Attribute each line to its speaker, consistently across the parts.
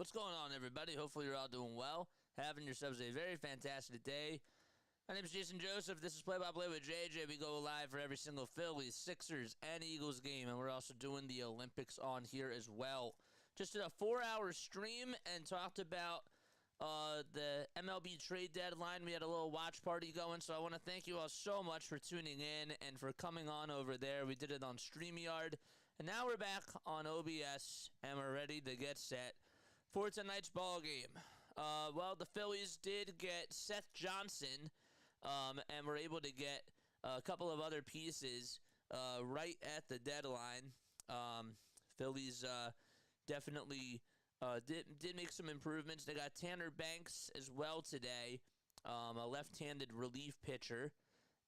Speaker 1: What's going on, everybody? Hopefully you're all doing well, having yourselves a very fantastic day. My name is Jason Joseph. This is Play-by-Play with JJ. We go live for every single Phillies, Sixers, and Eagles game, and we're also doing the Olympics on here as well. Just did a 4-hour stream and talked about the MLB trade deadline. We had a little watch party going, so I want to thank you all so much for tuning in and for coming on over there. We did it on StreamYard, and now we're back on OBS, and we're ready to get set for tonight's ball game. Well, the Phillies did get Seth Johnson, and were able to get a couple of other pieces right at the deadline. Phillies definitely did make some improvements. They got Tanner Banks as well today, a left-handed relief pitcher,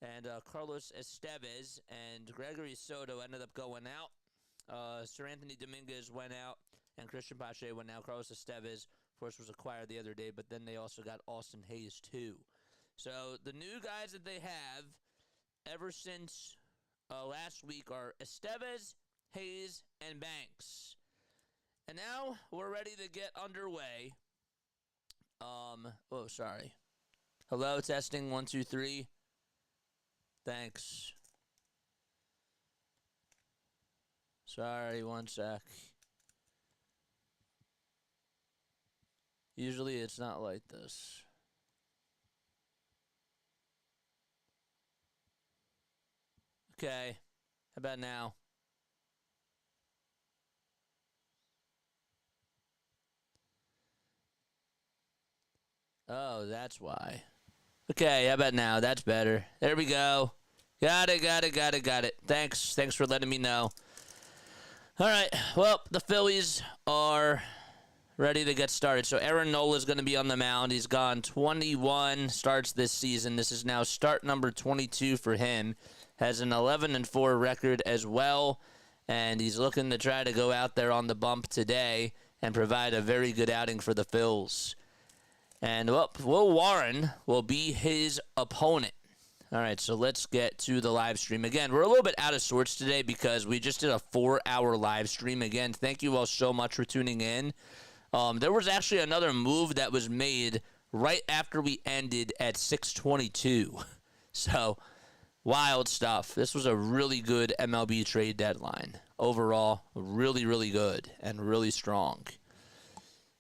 Speaker 1: and Carlos Estevez and Gregory Soto ended up going out. Sir Anthony Dominguez went out, and Christian Pache went out. Carlos Estevez, of course, was acquired the other day, but then they also got Austin Hayes, too. So the new guys that they have ever since last week are Estevez, Hayes, and Banks. And now we're ready to get underway. Oh, sorry. Hello, testing, 1, 2, 3. Thanks. Sorry, one sec. Usually it's not like this. Okay. How about now? Oh, that's why. Okay, how about now? That's better. There we go. Got it. Thanks for letting me know. All right, well, the Phillies are ready to get started. So Aaron Nola is going to be on the mound. He's gone 21 starts this season. This is now start number 22 for him. Has an 11-4 record as well, and he's looking to try to go out there on the bump today and provide a very good outing for the Phils. And well, Will Warren will be his opponent. All right, so let's get to the live stream. Again, we're a little bit out of sorts today because we just did a 4-hour live stream. Again, thank you all so much for tuning in. There was actually another move that was made right after we ended at 6:22. So, wild stuff. This was a really good MLB trade deadline. Overall, really, really good and really strong.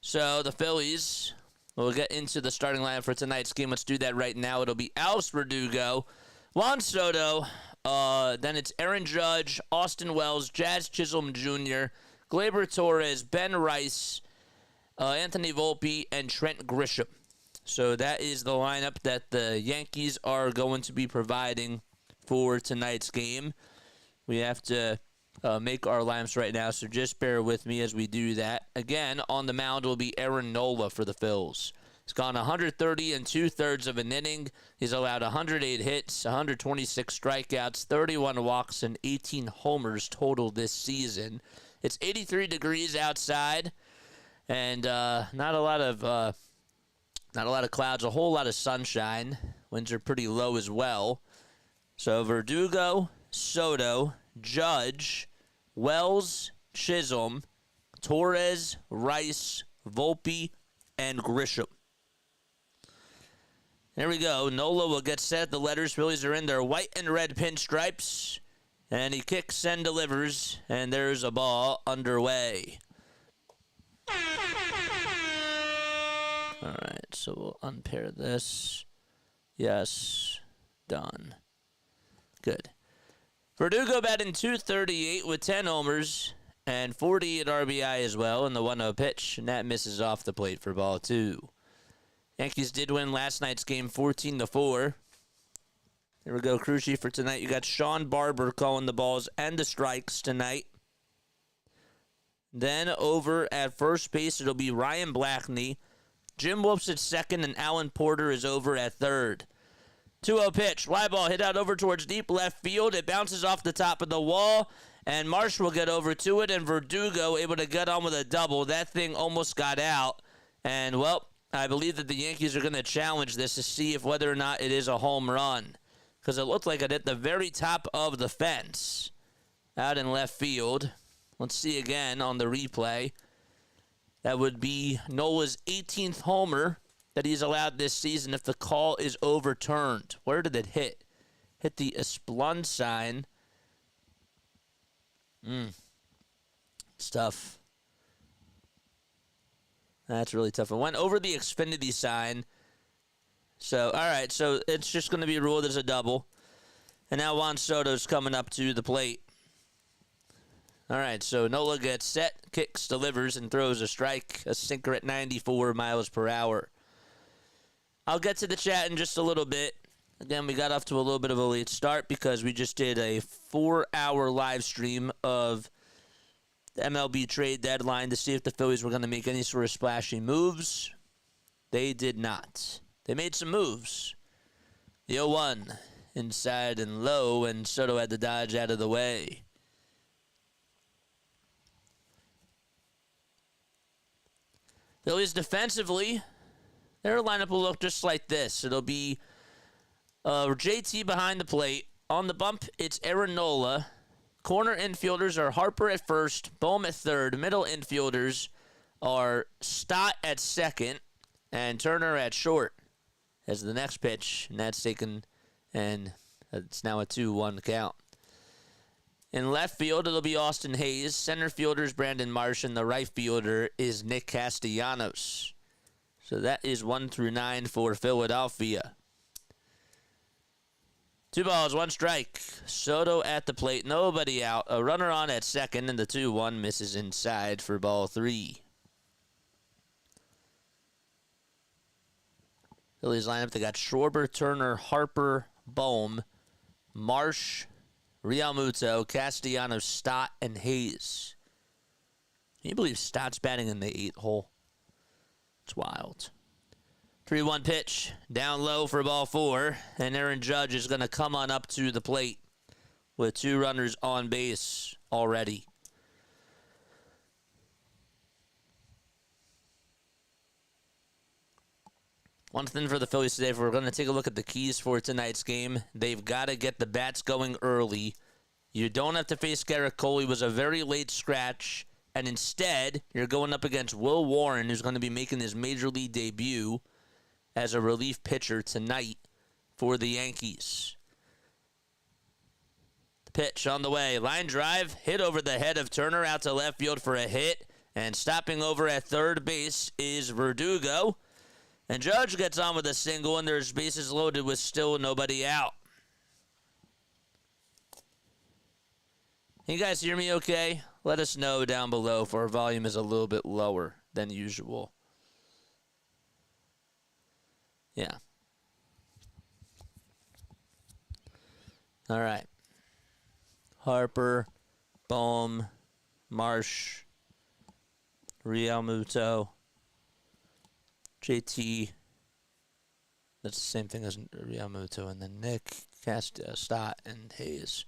Speaker 1: So, the Phillies, we'll get into the starting lineup for tonight's game. Let's do that right now. It'll be Alex Verdugo, Juan Soto, then it's Aaron Judge, Austin Wells, Jazz Chisholm Jr., Gleyber Torres, Ben Rice, Anthony Volpe, and Trent Grisham. So that is the lineup that the Yankees are going to be providing for tonight's game. We have to make our lineups right now, so just bear with me as we do that. Again, on the mound will be Aaron Nola for the Phils. He's gone 130 and 2/3 of an inning. He's allowed 108 hits, 126 strikeouts, 31 walks, and 18 homers total this season. It's 83 degrees outside, and not a lot of clouds, a whole lot of sunshine. Winds are pretty low as well. So Verdugo, Soto, Judge, Wells, Chisholm, Torres, Rice, Volpe, and Grisham. There we go. Nola will get set. The letters Phillies are in their white and red pinstripes. And he kicks and delivers. And there's a ball underway. All right, so we'll unpair this. Yes, done. Good. Verdugo batting .238 with 10 homers and 48 RBI as well in the 1-0 pitch, and that misses off the plate for ball 2. Yankees did win last night's game 14-4. There we go, crew chief for tonight. You got Sean Barber calling the balls and the strikes tonight. Then over at first base, it'll be Ryan Blackney. Jim Wolf's at second, and Alan Porter is over at third. 2-0 pitch. Fly ball hit out over towards deep left field. It bounces off the top of the wall, and Marsh will get over to it, and Verdugo able to get on with a double. That thing almost got out, and, well, I believe that the Yankees are going to challenge this to see if whether or not it is a home run, because it looked like it hit the very top of the fence out in left field. Let's see again on the replay. That would be Nola's 18th homer that he's allowed this season if the call is overturned. Where did it hit? Hit the Esplund sign. It's tough. That's really tough. It went over the Xfinity sign. So, all right. So, it's just going to be ruled as a double. And now Juan Soto's coming up to the plate. All right. So, Nola gets set, kicks, delivers, and throws a strike. A sinker at 94 miles per hour. I'll get to the chat in just a little bit. Again, we got off to a little bit of a late start because we just did a 4-hour live stream of the MLB trade deadline to see if the Phillies were going to make any sort of splashy moves. They did not. They made some moves. The 0-1 inside and low, and Soto had to dodge out of the way. Phillies defensively, their lineup will look just like this. It'll be JT behind the plate. On the bump, it's Aaron Nola. Corner infielders are Harper at first, Bohm at third. Middle infielders are Stott at second and Turner at short as the next pitch. And that's taken, and it's now a 2-1 count. In left field, it'll be Austin Hayes. Center fielder is Brandon Marsh, and the right fielder is Nick Castellanos. So that is 1 through 9 for Philadelphia. 2 balls, 1 strike. Soto at the plate, nobody out. A runner on at second, and the 2-1 misses inside for ball 3. Phillies lineup, they got Schwarber, Turner, Harper, Bohm, Marsh, Realmuto, Castellanos, Stott, and Hayes. Can you believe Stott's batting in the 8th hole? It's wild. 3-1 pitch, down low for ball 4, and Aaron Judge is going to come on up to the plate with 2 runners on base already. One thing for the Phillies today, if we're going to take a look at the keys for tonight's game, they've got to get the bats going early. You don't have to face Gerrit Cole. He was a very late scratch, and instead, you're going up against Will Warren, who's going to be making his major league debut as a relief pitcher tonight for the Yankees. The pitch on the way. Line drive, hit over the head of Turner out to left field for a hit. And stopping over at third base is Verdugo. And Judge gets on with a single, and there's bases loaded with still nobody out. Can you guys hear me okay? Let us know down below if our volume is a little bit lower than usual. Yeah. All right. Harper, Bohm, Marsh, Realmuto, JT. That's the same thing as Realmuto. And then Nick, Stott, and Hayes.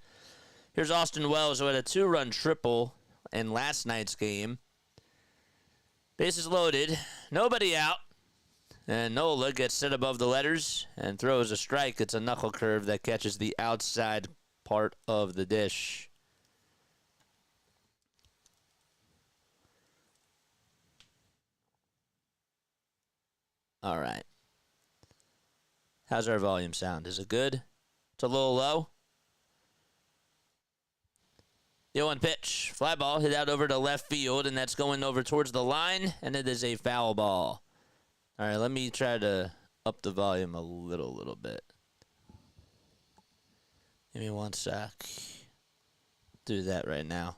Speaker 1: Here's Austin Wells, who had a 2-run triple in last night's game. Bases loaded. Nobody out. And Nola gets set above the letters and throws a strike. It's a knuckle curve that catches the outside part of the dish. All right. How's our volume sound? Is it good? It's a little low. The 0-1 pitch. Fly ball hit out over to left field, and that's going over towards the line, and it is a foul ball. All right, let me try to up the volume a little bit. Give me 1 sec. Do that right now.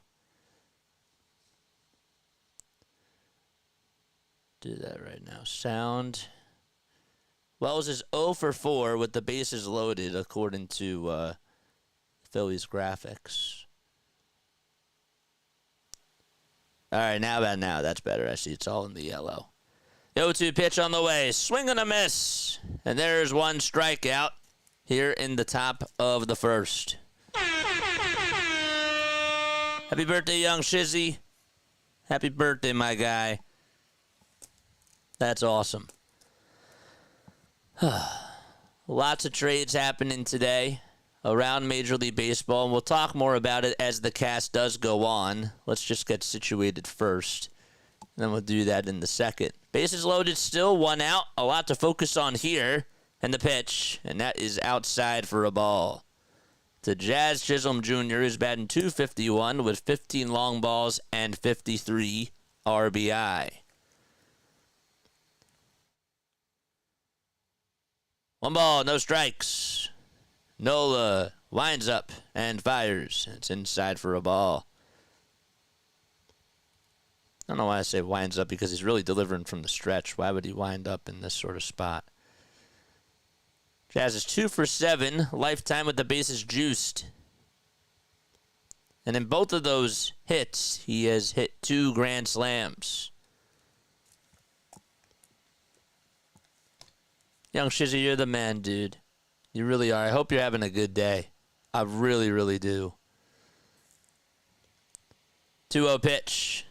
Speaker 1: Do that right now. Sound. Wells is 0 for 4 with the bases loaded, according to Phillies graphics. All right, now about now. That's better. I see it's all in the yellow. 0-2 pitch on the way. Swing and a miss. And there's 1 strikeout here in the top of the first. Happy birthday, young Shizzy. Happy birthday, my guy. That's awesome. Lots of trades happening today around Major League Baseball, and we'll talk more about it as the cast does go on. Let's just get situated first. Then we'll do that in the second. Bases loaded, still 1 out. A lot to focus on here. And the pitch, and that is outside for a ball. To Jazz Chisholm Jr., who's batting .251 with 15 long balls and 53 RBI. 1 ball, no strikes. Nola winds up and fires. It's inside for a ball. I don't know why I say winds up, because he's really delivering from the stretch. Why would he wind up in this sort of spot? Jazz is 2 for 7, lifetime with the bases juiced. And in both of those hits, he has hit 2 grand slams. Young Shizzy, you're the man, dude. You really are. I hope you're having a good day. I really, really do. 2-0 pitch.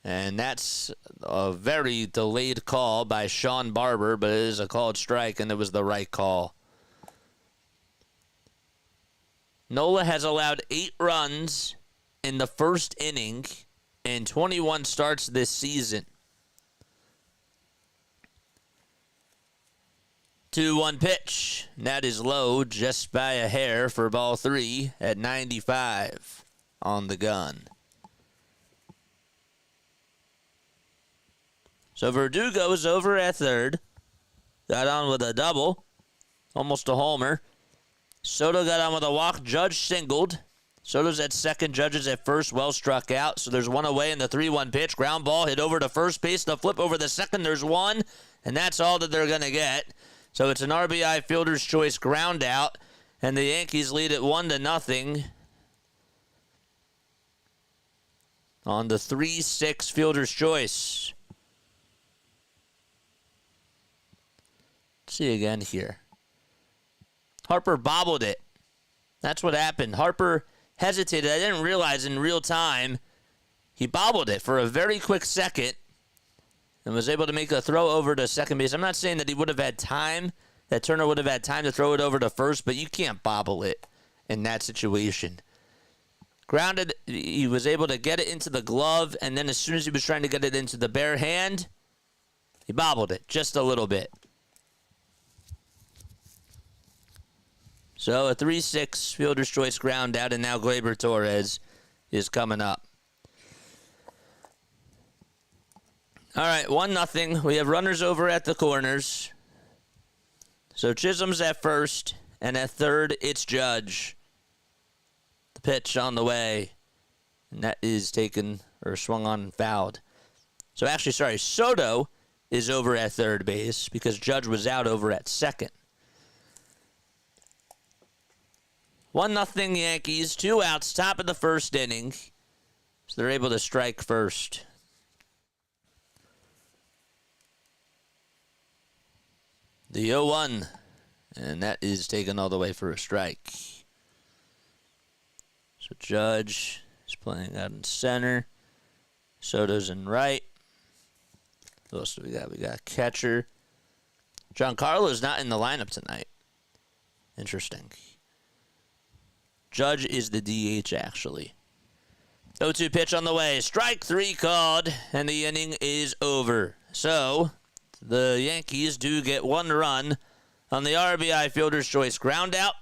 Speaker 1: And that's a very delayed call by Sean Barber, but it is a called strike, and it was the right call. Nola has allowed 8 runs in the first inning in 21 starts this season. 2-1 pitch. That is low just by a hair for ball 3 at 95 on the gun. So Verdugo's over at third. Got on with a double. Almost a homer. Soto got on with a walk. Judge singled. Soto's at second. Judge is at first. Well struck out. So there's 1 away in the 3-1 pitch. Ground ball hit over to first base. The flip over the second. There's 1. And that's all that they're going to get. So it's an RBI fielder's choice ground out. And the Yankees lead it 1-0 on the 3-6 fielder's choice. Let's see again here. Harper bobbled it. That's what happened. Harper hesitated. I didn't realize in real time he bobbled it for a very quick second and was able to make a throw over to second base. I'm not saying that he would have had time, that Turner would have had time to throw it over to first, but you can't bobble it in that situation. Grounded, he was able to get it into the glove, and then as soon as he was trying to get it into the bare hand, he bobbled it just a little bit. So a 3-6 fielder's choice ground out, and now Gleyber Torres is coming up. All right, 1-0. We have runners over at the corners. So Chisholm's at first, and at third, it's Judge. The pitch on the way, and that is taken or swung on and fouled. So actually, sorry, Soto is over at third base because Judge was out over at second. 1-0 Yankees, 2 outs, top of the first inning. So they're able to strike first. The 0-1, and that is taken all the way for a strike. So Judge is playing out in center. Soto's in right. What else do we got? We got catcher. Giancarlo's not in the lineup tonight. Interesting. Judge is the DH, actually. 0-2 pitch on the way. Strike 3 called, and the inning is over. So the Yankees do get 1 run on the RBI fielder's choice ground out.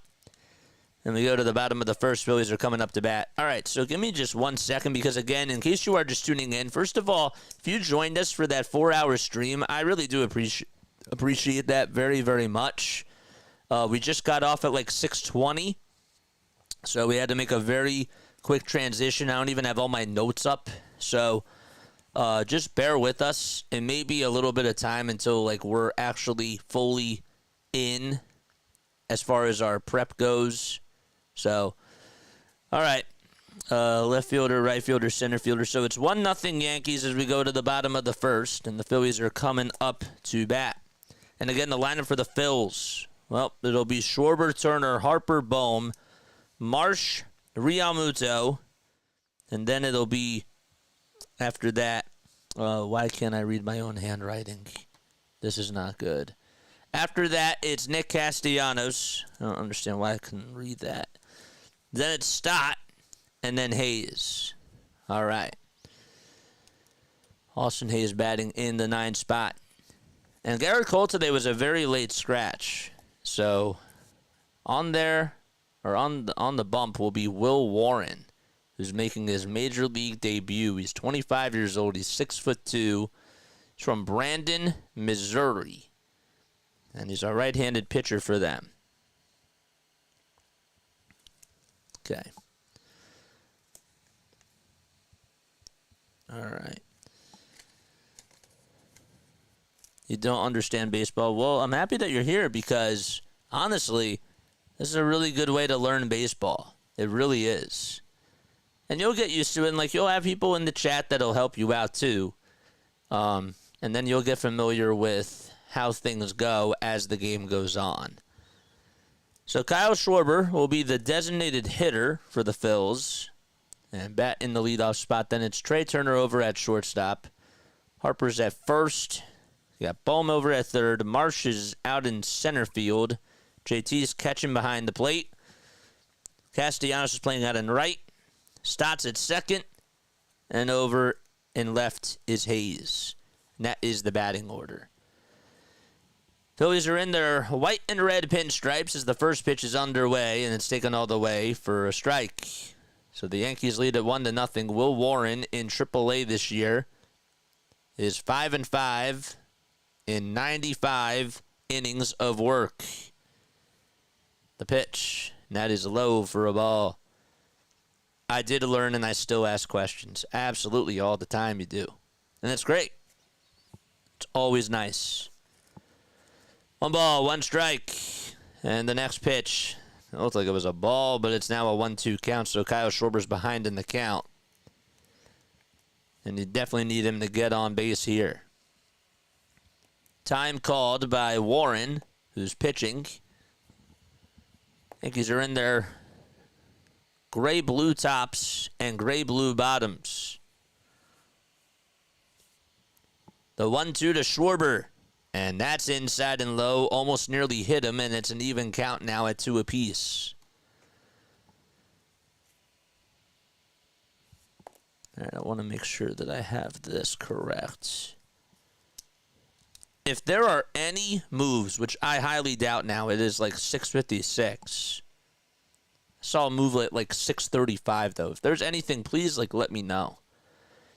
Speaker 1: And we go to the bottom of the first. Phillies are coming up to bat. All right, so give me just 1 second because, again, in case you are just tuning in, first of all, if you joined us for that 4-hour stream, I really do appreciate that very, very much. We just got off at like 6:20, so we had to make a very quick transition. I don't even have all my notes up, so just bear with us. It may be a little bit of time until like we're actually fully in as far as our prep goes. So, all right, left fielder, right fielder, center fielder. So it's 1-0 Yankees as we go to the bottom of the first, and the Phillies are coming up to bat. And again, the lineup for the Phils, well, it'll be Schwarber, Turner, Harper, Bohm, Marsh, Realmuto, and then it'll be, after that, why can't I read my own handwriting? This is not good. After that, it's Nick Castellanos. I don't understand why I couldn't read that. Then it's Stott, and then Hayes. All right. Austin Hayes batting in the 9th spot. And Gerrit Cole today was a very late scratch. So on there, or on the bump, will be Will Warren, who's making his major league debut. He's 25 years old. He's 6'2". He's from Brandon, Missouri. And he's a right-handed pitcher for them. Okay. All right. You don't understand baseball? Well, I'm happy that you're here because, honestly, this is a really good way to learn baseball. It really is. And you'll get used to it. And, like, you'll have people in the chat that'll help you out, too. And then you'll get familiar with how things go as the game goes on. So Kyle Schwarber will be the designated hitter for the Phils and bat in the leadoff spot. Then it's Trey Turner over at shortstop. Harper's at first. You got Bohm over at third. Marsh is out in center field. JT's catching behind the plate. Castellanos is playing out in right. Stott's at second. And over in left is Hayes. And that is the batting order. Phillies are in their white and red pinstripes as the first pitch is underway, and it's taken all the way for a strike. So the Yankees lead at 1-0. Will Warren in AAA this year is 5-5 in 95 innings of work. The pitch, and that is low for a ball. I did learn, and I still ask questions. Absolutely, all the time you do. And that's great. It's always nice. 1 ball, 1 strike. And the next pitch, it looked like it was a ball, but it's now a 1-2 count, so Kyle Schwarber's behind in the count. And you definitely need him to get on base here. Time called by Warren, who's pitching. Yankees are in their gray-blue tops and gray-blue bottoms. The 1-2 to Schwarber. And that's inside and low, almost nearly hit him, and it's an even count now at 2 apiece. All right, I want to make sure that I have this correct. If there are any moves, which I highly doubt now, it is like 6:56. I saw a move at like 6:35, though. If there's anything, please let me know.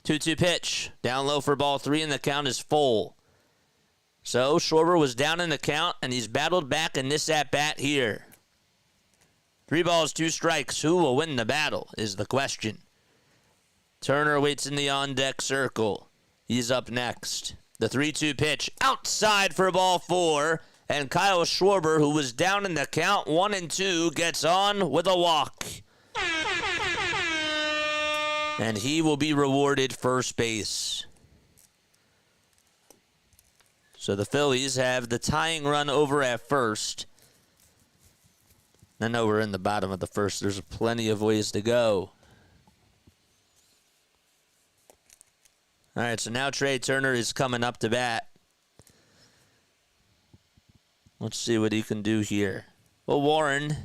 Speaker 1: 2-2 pitch. Down low for ball 3, and the count is full. So Schwarber was down in the count, and he's battled back in this at-bat here. 3 balls, 2 strikes. Who will win the battle is the question. Turner waits in the on-deck circle. He's up next. The 3-2 pitch outside for ball 4, and Kyle Schwarber, who was down in the count 1-2, gets on with a walk. And he will be rewarded first base. So the Phillies have the tying run over at first. I know we're in the bottom of the first. There's plenty of ways to go. All right, so now Trey Turner is coming up to bat. Let's see what he can do here. Well, Warren,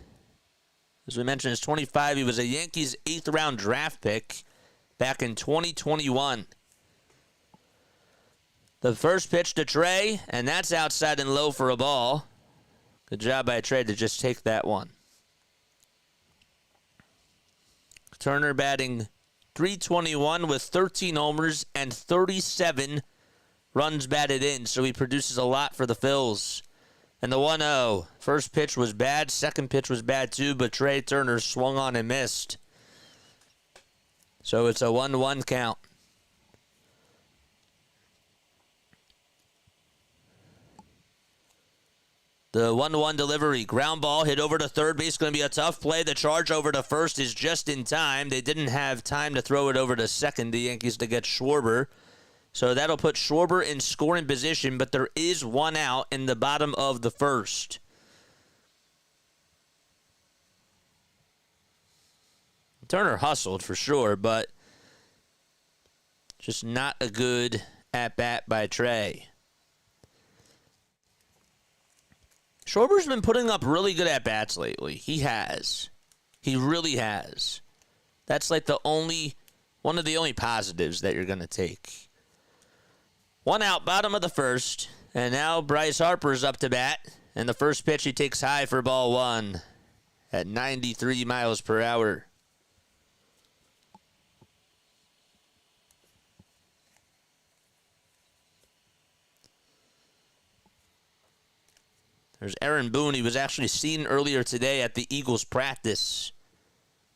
Speaker 1: as we mentioned, is 25. He was a Yankees 8th-round draft pick back in 2021. The first pitch to Trey, and that's outside and low for a ball. Good job by Trey to just take that one. Turner batting .321 with 13 homers and 37 runs batted in, so he produces a lot for the Phils. And the 1-0. First pitch was bad, second pitch was bad too, but Trey Turner swung on and missed. So it's a 1-1 count. The 1-1 delivery, ground ball hit over to third base, going to be a tough play. The charge over to first is just in time. They didn't have time to throw it over to second, the Yankees, to get Schwarber. So that'll put Schwarber in scoring position, but there is 1 out in the bottom of the first. Turner hustled for sure, but just not a good at-bat by Trey. Schwarber's been putting up really good at-bats lately. He has. He really has. That's like one of the only positives that you're going to take. 1 out, bottom of the first. And now Bryce Harper's up to bat. And the first pitch he takes high for ball 1 at 93 miles per hour. There's Aaron Boone. He was actually seen earlier today at the Eagles practice.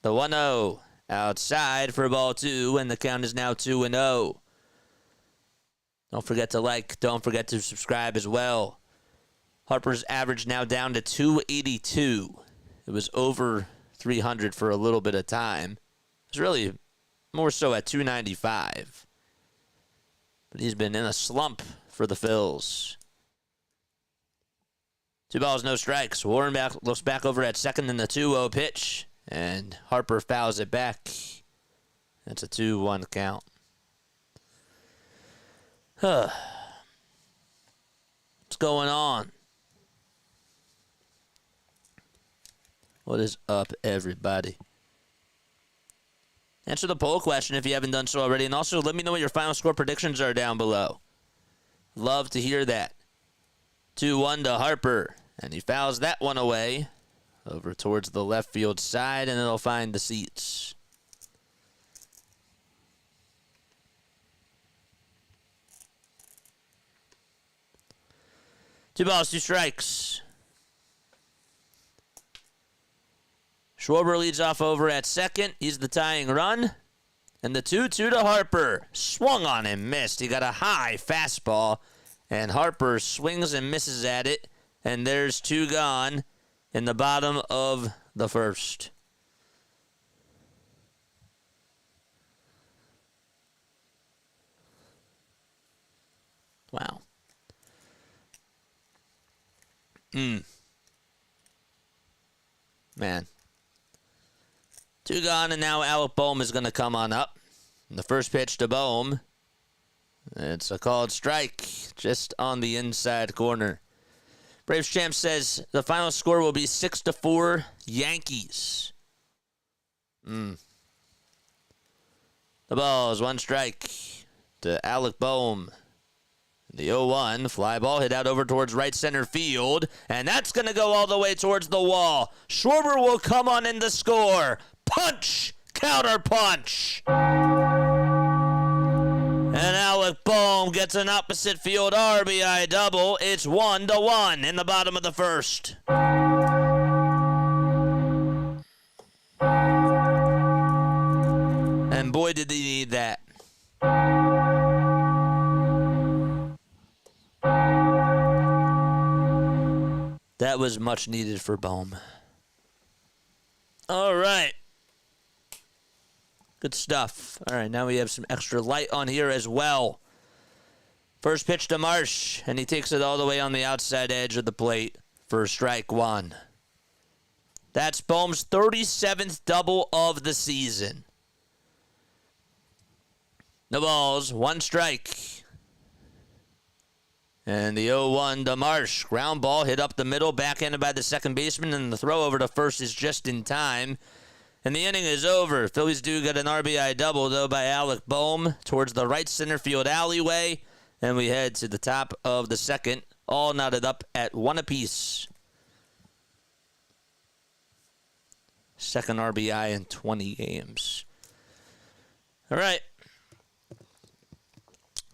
Speaker 1: The 1-0 outside for ball 2, and the count is now 2-0. Don't forget to like. Don't forget to subscribe as well. Harper's average now down to 282. It was over 300 for a little bit of time. It was really more so at 295. But he's been in a slump for the Phils. 2 balls, no strikes. Warren looks back over at second in the 2-0 pitch. And Harper fouls it back. That's a 2-1 count. What's going on? What is up, everybody? Answer the poll question if you haven't done so already. And also, let me know what your final score predictions are down below. Love to hear that. 2-1 to Harper. And he fouls that one away over towards the left field side, and it'll find the seats. Two balls, 2 strikes. Schwarber leads off over at second. He's the tying run. And the 2-2 to Harper. Swung on and missed. He got a high fastball. And Harper swings and misses at it. And there's 2 gone in the bottom of the first. Wow. Man. 2 gone, and now Alec Bohm is going to come on up. And the first pitch to Bohm. It's a called strike just on the inside corner. Braves Champ says the final score will be 6-4 Yankees. The ball is 1 strike to Alec Bohm. The 0-1 fly ball hit out over towards right center field, and that's going to go all the way towards the wall. Schwarber will come on in the score. Punch! Counter punch! And Alec Bohm gets an opposite field RBI double. It's 1-1 in the bottom of the first. And boy, did he need that. That was much needed for Bohm. All right. Good stuff. All right, now we have some extra light on here as well. First pitch to Marsh, and he takes it all the way on the outside edge of the plate for strike 1. That's Bohm's 37th double of the season. No balls, 1 strike. And the 0-1 to Marsh. Ground ball hit up the middle, backhanded by the second baseman, and the throw over to first is just in time. And the inning is over. Phillies do get an RBI double, though, by Alec Bohm towards the right center field alleyway. And we head to the top of the second, all knotted up at 1 apiece. Second RBI in 20 games. All right.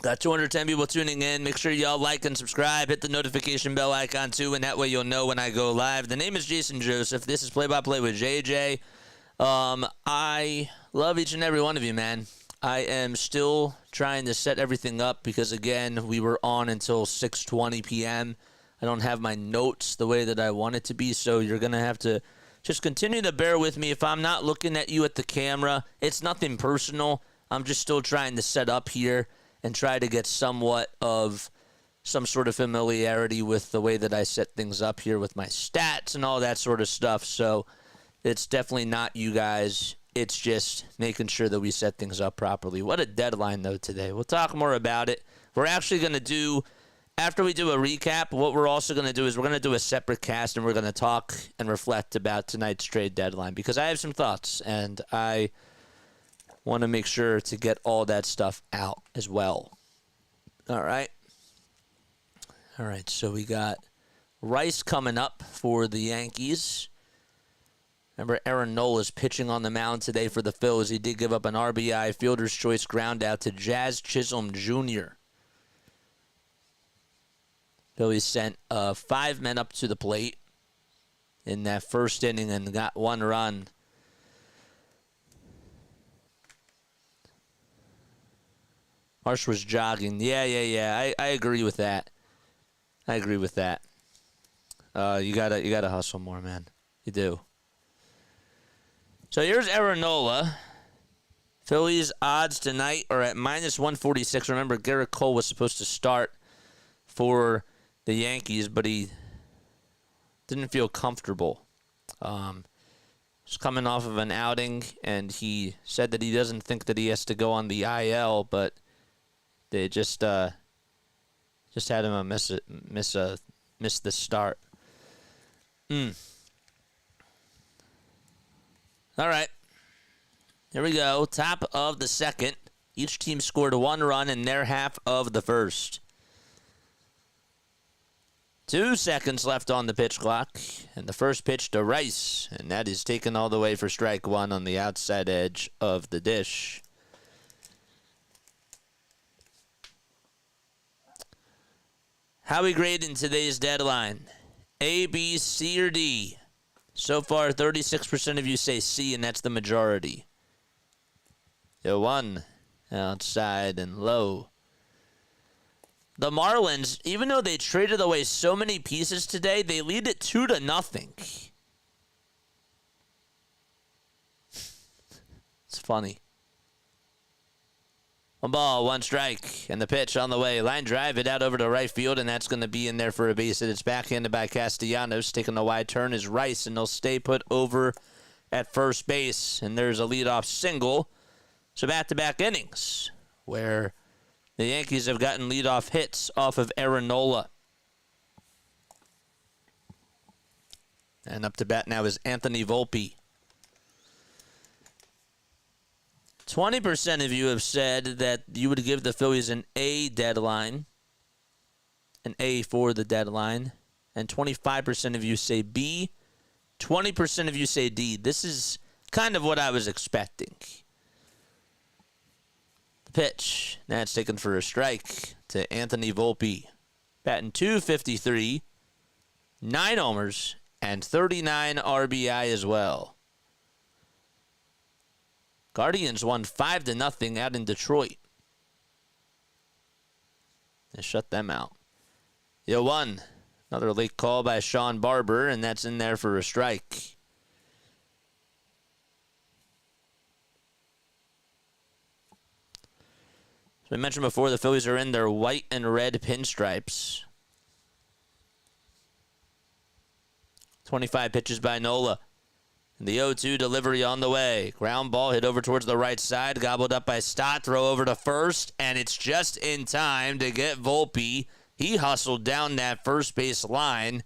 Speaker 1: Got 210 people tuning in. Make sure y'all like and subscribe. Hit the notification bell icon, too, and that way you'll know when I go live. The name is Jason Joseph. This is Play-by-Play with JJ. I love each and every one of you, man. I am still trying to set everything up because, again, we were on until 6:20 p.m. I don't have my notes the way that I want it to be, so you're going to have to just continue to bear with me. If I'm not looking at you at the camera, it's nothing personal. I'm just still trying to set up here and try to get somewhat of some sort of familiarity with the way that I set things up here with my stats and all that sort of stuff. So it's definitely not you guys. It's just making sure that we set things up properly. What a deadline, though, today. We'll talk more about it. We're actually going to do, after we do a recap, what we're also going to do is we're going to do a separate cast, and we're going to talk and reflect about tonight's trade deadline because I have some thoughts, and I want to make sure to get all that stuff out as well. All right. All right, so we got Rice coming up for the Yankees. Remember, Aaron Nola is pitching on the mound today for the Phillies. He did give up an RBI fielder's choice ground out to Jazz Chisholm Jr. Phillies sent 5 men up to the plate in that first inning and got 1 run. Marsh was jogging. Yeah. I agree with that. You gotta hustle more, man. You do. So here's Aaron Nola. Phillies odds tonight are at -146. Remember, Gerrit Cole was supposed to start for the Yankees, but he didn't feel comfortable. He's coming off of an outing, and he said that he doesn't think that he has to go on the IL, but they just had him miss the start. All right. Here we go. Top of the second. Each team scored 1 run in their half of the first. 2 seconds left on the pitch clock. And the first pitch to Rice. And that is taken all the way for strike 1 on the outside edge of the dish. How we grade in today's deadline? A, B, C, or D? So far, 36% of you say C, and that's the majority. 1 outside and low. The Marlins, even though they traded away so many pieces today, they lead it 2-0. It's funny. 1 ball, 1 strike, and the pitch on the way. Line drive it out over to right field, and that's going to be in there for a base hit. It's backhanded by Castellanos. Taking a wide turn is Rice, and they'll stay put over at first base. And there's a leadoff single. So back-to-back innings where the Yankees have gotten leadoff hits off of Aaron Nola. And up to bat now is Anthony Volpe. 20% of you have said that you would give the Phillies an A deadline, an A for the deadline, and 25% of you say B, 20% of you say D. This is kind of what I was expecting. The pitch, that's taken for a strike to Anthony Volpe. Batting .253, 9 homers, and 39 RBI as well. Guardians won 5-0 out in Detroit. They shut them out. 1. Another late call by Sean Barber, and that's in there for a strike. As I mentioned before, the Phillies are in their white and red pinstripes. 25 pitches by Nola. And the 0-2 delivery on the way. Ground ball hit over towards the right side. Gobbled up by Stott. Throw over to first. And it's just in time to get Volpe. He hustled down that first base line.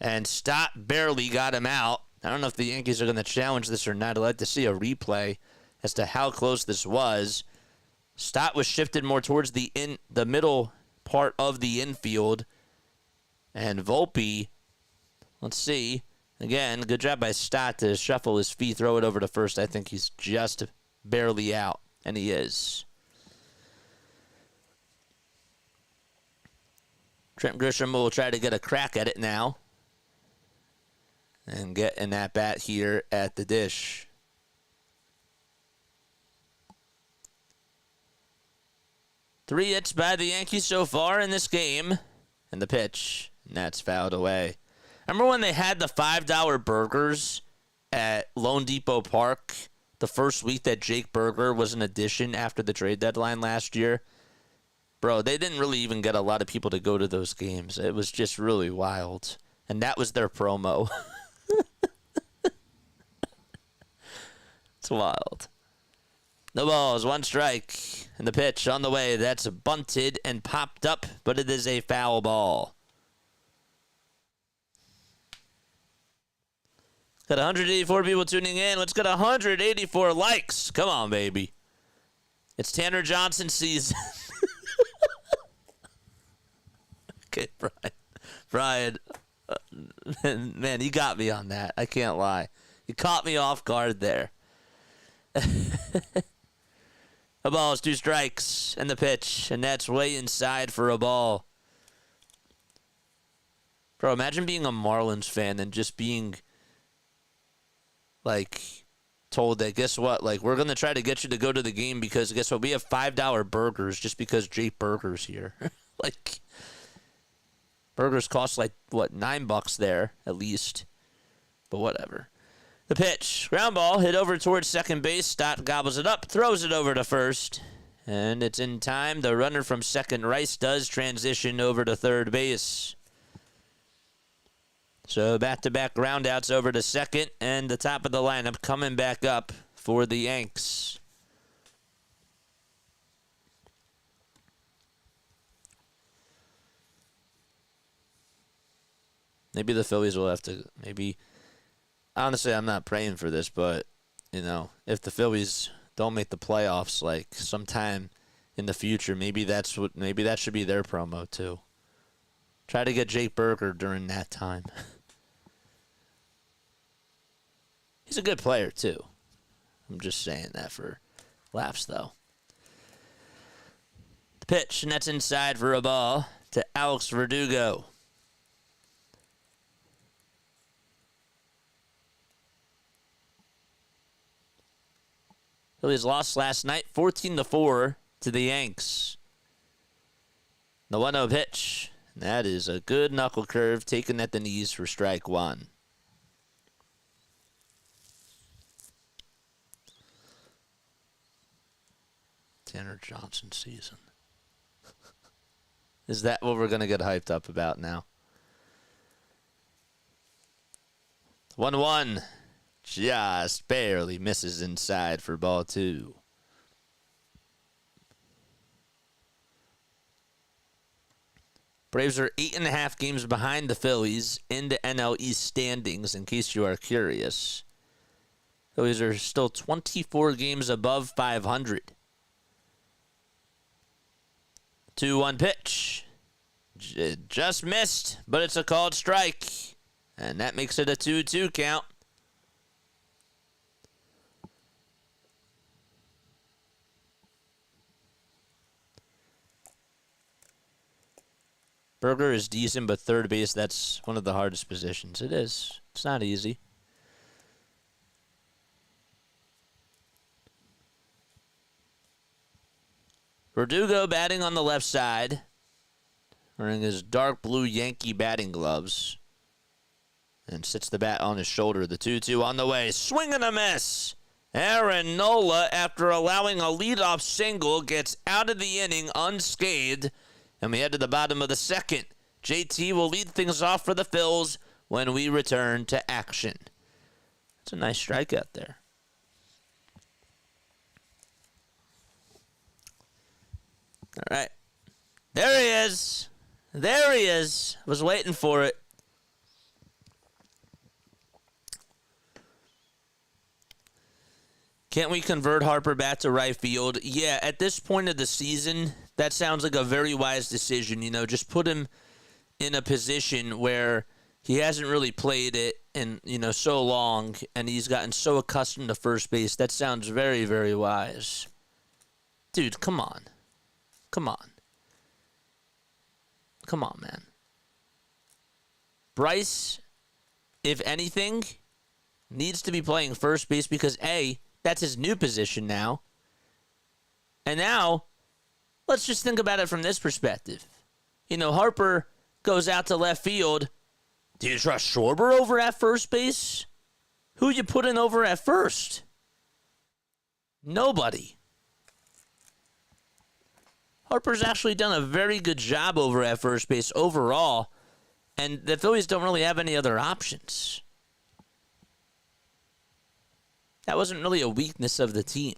Speaker 1: And Stott barely got him out. I don't know if the Yankees are going to challenge this or not. I'd like to see a replay as to how close this was. Stott was shifted more towards the middle part of the infield. And Volpe, let's see. Again, good job by Stott to shuffle his feet, throw it over to first. I think he's just barely out, and he is. Trent Grisham will try to get a crack at it now and get an at-bat here at the dish. Three hits by the Yankees so far in this game. And the pitch, and that's fouled away. Remember when they had the $5 burgers at Lone Depot Park the first week that Jake Burger was an addition after the trade deadline last year? Bro, they didn't really even get a lot of people to go to those games. It was just really wild. And that was their promo. It's wild. No balls, 1 strike. And the pitch on the way. That's bunted and popped up, but it is a foul ball. Got 184 people tuning in. Let's get 184 likes. Come on, baby. It's Tanner Johnson season. Okay, Brian. Brian, man, you got me on that. I can't lie. You caught me off guard there. A ball is 2 strikes and the pitch, and that's way inside for a ball. Bro, imagine being a Marlins fan and just being, like, told that, guess what, like, we're going to try to get you to go to the game because, guess what, we have $5 burgers just because Jake Burger's here. Like, burgers cost, like, what, $9 there, at least. But whatever. The pitch. Ground ball, hit over towards second base. Stott gobbles it up, throws it over to first. And it's in time. The runner from second, Rice, does transition over to third base. So back-to-back groundouts over to second, and the top of the lineup coming back up for the Yanks. Maybe the Phillies will have to, honestly, I'm not praying for this, but, you know, if the Phillies don't make the playoffs, like, sometime in the future, maybe that should be their promo, too. Try to get Jake Burger during that time. He's a good player, too. I'm just saying that for laughs, though. The pitch, and that's inside for a ball to Alex Verdugo. Phillies lost last night, 14-4 to the Yanks. The 1-0 pitch. And that is a good knuckle curve taken at the knees for strike 1. Tanner Johnson season. Is that what we're going to get hyped up about now? 1-1. Just barely misses inside for ball 2. Braves are 8.5 games behind the Phillies in the NL East standings, in case you are curious. Phillies are still 24 games above 500. 2-1 pitch. Just missed, but it's a called strike. And that makes it a 2-2 count. Burger is decent, but third base, that's one of the hardest positions. It is. It's not easy. Verdugo batting on the left side, wearing his dark blue Yankee batting gloves, and sits the bat on his shoulder. The 2-2 on the way. Swing and a miss. Aaron Nola, after allowing a leadoff single, gets out of the inning unscathed, and we head to the bottom of the second. JT will lead things off for the Phils when we return to action. That's a nice strikeout there. All right. There he is. There he is. Was waiting for it. Can't we convert Harper back to right field? Yeah, at this point of the season, that sounds like a very wise decision. You know, just put him in a position where he hasn't really played it in, you know, so long, and he's gotten so accustomed to first base. That sounds very, very wise. Dude, come on. Come on. Come on, man. Bryce, if anything, needs to be playing first base because, A, that's his new position now. And now, let's just think about it from this perspective. You know, Harper goes out to left field. Do you trust Schwarber over at first base? Who you putting over at first? Nobody. Harper's actually done a very good job over at first base overall, and the Phillies don't really have any other options. That wasn't really a weakness of the team.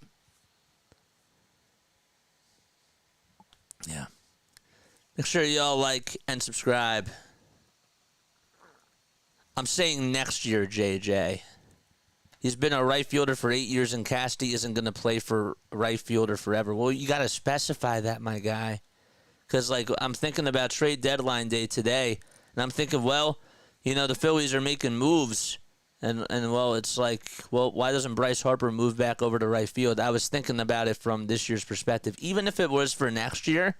Speaker 1: Yeah. Make sure y'all like and subscribe. I'm saying next year, JJ. He's been a right fielder for 8 years, and Casty isn't going to play for right fielder forever. Well, you got to specify that, my guy. Because, like, I'm thinking about trade deadline day today, and I'm thinking, well, you know, the Phillies are making moves. And well, it's like, well, why doesn't Bryce Harper move back over to right field? I was thinking about it from this year's perspective. Even if it was for next year,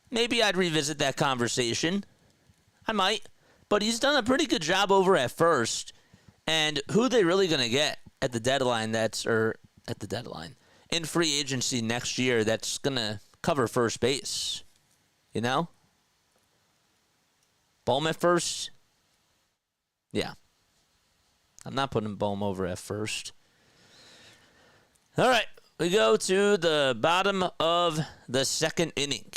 Speaker 1: maybe I'd revisit that conversation. I might. But he's done a pretty good job over at first. And who are they really going to get at the deadline in free agency next year that's going to cover first base? You know? Bohm at first? Yeah. I'm not putting Bohm over at first. All right. We go to the bottom of the second inning.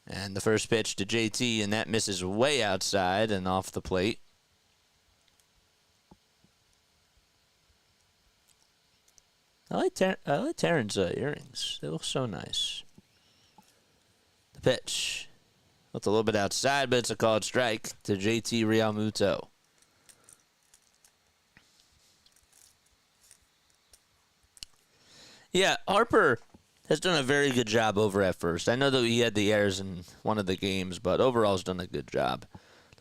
Speaker 1: And the first pitch to JT, and that misses way outside and off the plate. I like Taryn's earrings. They look so nice. The pitch. Looked a little bit outside, but it's a called strike to JT Realmuto. Yeah, Harper has done a very good job over at first. I know that he had the errors in one of the games, but overall has done a good job.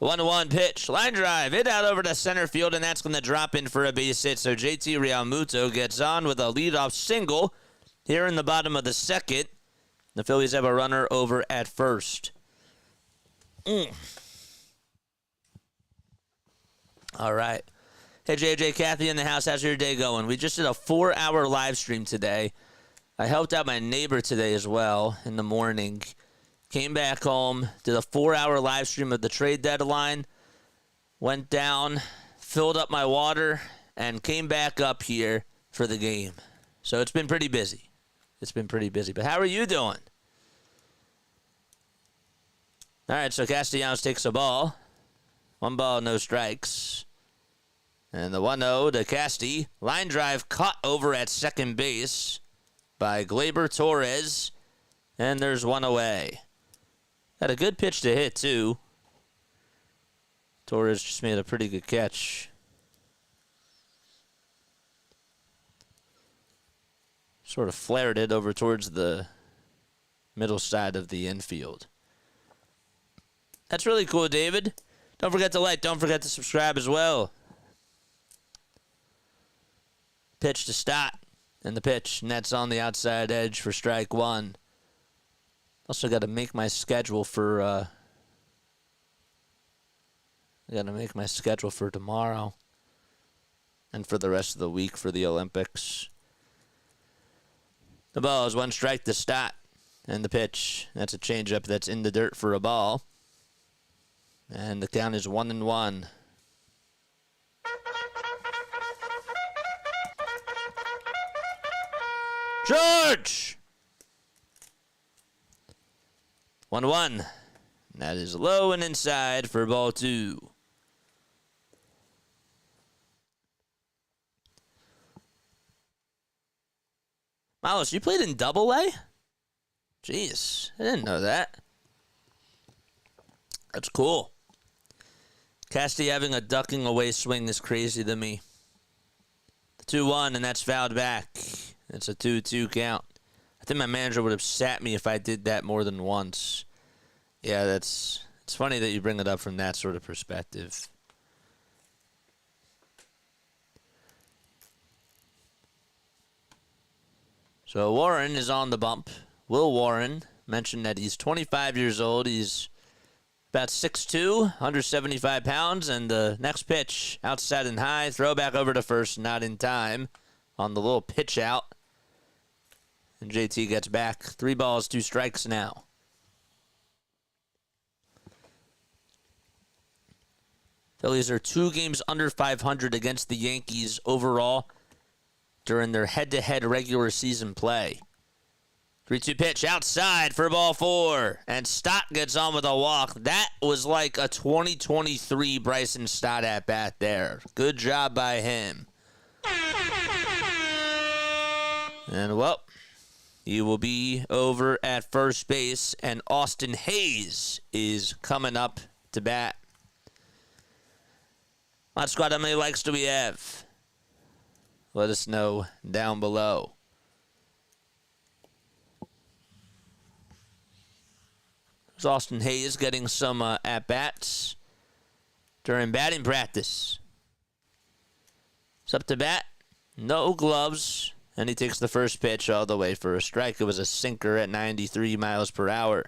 Speaker 1: The 1-1 pitch, line drive, hit out over to center field, and that's going to drop in for a base hit. So JT Realmuto gets on with a leadoff single here in the bottom of the second. The Phillies have a runner over at first. All right. Hey, JJ, Kathy in the house. How's your day going? We just did a 4-hour live stream today. I helped out my neighbor today as well in the morning. Came back home, did a 4-hour live stream of the trade deadline, went down, filled up my water, and came back up here for the game. So it's been pretty busy. But how are you doing? All right, so Castellanos takes a ball. 1 ball, no strikes. And the 1-0 to Casty. Line drive caught over at second base by Gleyber Torres. And there's one away. Had a good pitch to hit, too. Torres just made a pretty good catch. Sort of flared it over towards the middle side of the infield. That's really cool, David. Don't forget to like. Don't forget to subscribe as well. Pitch to Stott. And the pitch. And that's on the outside edge for strike one. Also got to make my schedule for tomorrow and for the rest of the week for the Olympics. The ball is 1 strike to Stott. And the pitch. That's a changeup that's in the dirt for a ball. And the count is 1-1. George! 1-1. That is low and inside for ball 2. Miles, you played in Double-A? Jeez, I didn't know that. That's cool. Casty having a ducking away swing is crazy to me. The 2-1, and that's fouled back. It's a 2-2 count. I think my manager would have sat me if I did that more than once. Yeah, it's funny that you bring it up from that sort of perspective. So Warren is on the bump. Will Warren mentioned that he's 25 years old. He's about 6'2", 175 pounds, and the next pitch, outside and high, throw back over to first, not in time on the little pitch out. And JT gets back. 3 balls, 2 strikes now. Phillies are 2 games under 500 against the Yankees overall during their head-to-head regular season play. 3-2 pitch outside for ball 4. And Stott gets on with a walk. That was like a 2023 Bryson Stott at bat there. Good job by him. And, well, he will be over at first base. And Austin Hayes is coming up to bat. Mod Squad, how many likes do we have? Let us know down below. was Austin Hayes getting some at-bats during batting practice. It's up to bat. No gloves. And he takes the first pitch all the way for a strike. It was a sinker at 93 miles per hour.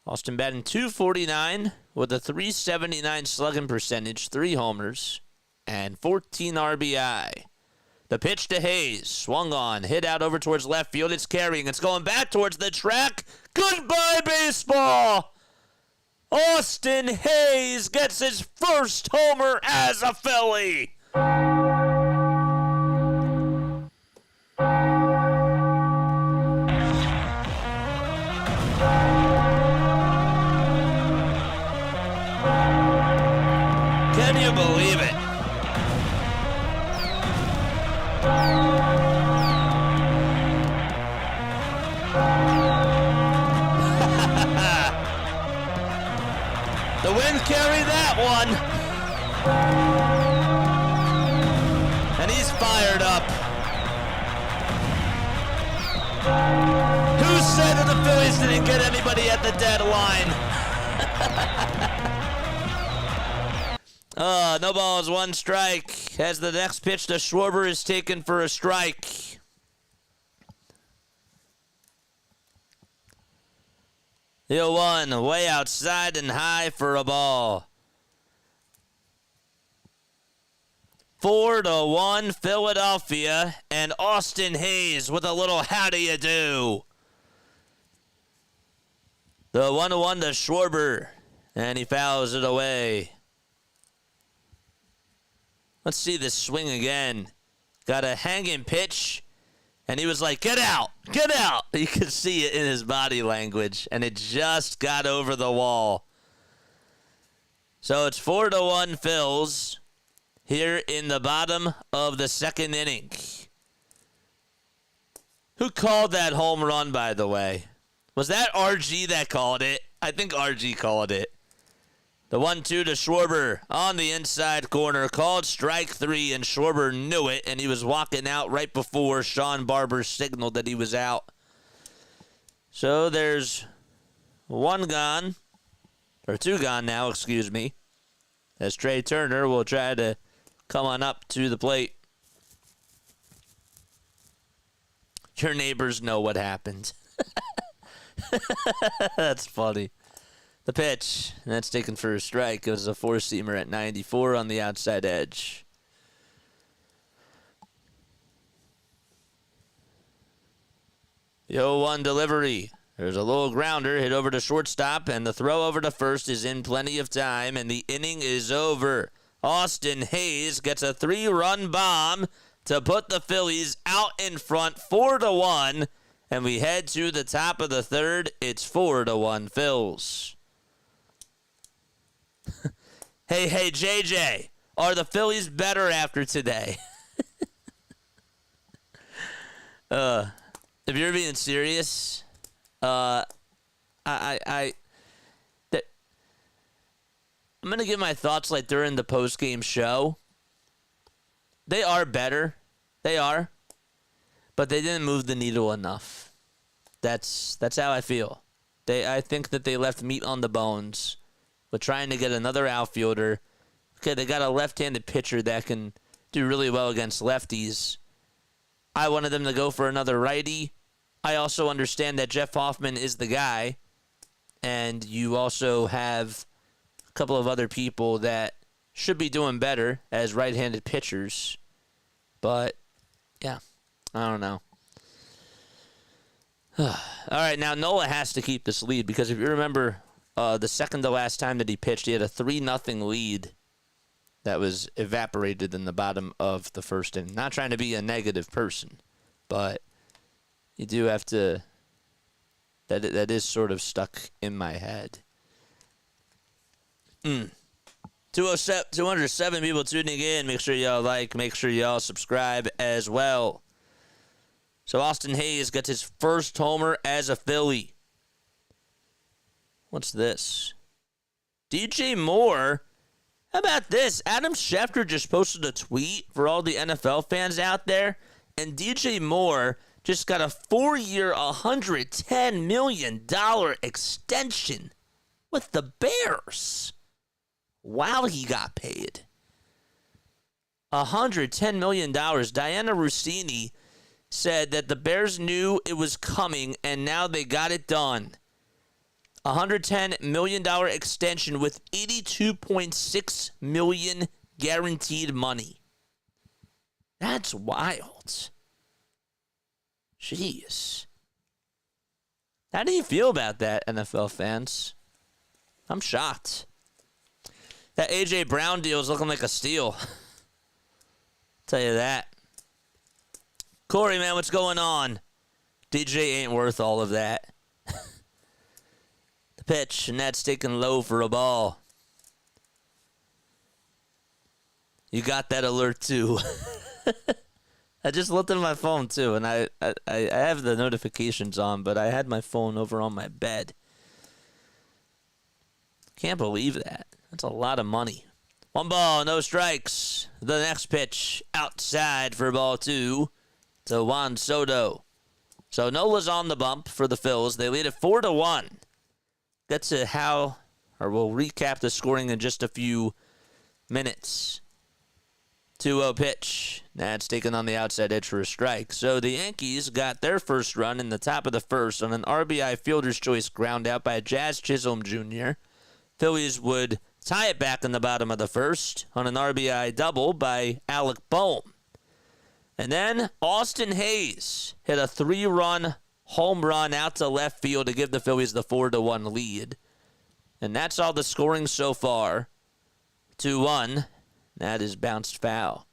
Speaker 1: Austin batting .249 with a .379 slugging percentage, 3 homers, and 14 RBI. The pitch to Hayes, swung on, hit out over towards left field. It's carrying. It's going back towards the track. Goodbye, baseball! Austin Hayes gets his first homer as a Philly. Can you believe it? The wind carried that one. And he's fired up. Who said that the Phillies didn't get anybody at the deadline? No balls, 1 strike. As the next pitch to Schwarber is taken for a strike. The 0-1, way outside and high for a ball. 4-1 Philadelphia, and Austin Hayes with a little how do you do. The 1-1 to Schwarber, and he fouls it away. Let's see this swing again. Got a hanging pitch. And he was like, get out, get out. You could see it in his body language. And it just got over the wall. So it's 4-1 Phils here in the bottom of the 2nd inning. Who called that home run, by the way? Was that RG that called it? I think RG called it. The 1-2 to Schwarber on the inside corner, called strike 3, and Schwarber knew it, and he was walking out right before Sean Barber signaled that he was out. So there's 1 gone, or 2 gone now, excuse me, as Trey Turner will try to come on up to the plate. Your neighbors know what happened. That's funny. The pitch, and that's taken for a strike. It was a 4-seamer at 94 on the outside edge. The 0-1 delivery. There's a little grounder hit over to shortstop, and the throw over to first is in plenty of time, and the inning is over. Austin Hayes gets a 3-run bomb to put the Phillies out in front 4-1, and we head to the top of the 3rd. It's 4-1 Phils. Hey, JJ, are the Phillies better after today? If you're being serious, I'm gonna give my thoughts like during the post-game show. They are better, they are, but they didn't move the needle enough. That's how I feel. I think that they left meat on the bones. But trying to get another outfielder. Okay, they got a left-handed pitcher that can do really well against lefties. I wanted them to go for another righty. I also understand that Jeff Hoffman is the guy. And you also have a couple of other people that should be doing better as right-handed pitchers. But, yeah, I don't know. All right, now Nola has to keep this lead because if you remember... the second to last time that he pitched, he had a 3-0 lead that was evaporated in the bottom of the 1st inning. Not trying to be a negative person, but you do have to. That is sort of stuck in my head. 207 people tuning in. Make sure y'all like. Make sure y'all subscribe as well. So Austin Hayes gets his first homer as a Philly. What's this? DJ Moore. How about this? Adam Schefter just posted a tweet for all the NFL fans out there. And DJ Moore just got a 4-year, $110 million extension with the Bears. Wow, he got paid. $110 million. Diana Rossini said that the Bears knew it was coming, and now they got it done. $110 million extension with $82.6 million guaranteed money. That's wild. Jeez. How do you feel about that, NFL fans? I'm shocked. That A.J. Brown deal is looking like a steal. Tell you that. Corey, man, what's going on? DJ ain't worth all of that. The pitch, and that's taken low for a ball. You got that alert, too. I just looked at my phone, too, and I have the notifications on, but I had my phone over on my bed. Can't believe that. That's a lot of money. 1 ball, no strikes. The next pitch, outside for ball 2 to Juan Soto. So Nola's on the bump for the Phils. They lead it 4-1. Get to how, or we'll recap the scoring in just a few minutes. 2-0 pitch. That's taken on the outside edge for a strike. So the Yankees got their first run in the top of the first on an RBI fielder's choice ground out by Jazz Chisholm Jr. Phillies would tie it back in the bottom of the first on an RBI double by Alec Bohm. And then Austin Hayes hit a 3-run home run out to left field to give the Phillies the 4-1 lead. And that's all the scoring so far. 2-1. That is bounced foul.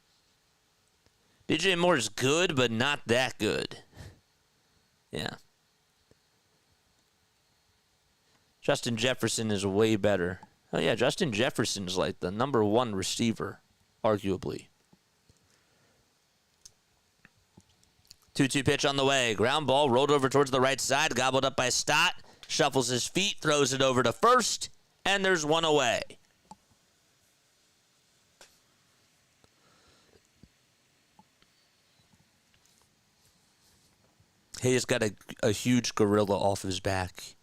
Speaker 1: DJ Moore is good, but not that good. Yeah. Justin Jefferson is way better. Oh, yeah, Justin Jefferson is like the number 1 receiver, arguably. 2-2 pitch on the way. Ground ball rolled over towards the right side, gobbled up by Stott. Shuffles his feet, throws it over to first, and there's one away. Hayes got a huge gorilla off his back.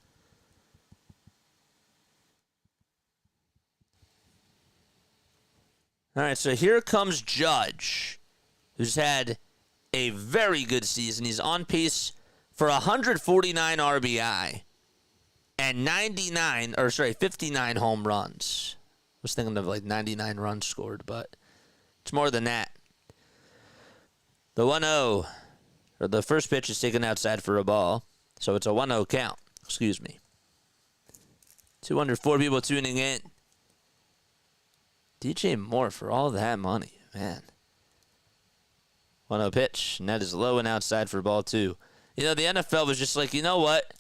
Speaker 1: All right, so here comes Judge, who's had a very good season. He's on pace for 149 RBI and 59 home runs. I was thinking of like 99 runs scored, but it's more than that. The 1-0, or the first pitch is taken outside for a ball, so it's a 1-0 count. Excuse me. 204 people tuning in. DJ Moore for all that money, man. 1-0 pitch, and that is low and outside for ball 2. You know, the NFL was just like, you know what?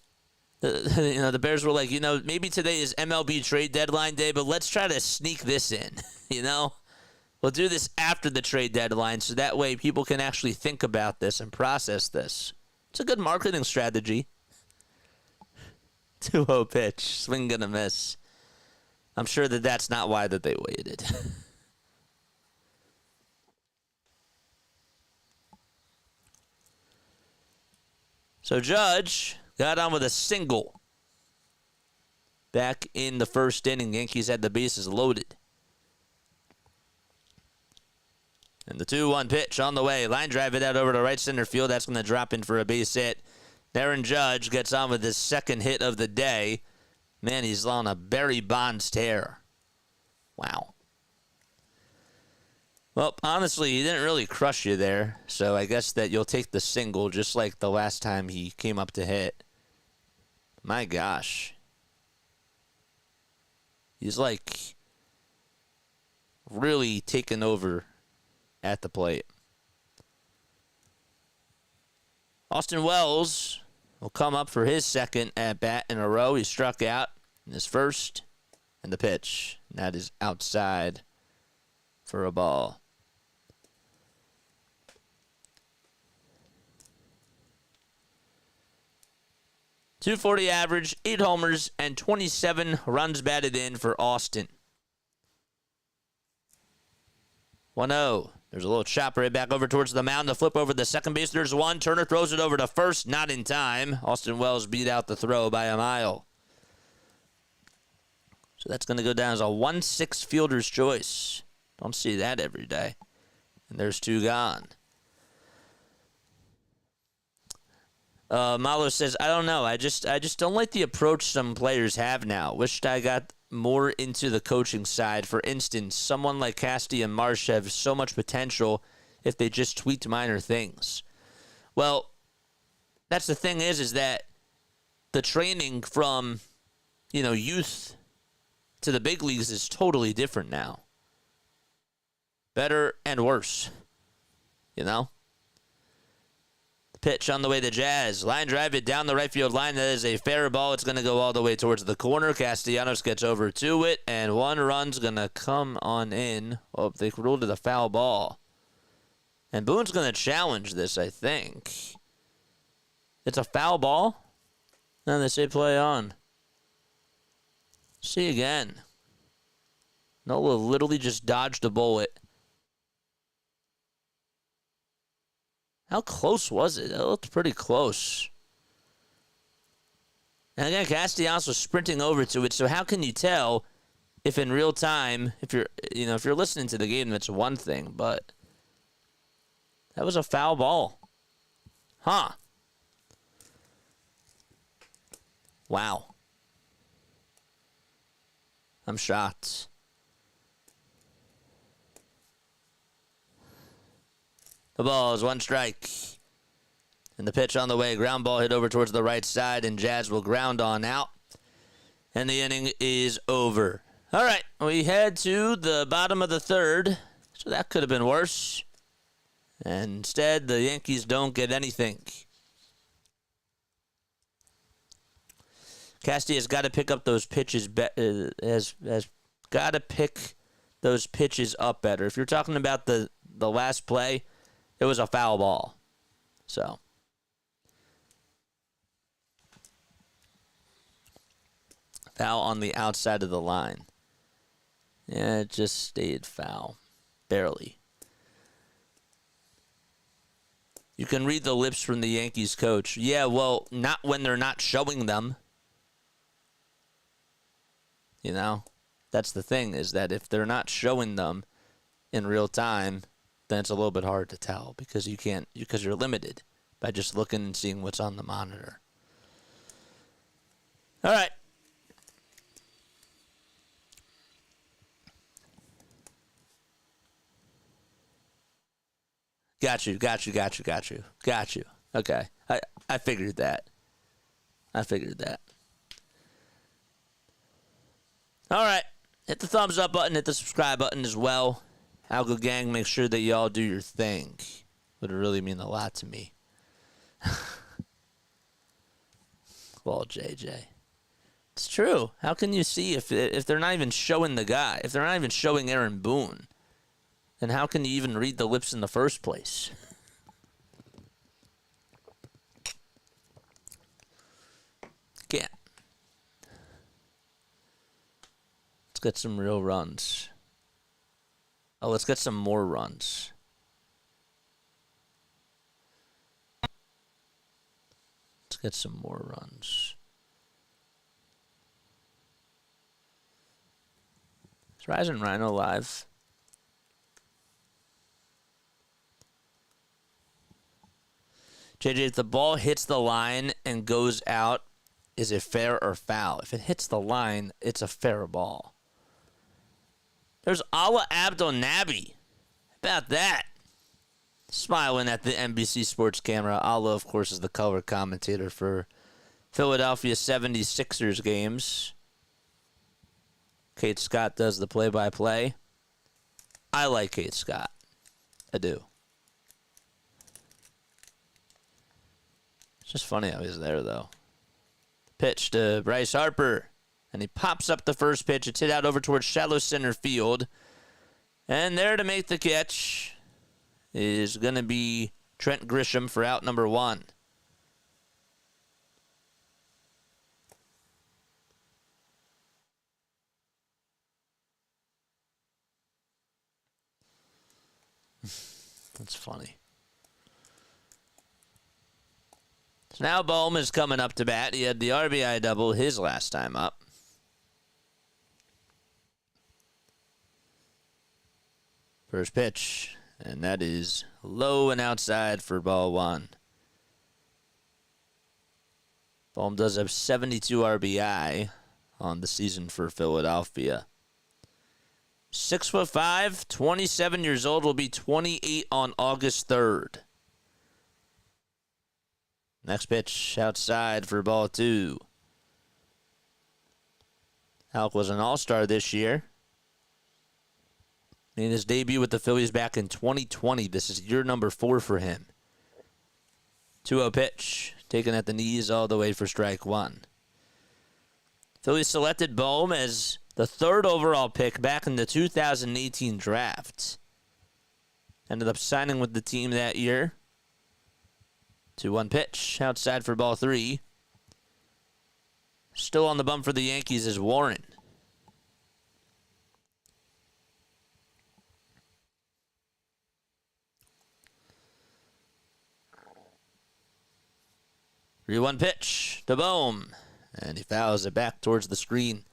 Speaker 1: The Bears were like, maybe today is MLB trade deadline day, but let's try to sneak this in, We'll do this after the trade deadline, so that way people can actually think about this and process this. It's a good marketing strategy. 2-0 pitch, swing and a miss. I'm sure that's not why that they waited. So Judge got on with a single. Back in the first inning, Yankees had the bases loaded. And the 2-1 pitch on the way. Line drive it out over to right center field. That's going to drop in for a base hit. Aaron Judge gets on with his second hit of the day. Man, he's on a Barry Bonds tear. Wow. Well, honestly, he didn't really crush you there, so I guess that you'll take the single just like the last time he came up to hit. My gosh. He's like really taking over at the plate. Austin Wells will come up for his second at-bat in a row. He struck out in his first, and the pitch. And that is outside for a ball. .240 average, 8 homers, and 27 runs batted in for Austin. 1-0. There's a little chopper right back over towards the mound. The flip over the second base. There's one. Turner throws it over to first. Not in time. Austin Wells beat out the throw by a mile. So that's going to go down as a 1-6 fielder's choice. Don't see that every day. And there's two gone. Malo says, I don't know. I just don't like the approach some players have now. Wished I got more into the coaching side. For instance, someone like Casty and Marsh have so much potential if they just tweaked minor things. Well, that's the thing is that the training from, youth to the big leagues is totally different now. Better and worse. Pitch on the way to Jazz. Line drive it down the right field line. That is a fair ball. It's going to go all the way towards the corner. Castellanos gets over to it, and one run's going to come on in. Oh, they ruled it a foul ball. And Boone's going to challenge this, I think. It's a foul ball? And they say play on. See again. Nola literally just dodged a bullet. How close was it? It looked pretty close. And again, Castellanos was sprinting over to it. So how can you tell if in real time, if you're listening to the game, that's one thing, but that was a foul ball. Huh. Wow. I'm shocked. The ball is one strike. And the pitch on the way. Ground ball hit over towards the right side, and Jazz will ground on out. And the inning is over. All right, we head to the bottom of the third. So that could have been worse. And instead, the Yankees don't get anything. Casty has got to pick up those pitches. Has got to pick those pitches up better. If you're talking about the last play, it was a foul ball. So. Foul on the outside of the line. Yeah, it just stayed foul. Barely. You can read the lips from the Yankees coach. Yeah, well, not when they're not showing them. That's the thing, is that if they're not showing them in real time, then it's a little bit hard to tell because you're limited by just looking and seeing what's on the monitor. All right. Got you. Okay. I figured that. All right. Hit the thumbs up button. Hit the subscribe button as well. Algo Gang, make sure that y'all do your thing. Would really mean a lot to me. Well, JJ. It's true. How can you see if they're not even showing the guy? If they're not even showing Aaron Boone, then how can you even read the lips in the first place? Can't. Let's get some real runs. Oh, let's get some more runs. Let's get some more runs. Is Rising Rhino live? JJ, if the ball hits the line and goes out, is it fair or foul? If it hits the line, it's a fair ball. There's Ala Abdel Nabi. How about that? Smiling at the NBC Sports camera. Ala, of course, is the color commentator for Philadelphia 76ers games. Kate Scott does the play-by-play. I like Kate Scott. I do. It's just funny how he's there, though. Pitch to Bryce Harper. And he pops up the first pitch. It's hit out over towards shallow center field. And there to make the catch is going to be Trent Grisham for out number one. That's funny. So now Bohm is coming up to bat. He had the RBI double his last time up. First pitch, and that is low and outside for ball one. Bohm does have 72 RBI on the season for Philadelphia. 6'5", 27 years old, will be 28 on August 3rd. Next pitch outside for ball two. Alec was an all-star this year. Made his debut with the Phillies back in 2020. This is year number 4 for him. 2-0 pitch, taken at the knees all the way for strike one. Phillies selected Bohm as the 3rd overall pick back in the 2018 draft. Ended up signing with the team that year. 2-1 pitch, outside for ball three. Still on the bump for the Yankees is Warren. One pitch to Bohm, and he fouls it back towards the screen.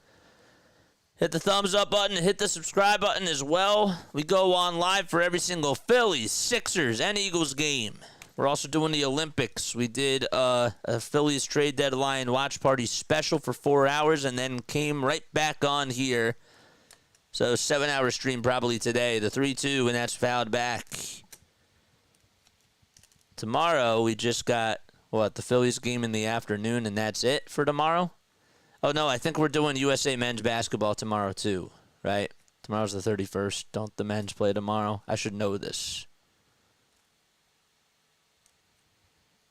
Speaker 1: Hit the thumbs up button, hit the subscribe button as well. We go on live for every single Phillies, Sixers, and Eagles game. We're also doing the Olympics. We did a Phillies trade deadline watch party special for 4 hours and then came right back on here. So 7-hour stream probably today. The 3-2, and that's fouled back. Tomorrow we just got, the Phillies game in the afternoon, and that's it for tomorrow? Oh, no, I think we're doing USA men's basketball tomorrow too, right? Tomorrow's the 31st. Don't the men's play tomorrow? I should know this.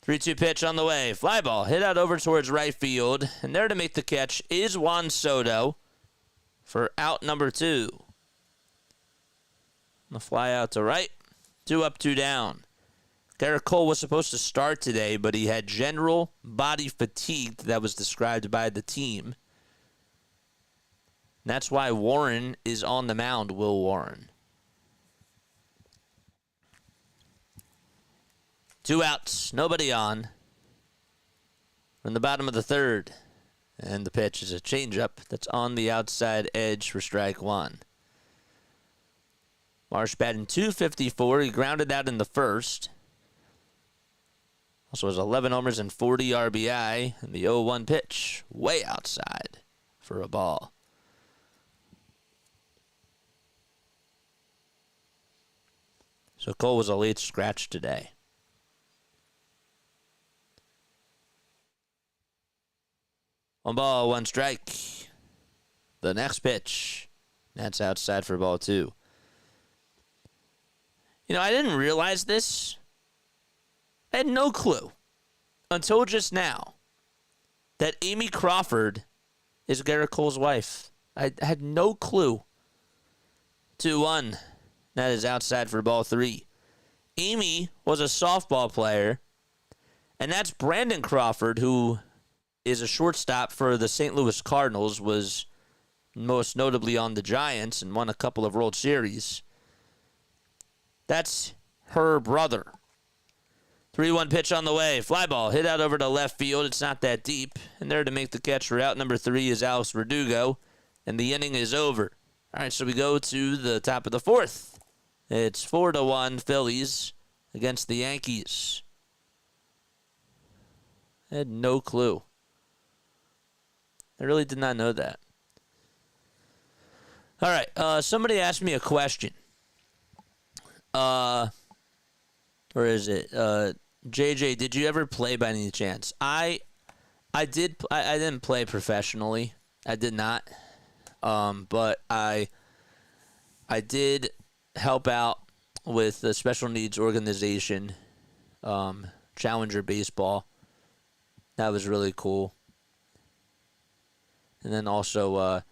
Speaker 1: 3-2 pitch on the way. Fly ball hit out over towards right field. And there to make the catch is Juan Soto for out number 2. The fly out to right. 2 up, 2 down. Gerrit Cole was supposed to start today, but he had general body fatigue that was described by the team. And that's why Warren is on the mound, Will Warren. 2 outs, nobody on. We're in the bottom of the 3rd. And the pitch is a changeup that's on the outside edge for strike one. Marsh batting .254. He grounded out in the 1st. Also has 11 homers and 40 RBI. And the 0-1 pitch, way outside for a ball. So Cole was a late scratch today. 1 ball, 1 strike. The next pitch, that's outside for ball 2. You know, I didn't realize this. I had no clue until just now that Amy Crawford is Gerrit Cole's wife. I had no clue. 2-1. That is outside for ball 3. Amy was a softball player, and that's Brandon Crawford, who is a shortstop for the St. Louis Cardinals, was most notably on the Giants and won a couple of World Series. That's her brother. 3-1 pitch on the way. Fly ball hit out over to left field. It's not that deep. And there to make the catch for out number 3 is Alex Verdugo. And the inning is over. All right, so we go to the top of the 4th. It's 4-1 Phillies against the Yankees. I had no clue. I really did not know that. All right, somebody asked me a question. Where is it? JJ, did you ever play by any chance? I didn't play professionally. I did not. But I did help out with the special needs organization, Challenger Baseball. That was really cool. And then also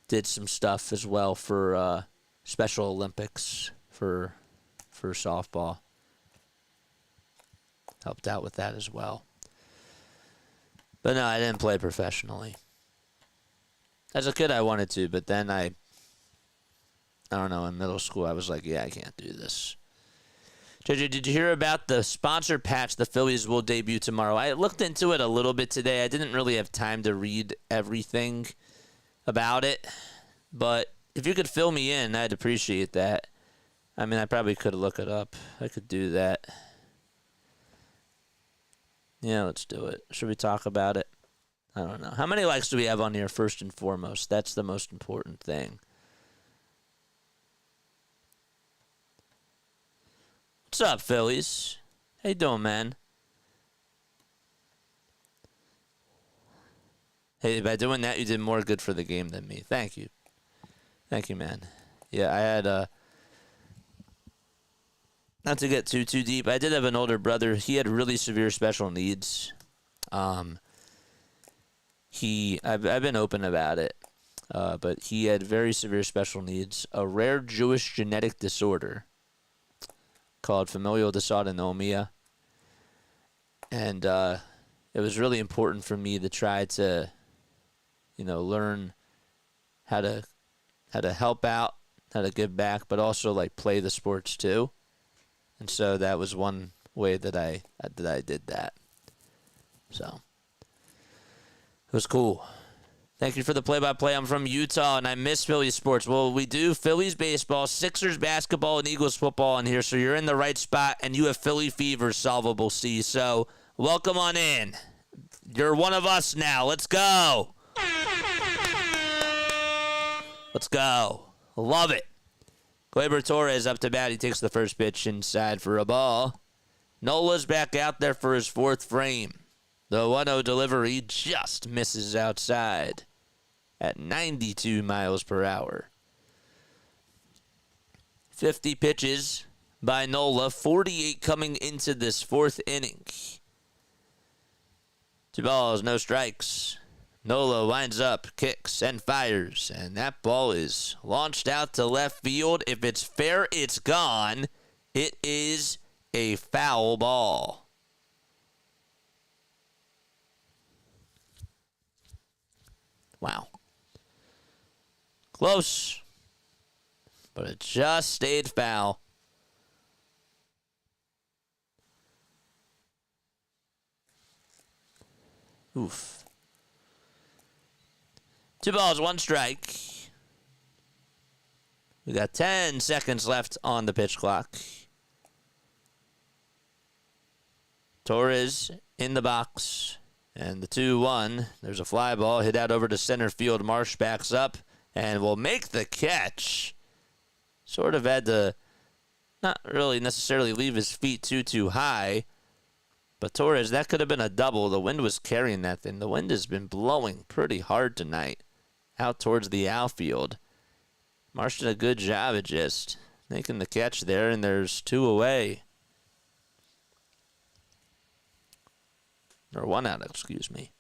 Speaker 1: did some stuff as well for Special Olympics for softball. Helped out with that as well. But no, I didn't play professionally. As a kid, I wanted to, but then I I don't know, in middle school, I was like, yeah, I can't do this. JJ, did you hear about the sponsor patch the Phillies will debut tomorrow? I looked into it a little bit today. I didn't really have time to read everything about it, but if you could fill me in, I'd appreciate that. I mean, I probably could look it up. I could do that. Yeah, let's do it. Should we talk about it? I don't know. How many likes do we have on here, first and foremost? That's the most important thing. What's up, Phillies? How you doing, man? Hey, by doing that, you did more good for the game than me. Thank you. Thank you, man. Yeah, I had, not to get too deep, I did have an older brother. He had really severe special needs. I've been open about it, but he had very severe special needs, a rare Jewish genetic disorder called familial dysautonomia, and it was really important for me to try to, learn how to help out, how to give back, but also like play the sports too. And so that was one way that I did that. So it was cool. Thank you for the play-by-play. I'm from Utah, and I miss Phillies sports. Well, we do Phillies baseball, Sixers basketball, and Eagles football in here, so you're in the right spot, and you have Philly fever, solvable C. So welcome on in. You're one of us now. Let's go. Let's go. Love it. Gleyber Torres up to bat. He takes the first pitch inside for a ball. Nola's back out there for his fourth frame. The 1-0 delivery just misses outside at 92 miles per hour. 50 pitches by Nola, 48 coming into this fourth inning. 2 balls, no strikes. Nola winds up, kicks, and fires, and that ball is launched out to left field. If it's fair, it's gone. It is a foul ball. Wow. Close. But it just stayed foul. Oof. 2 balls, 1 strike. We got 10 seconds left on the pitch clock. Torres in the box. And the 2-1, there's a fly ball hit out over to center field. Marsh backs up and will make the catch. Sort of had to not really necessarily leave his feet too high. But Torres, that could have been a double. The wind was carrying that thing. The wind has been blowing pretty hard tonight out towards the outfield. Marsh did a good job of just making the catch there, and there's 2 away. Or 1 out, excuse me.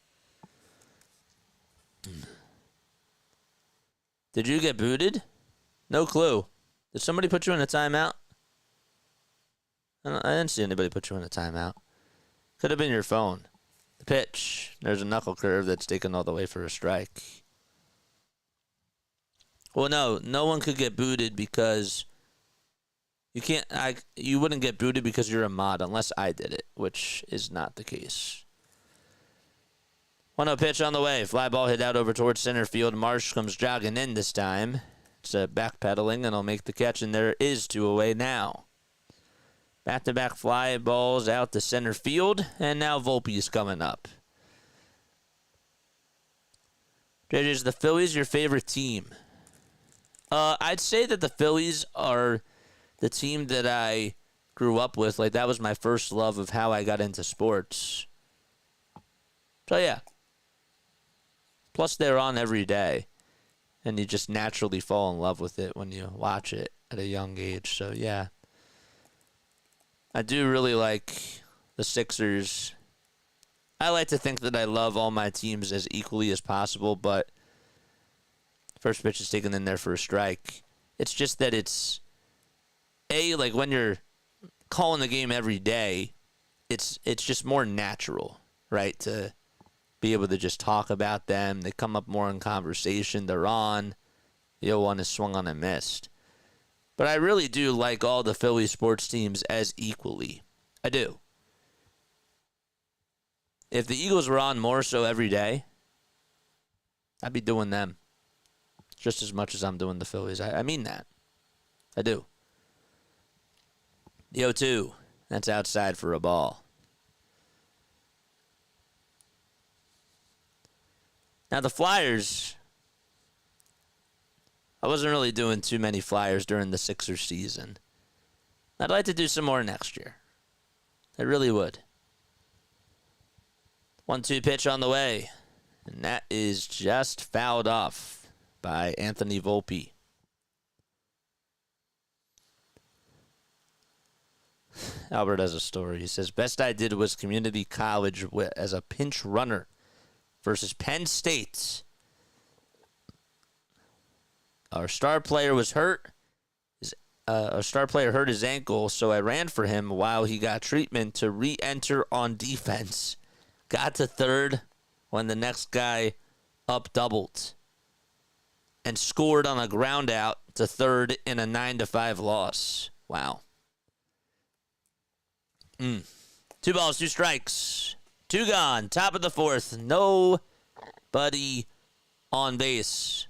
Speaker 1: Did you get booted? No clue. Did somebody put you in a timeout? I didn't see anybody put you in a timeout. Could have been your phone. The pitch. There's a knuckle curve that's taken all the way for a strike. Well, no one could get booted because you wouldn't get booted because you're a mod unless I did it, which is not the case. 1-0 pitch on the way. Fly ball hit out over towards center field. Marsh comes jogging in this time. It's backpedaling, and he'll make the catch, and there is 2 away now. Back-to-back fly balls out to center field, and now Volpe's coming up. JJ, is the Phillies your favorite team? I'd say that the Phillies are the team that I grew up with. Like, that was my first love of how I got into sports. So, yeah. Plus, they're on every day, and you just naturally fall in love with it when you watch it at a young age. So, yeah. I do really like the Sixers. I like to think that I love all my teams as equally as possible, but first pitch is taken in there for a strike. It's just that it's, like when you're calling the game every day, it's just more natural, right, to be able to just talk about them. They come up more in conversation. They're on. The 0-1 is swung on and missed. But I really do like all the Philly sports teams as equally. I do. If the Eagles were on more so every day, I'd be doing them just as much as I'm doing the Phillies. I mean that. I do. The 0-2. That's outside for a ball. Now the Flyers, I wasn't really doing too many Flyers during the Sixers season. I'd like to do some more next year. I really would. 1-2 pitch on the way. And that is just fouled off by Anthony Volpe. Albert has a story. He says, best I did was community college as a pinch runner versus Penn State. Our star player was hurt. Our star player hurt his ankle, so I ran for him while he got treatment to re-enter on defense. Got to third when the next guy up doubled and scored on a ground out to third in a 9-5 loss. Wow. 2 balls, 2 strikes. 2 gone. Top of the 4th. Nobody on base.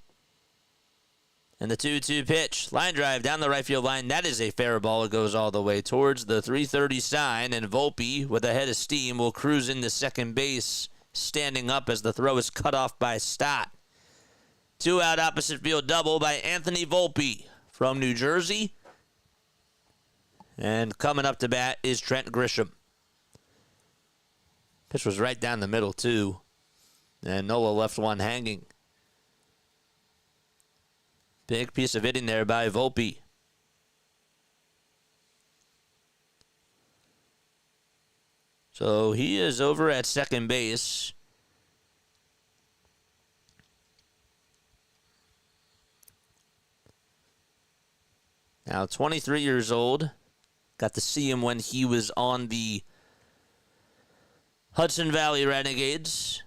Speaker 1: And the 2-2 pitch. Line drive down the right field line. That is a fair ball. It goes all the way towards the 330 sign. And Volpe, with a head of steam, will cruise into second base, standing up as the throw is cut off by Stott. 2-out opposite field double by Anthony Volpe from New Jersey. And coming up to bat is Trent Grisham. Pitch was right down the middle, too. And Nola left one hanging. Big piece of hitting there by Volpe. So he is over at second base. Now 23 years old. Got to see him when he was on the Hudson Valley Renegades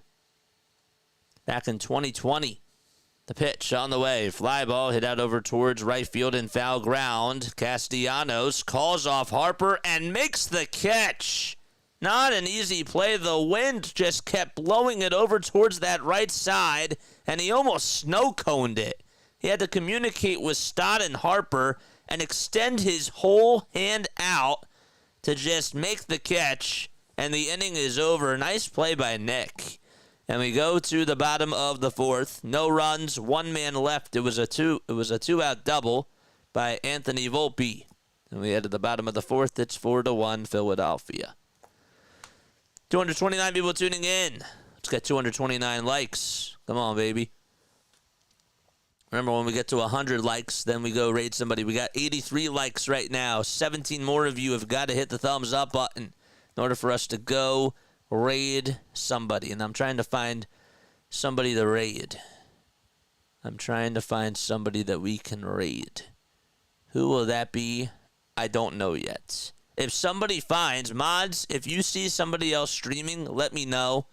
Speaker 1: back in 2020. The pitch on the way. Fly ball hit out over towards right field and foul ground. Castellanos calls off Harper and makes the catch. Not an easy play. The wind just kept blowing it over towards that right side, and he almost snow-coned it. He had to communicate with Stott and Harper and extend his whole hand out to just make the catch, and the inning is over. Nice play by Nick. And we go to the bottom of the 4th. No runs, 1 man left. It was a 2-out double by Anthony Volpe. And we head to the bottom of the 4th. It's 4-1 Philadelphia. 229 people tuning in. Let's get 229 likes. Come on, baby. Remember, when we get to 100 likes, then we go raid somebody. We got 83 likes right now. 17 more of you have got to hit the thumbs up button in order for us to go raid somebody. And I'm trying to find somebody to raid. I'm trying to find somebody that we can raid. Who will that be? I don't know yet. If somebody finds, mods, if you see somebody else streaming, let me know.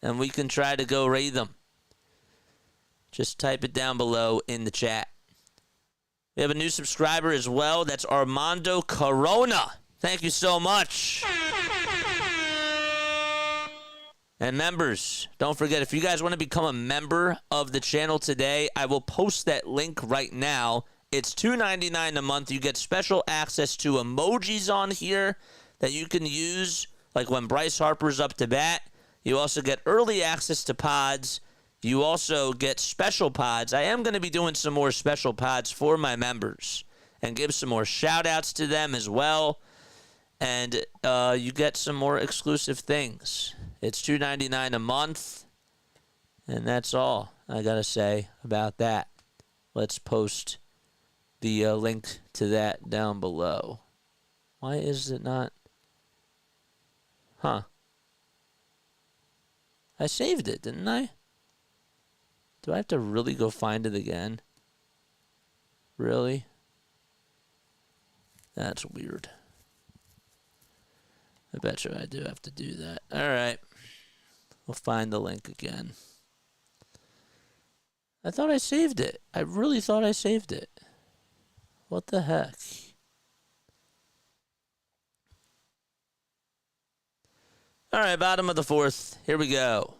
Speaker 1: And we can try to go raid them. Just type it down below in the chat. We have a new subscriber as well. That's Armando Corona. Thank you so much. And members, don't forget, if you guys want to become a member of the channel today, I will post that link right now. It's $2.99 a month. You get special access to emojis on here that you can use, like when Bryce Harper's up to bat. You also get early access to pods. You also get special pods. I am going to be doing some more special pods for my members and give some more shout-outs to them as well. And you get some more exclusive things. It's $2.99 a month, and that's all I got to say about that. Let's post the link to that down below. Why is it not? Huh. I saved it, didn't I? Do I have to really go find it again? Really? That's weird. I bet you I do have to do that. All right. We'll find the link again. I thought I saved it. I really thought I saved it. What the heck? All right, bottom of the fourth. Here we go.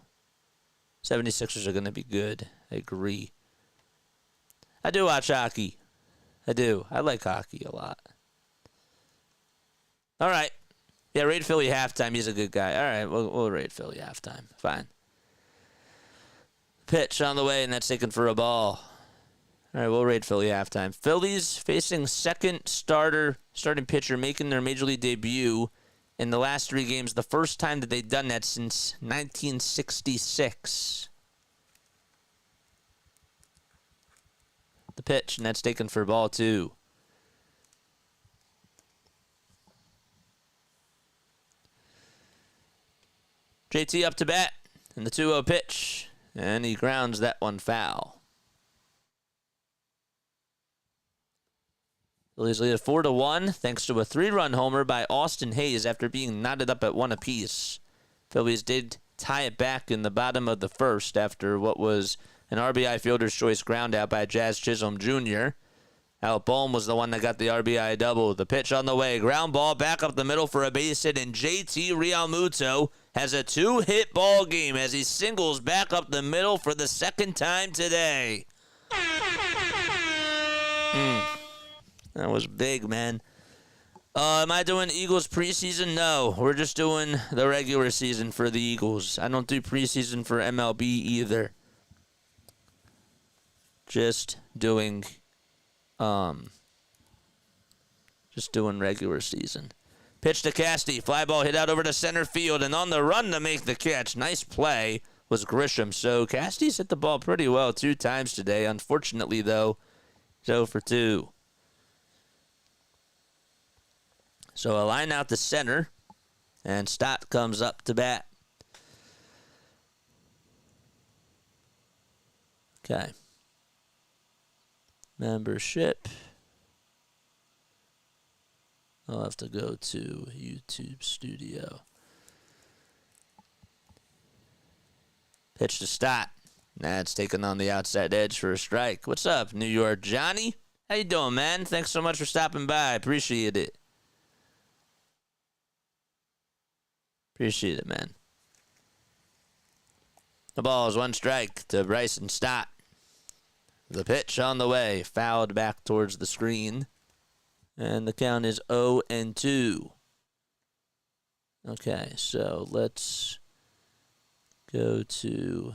Speaker 1: 76ers are going to be good. I agree. I do watch hockey. I do. I like hockey a lot. All right. Yeah, rate Philly halftime. He's a good guy. All right, we'll rate Philly halftime. Fine. Pitch on the way, and that's taken for a ball. All right, we'll rate Philly halftime. Phillies facing second starting pitcher making their major league debut in the last 3 games. The first time that they've done that since 1966. The pitch, and that's taken for ball 2. JT up to bat, and the 2-0 pitch, and he grounds that one foul. Phillies lead at 4-1 thanks to a 3-run homer by Austin Hayes after being knotted up at 1 apiece. Phillies did tie it back in the bottom of the first after what was an RBI fielder's choice ground out by Jazz Chisholm Jr. Bohm was the one that got the RBI double. The pitch on the way. Ground ball back up the middle for a base hit, and JT Realmuto has a 2-hit ball game as he singles back up the middle for the second time today. That was big, man. Am I doing Eagles preseason? No, we're just doing the regular season for the Eagles. I don't do preseason for MLB either. Just doing regular season. Pitch to Casty. Fly ball hit out over to center field, and on the run to make the catch. Nice play was Grisham. So Casty's hit the ball pretty well 2 times today. Unfortunately, though, he's 0 for 2. So a line out to center, and Stott comes up to bat. Okay. Membership. I'll have to go to YouTube Studio. Pitch to Stott. That's taken on the outside edge for a strike. What's up, New York Johnny? How you doing, man? Thanks so much for stopping by. Appreciate it. Appreciate it, man. The ball is 1 strike to Bryson Stott. The pitch on the way, fouled back towards the screen. And the count is 0-2. Okay, so let's go to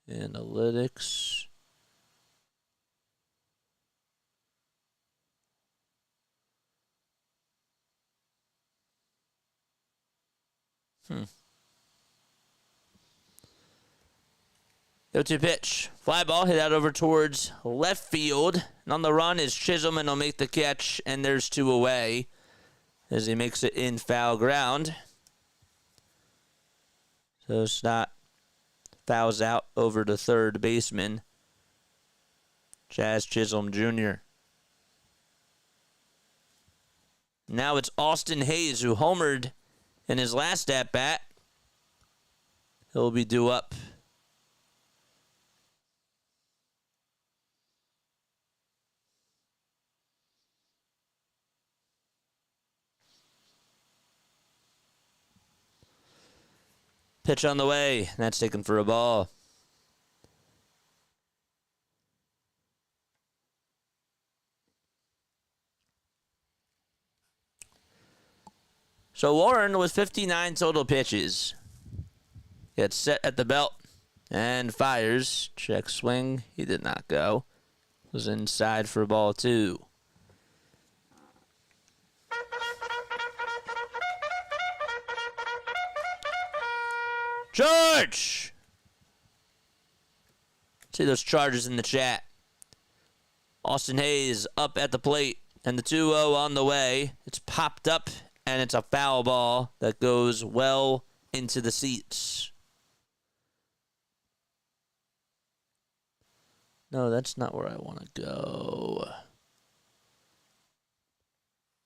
Speaker 1: analytics. Go-to pitch. Fly ball hit out over towards left field. And on the run is Chisholm, and he'll make the catch, and there's 2 away as he makes it in foul ground. So Stott fouls out over to third baseman, Jazz Chisholm Jr. Now it's Austin Hayes, who homered in his last at-bat. He'll be due up. Pitch on the way. That's taken for a ball. So Warren with 59 total pitches. Gets set at the belt and fires. Check swing. He did not go. Was inside for ball 2. George! See those Chargers in the chat. Austin Hayes up at the plate, and the 2-0 on the way. It's popped up, and it's a foul ball that goes well into the seats. No, that's not where I want to go.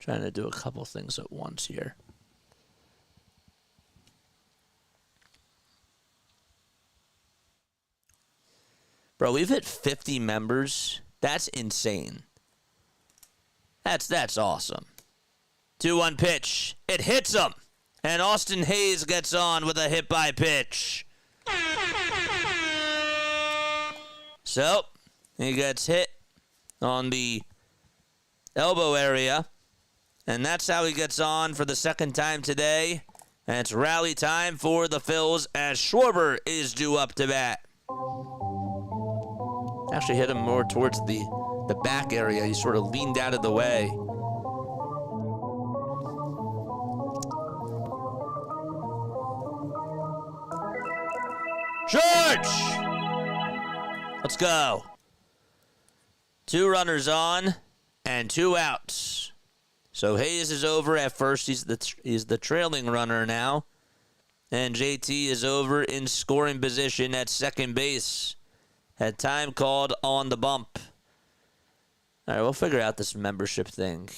Speaker 1: Trying to do a couple things at once here. Bro, we've hit 50 members. That's insane. That's awesome. 2-1 pitch. It hits him. And Austin Hayes gets on with a hit by pitch. So, he gets hit on the elbow area. And that's how he gets on for the second time today. And it's rally time for the Phils as Schwarber is due up to bat. Actually hit him more towards the back area. He sort of leaned out of the way. George! Let's go. 2 runners on and 2 outs. So Hayes is over at first. He's the trailing runner now. And JT is over in scoring position at second base. Had time called on the bump. All right, we'll figure out this membership thing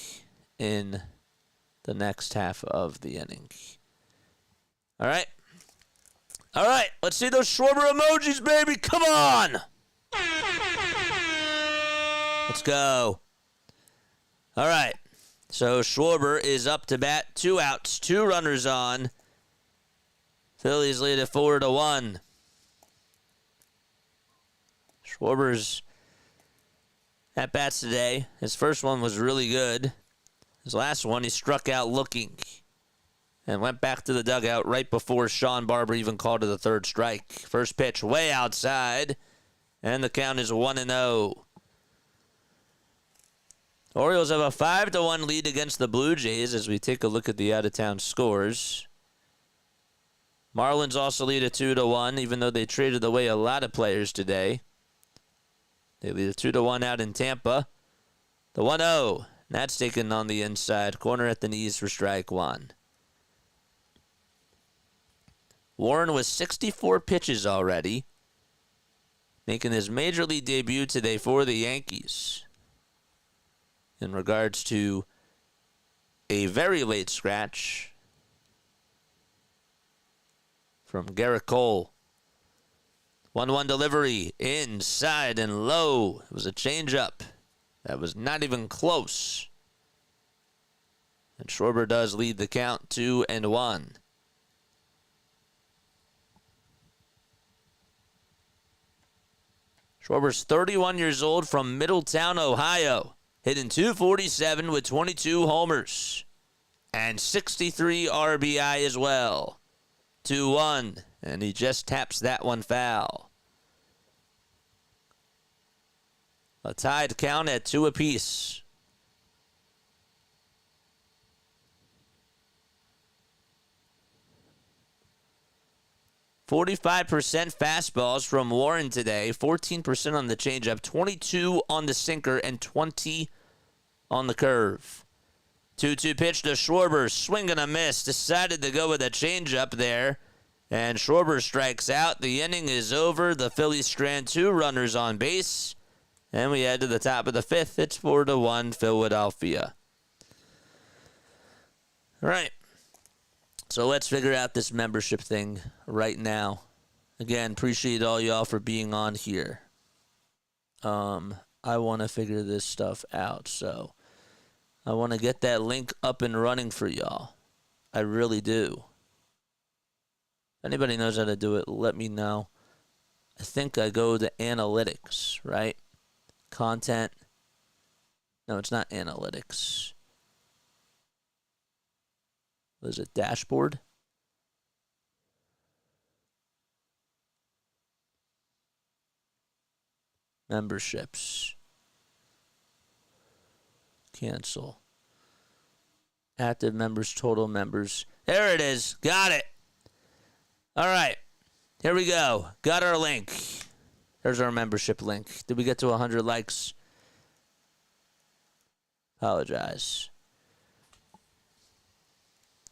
Speaker 1: in the next half of the inning. All right. All right, let's see those Schwarber emojis, baby. Come on. Let's go. All right. So Schwarber is up to bat. 2 outs, 2 runners on. Phillies lead it 4-1. Schwarber's at bats today. His first one was really good. His last one, he struck out looking and went back to the dugout right before Sean Barber even called to the 3rd strike. First pitch way outside, and the count is 1-0. Orioles have a 5-1 lead against the Blue Jays as we take a look at the out-of-town scores. Marlins also lead at 2-1, even though they traded away a lot of players today. They lead at 2-1 out in Tampa. The 1-0, that's taken on the inside. Corner at the knees for strike 1. Warren was 64 pitches already, making his major league debut today for the Yankees. In regards to a very late scratch from Gerrit Cole. 1-1 delivery, inside and low. It was a changeup. That was not even close. And Schwarber does lead the count 2-1. Schwarber's 31 years old from Middletown, Ohio. Hitting .247 with 22 homers. And 63 RBI as well. 2-1. And he just taps that one foul. A tied count at 2 apiece. .45% fastballs from Warren today, 14% on the changeup, 22 on the sinker, and 20 on the curve. 2-2 pitch to Schwarber, swing and a miss. Decided to go with a changeup there, and Schwarber strikes out. The inning is over. The Phillies strand 2 runners on base, and we head to the top of the 5th. It's 4-1 Philadelphia. All right. So let's figure out this membership thing right now. Again, appreciate all y'all for being on here. I want to figure this stuff out, so I want to get that link up and running for y'all. I really do. If anybody knows how to do it, let me know. I think I go to analytics, right? Content. No, it's not analytics. What is it? Dashboard? Memberships. Cancel. Active members, total members. There it is. Got it. All right. Here we go. Got our link. There's our membership link. Did we get to 100 likes? Apologize.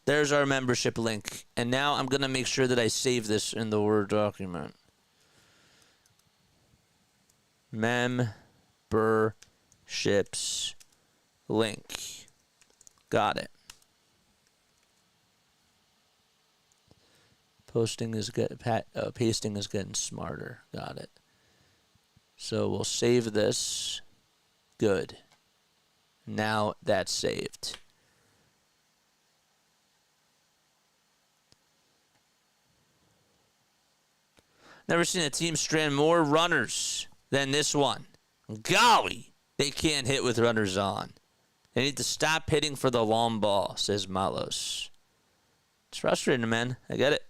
Speaker 1: There's our membership link. And now I'm going to make sure that I save this in the Word document. Memberships link. Got it. Pasting is getting smarter. Got it. So we'll save this. Good. Now that's saved. Never seen a team strand more runners than this one. Golly, they can't hit with runners on. They need to stop hitting for the long ball, says Malos. It's frustrating, man. I get it.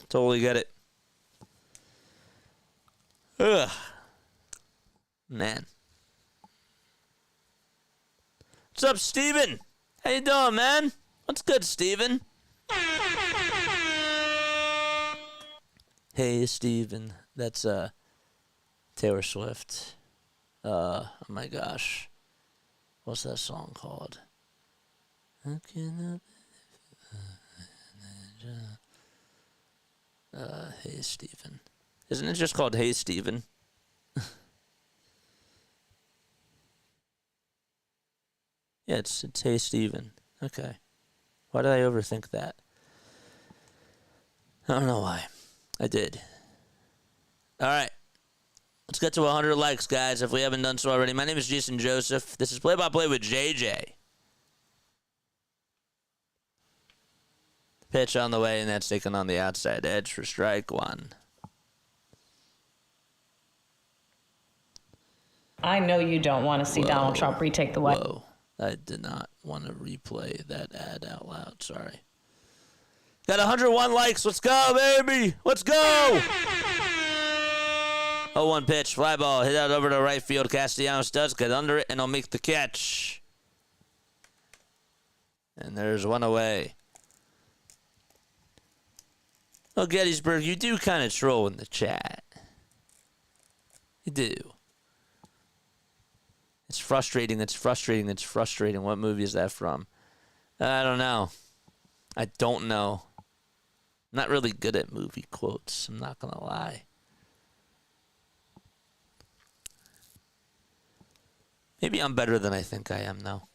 Speaker 1: Totally get it. Ugh. Man. What's up, Steven? How you doing, man? What's good, Steven? Hey, Steven. That's Taylor Swift. Oh my gosh. What's that song called? Hey, Steven. Isn't it just called Hey, Steven? Yeah, it's Hey, Steven. Okay. Why did I overthink that? I don't know why. I did. All right. Let's get to 100 likes, guys, if we haven't done so already. My name is Jason Joseph. This is Play-by-Play with JJ. Pitch on the way, and that's taken on the outside edge for strike one.
Speaker 2: I know you don't want to see Donald Trump retake the White House.
Speaker 1: Whoa. I did not want to replay that ad out loud. Sorry. Got 101 likes. Let's go, baby. Let's go. 0-1 pitch. Fly ball. Hit out over to right field. Castellanos does get under it, and he'll make the catch. And there's one away. Oh, Gettysburg, you do kind of troll in the chat. You do. It's frustrating. It's frustrating. It's frustrating. What movie is that from? I don't know. I don't know. I'm not really good at movie quotes. I'm not going to lie. Maybe I'm better than I think I am, though.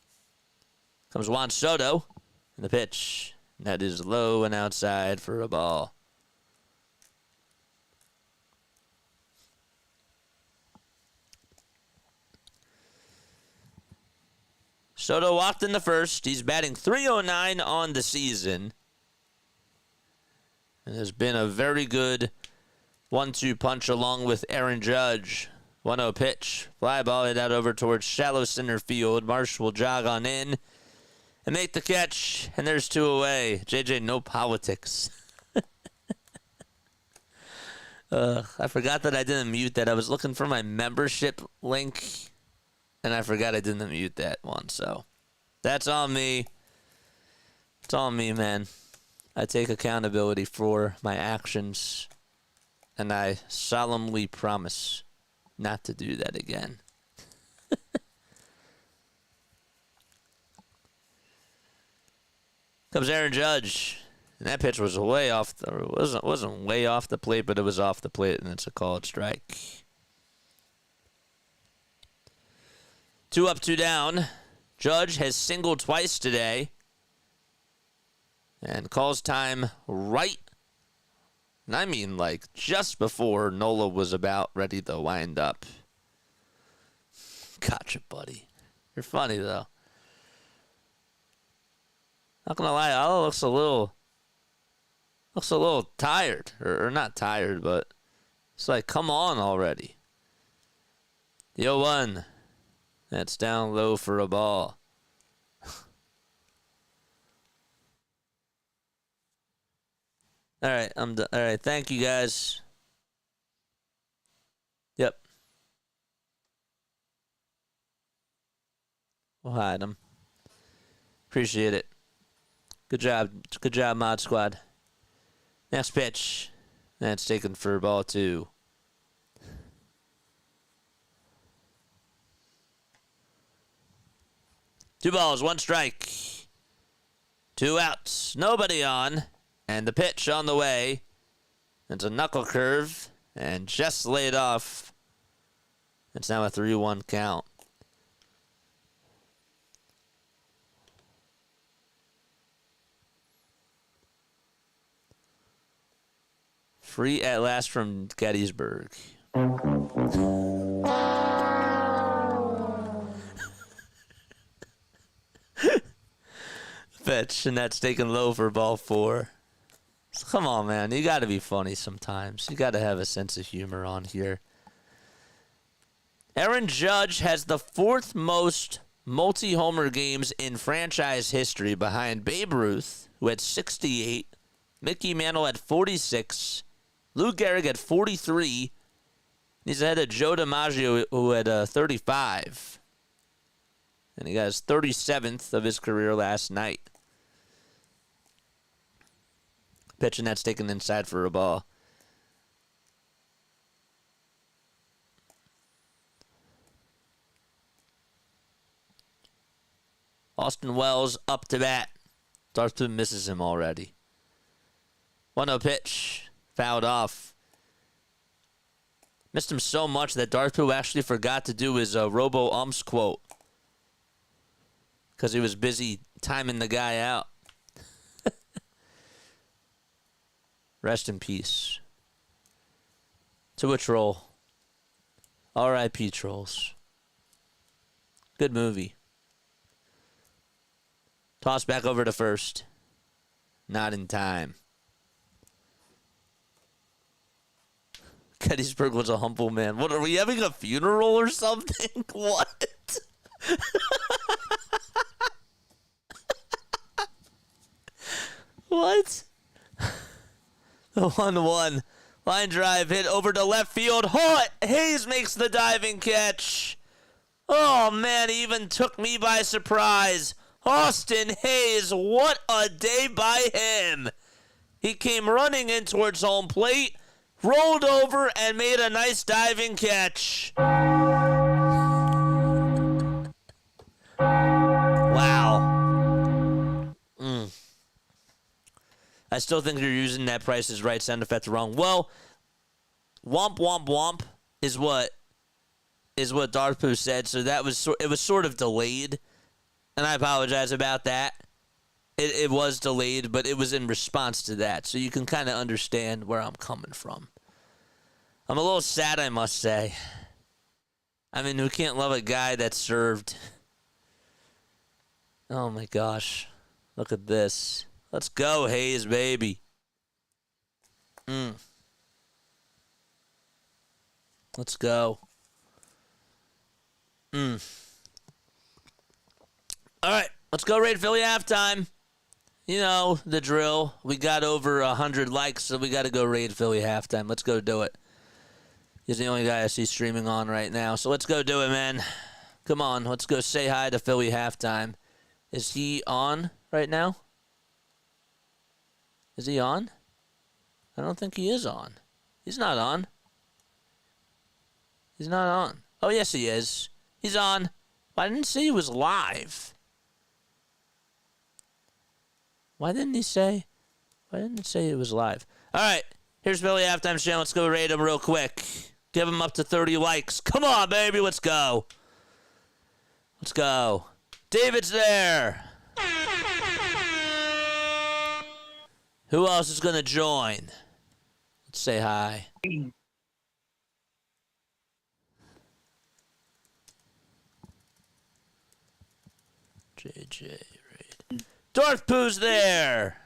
Speaker 1: Comes Juan Soto in the pitch. That is low and outside for a ball. Soto walked in the first. He's batting .309 on the season. It has been a very good 1-2 punch along with Aaron Judge. 1-0 pitch. Fly ball hit out over towards shallow center field. Marsh will jog on in and make the catch. And there's two away. JJ, no politics. I forgot that I didn't mute that. I was looking for my membership link, and I forgot I didn't mute that one. So that's on me. It's on me, man. I take accountability for my actions, and I solemnly promise not to do that again. Comes Aaron Judge, and that pitch was way off. Wasn't way off the plate, but it was off the plate, and it's a called strike. 2 up, 2 down. Judge has singled twice today. And calls time right, and I mean like just before Nola was about ready to wind up. Gotcha, buddy. You're funny, though. Not gonna lie, Ala looks a little tired. Or not tired, but it's like, come on already. The 0-1. That's down low for a ball. All right, I'm done. All right, thank you guys. Yep. We'll hide them. Appreciate it. Good job. Good job, Mod Squad. Next pitch. That's taken for ball 2. Two balls, 1 strike. 2 outs. Nobody on. And the pitch on the way. It's a knuckle curve. And just laid off. It's now a 3-1 count. Free at last from Gettysburg. Pitch, and that's taken low for ball 4. So come on, man. You got to be funny sometimes. You got to have a sense of humor on here. Aaron Judge has the 4th most multi-homer games in franchise history behind Babe Ruth, who had 68, Mickey Mantle had 46, Lou Gehrig had 43. He's ahead of Joe DiMaggio, who had 35. And he got his 37th of his career last night. Pitch, and that's taken inside for a ball. Austin Wells up to bat. Darth misses him already. 1-0 pitch. Fouled off. Missed him so much that Darth actually forgot to do his robo-umps quote. Because he was busy timing the guy out. Rest in peace. To a troll. R.I.P. Trolls. Good movie. Toss back over to first. Not in time. Gettysburg was a humble man. What, are we having a funeral or something? What? What? The 1-1. Line drive hit over to left field. Hot! Hayes makes the diving catch. Oh, man, he even took me by surprise. Austin Hayes, what a day by him. He came running in towards home plate, rolled over, and made a nice diving catch. Wow. I still think you're using that Price is Right sound effect wrong. Well, womp womp womp is what Darth Pooh said, so it was sort of delayed, and I apologize about that. It was delayed, but it was in response to that, so you can kind of understand where I'm coming from. I'm a little sad, I must say. I mean, who can't love a guy that served? Oh my gosh. Look at this. Let's go, Hayes, baby. Let's go. All right, let's go raid Philly halftime. You know, the drill. We got over 100 likes, so we got to go raid Philly halftime. Let's go do it. He's the only guy I see streaming on right now, so let's go do it, man. Come on, let's go say hi to Philly halftime. Is he on right now? Is he on? I don't think he is on. He's not on. He's not on. Oh, yes, he is. He's on. I didn't see he was live. Why didn't it say it was live? All right, here's Philly halftime show. Let's go rate him real quick. Give him up to 30 likes. Come on, baby, let's go. Let's go. David's there. Who else is going to join? Let's say hi. JJ Raid. Darth Pooh's there.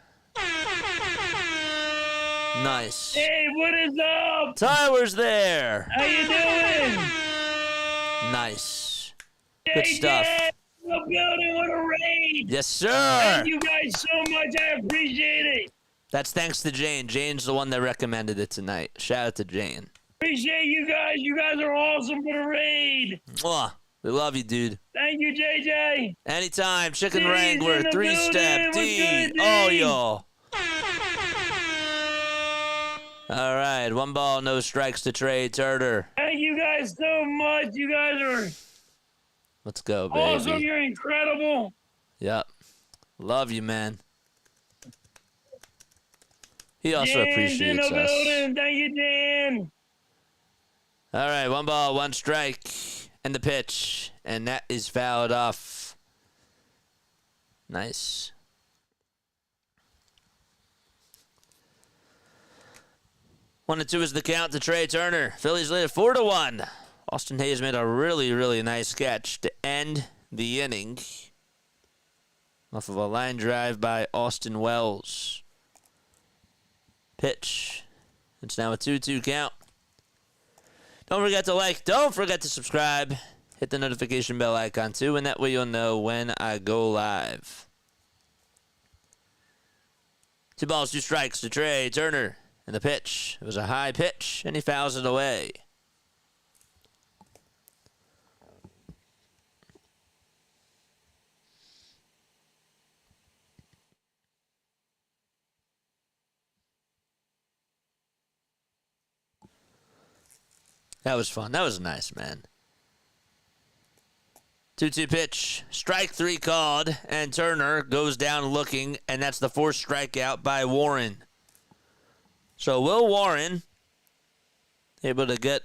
Speaker 1: Nice.
Speaker 3: Hey, what is up?
Speaker 1: Tyler's there.
Speaker 3: How you doing?
Speaker 1: Nice. Good stuff.
Speaker 3: The building, what a raid.
Speaker 1: Yes, sir.
Speaker 3: Thank you guys so much. I appreciate it.
Speaker 1: That's thanks to Jane. Jane's the one that recommended it tonight. Shout out to Jane.
Speaker 3: Appreciate you guys. You guys are awesome for the raid.
Speaker 1: Mwah. We love you, dude.
Speaker 3: Thank you, JJ.
Speaker 1: Anytime. Chicken
Speaker 3: D's
Speaker 1: Wrangler,
Speaker 3: in the
Speaker 1: 3-step,
Speaker 3: building.
Speaker 1: D.
Speaker 3: What's good,
Speaker 1: Oh,
Speaker 3: D?
Speaker 1: y'all. All right. 1 ball, no strikes to Trey Turner.
Speaker 3: Thank you guys so much. You guys are
Speaker 1: Let's go, baby.
Speaker 3: awesome. You're incredible.
Speaker 1: Yep. Love you, man. He also
Speaker 3: Dan's in
Speaker 1: appreciates
Speaker 3: the
Speaker 1: us.
Speaker 3: building. Thank you, Dan.
Speaker 1: All right, 1 ball, 1 strike, and the pitch, and that is fouled off. Nice. One and 2 is the count to Trey Turner. Phillies lead it 4-1. Austin Hayes made a really, really nice catch to end the inning. Off of a line drive by Austin Wells. Pitch. It's now a 2-2 count. Don't forget to like. Don't forget to subscribe. Hit the notification bell icon too, and that way you'll know when I go live. 2 balls, 2 strikes to Trey Turner. And the pitch. It was a high pitch, and he fouls it away. That was fun. That was nice, man. 2-2 pitch. Strike 3 called, and Turner goes down looking, and that's the 4th strikeout by Warren. So Will Warren able to get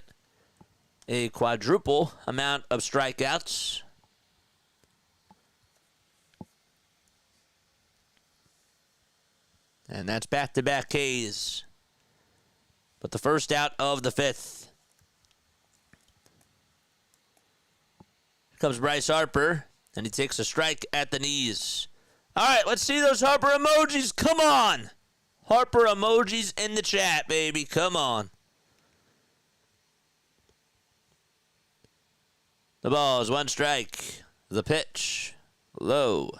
Speaker 1: a quadruple amount of strikeouts. And that's back-to-back Ks. But the first out of the 5th. Here comes Bryce Harper, and he takes a strike at the knees. All right, let's see those Harper emojis. Come on. Harper emojis in the chat, baby. Come on. The ball is 1 strike. The pitch. Low.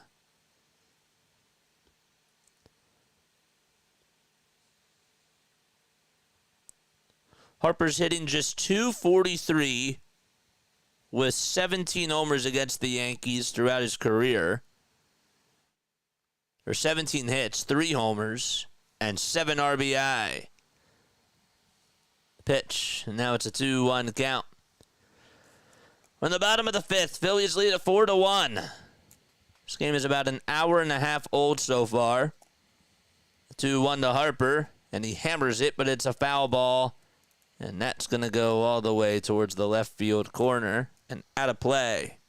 Speaker 1: Harper's hitting just .243 with 17 homers against the Yankees throughout his career. Or 17 hits, 3 homers, and 7 RBI. Pitch, and now it's a 2-1 count. On the bottom of the 5th, Phillies lead at 4-1. This game is about an hour and a half old so far. 2-1 to Harper, and he hammers it, but it's a foul ball. And that's going to go all the way towards the left field corner and out of play.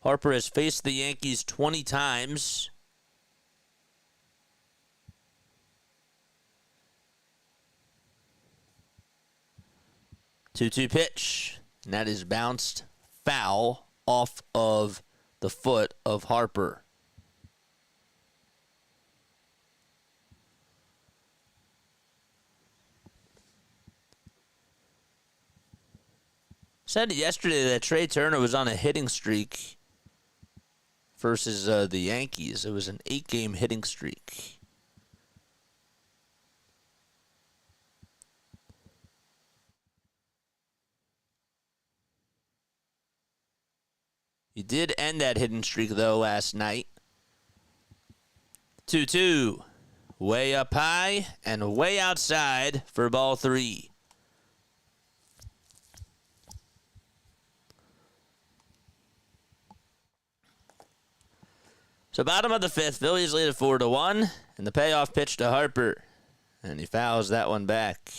Speaker 1: Harper has faced the Yankees 20 times. Two-two pitch. And that is bounced foul off of the foot of Harper. Said yesterday that Trey Turner was on a hitting streak versus the Yankees. It was an 8-game hitting streak. He did end that hitting streak, though, last night. 2-2. Way up high and way outside for ball 3. So bottom of the 5th, Phillies lead at 4-1, and the payoff pitch to Harper, and he fouls that one back.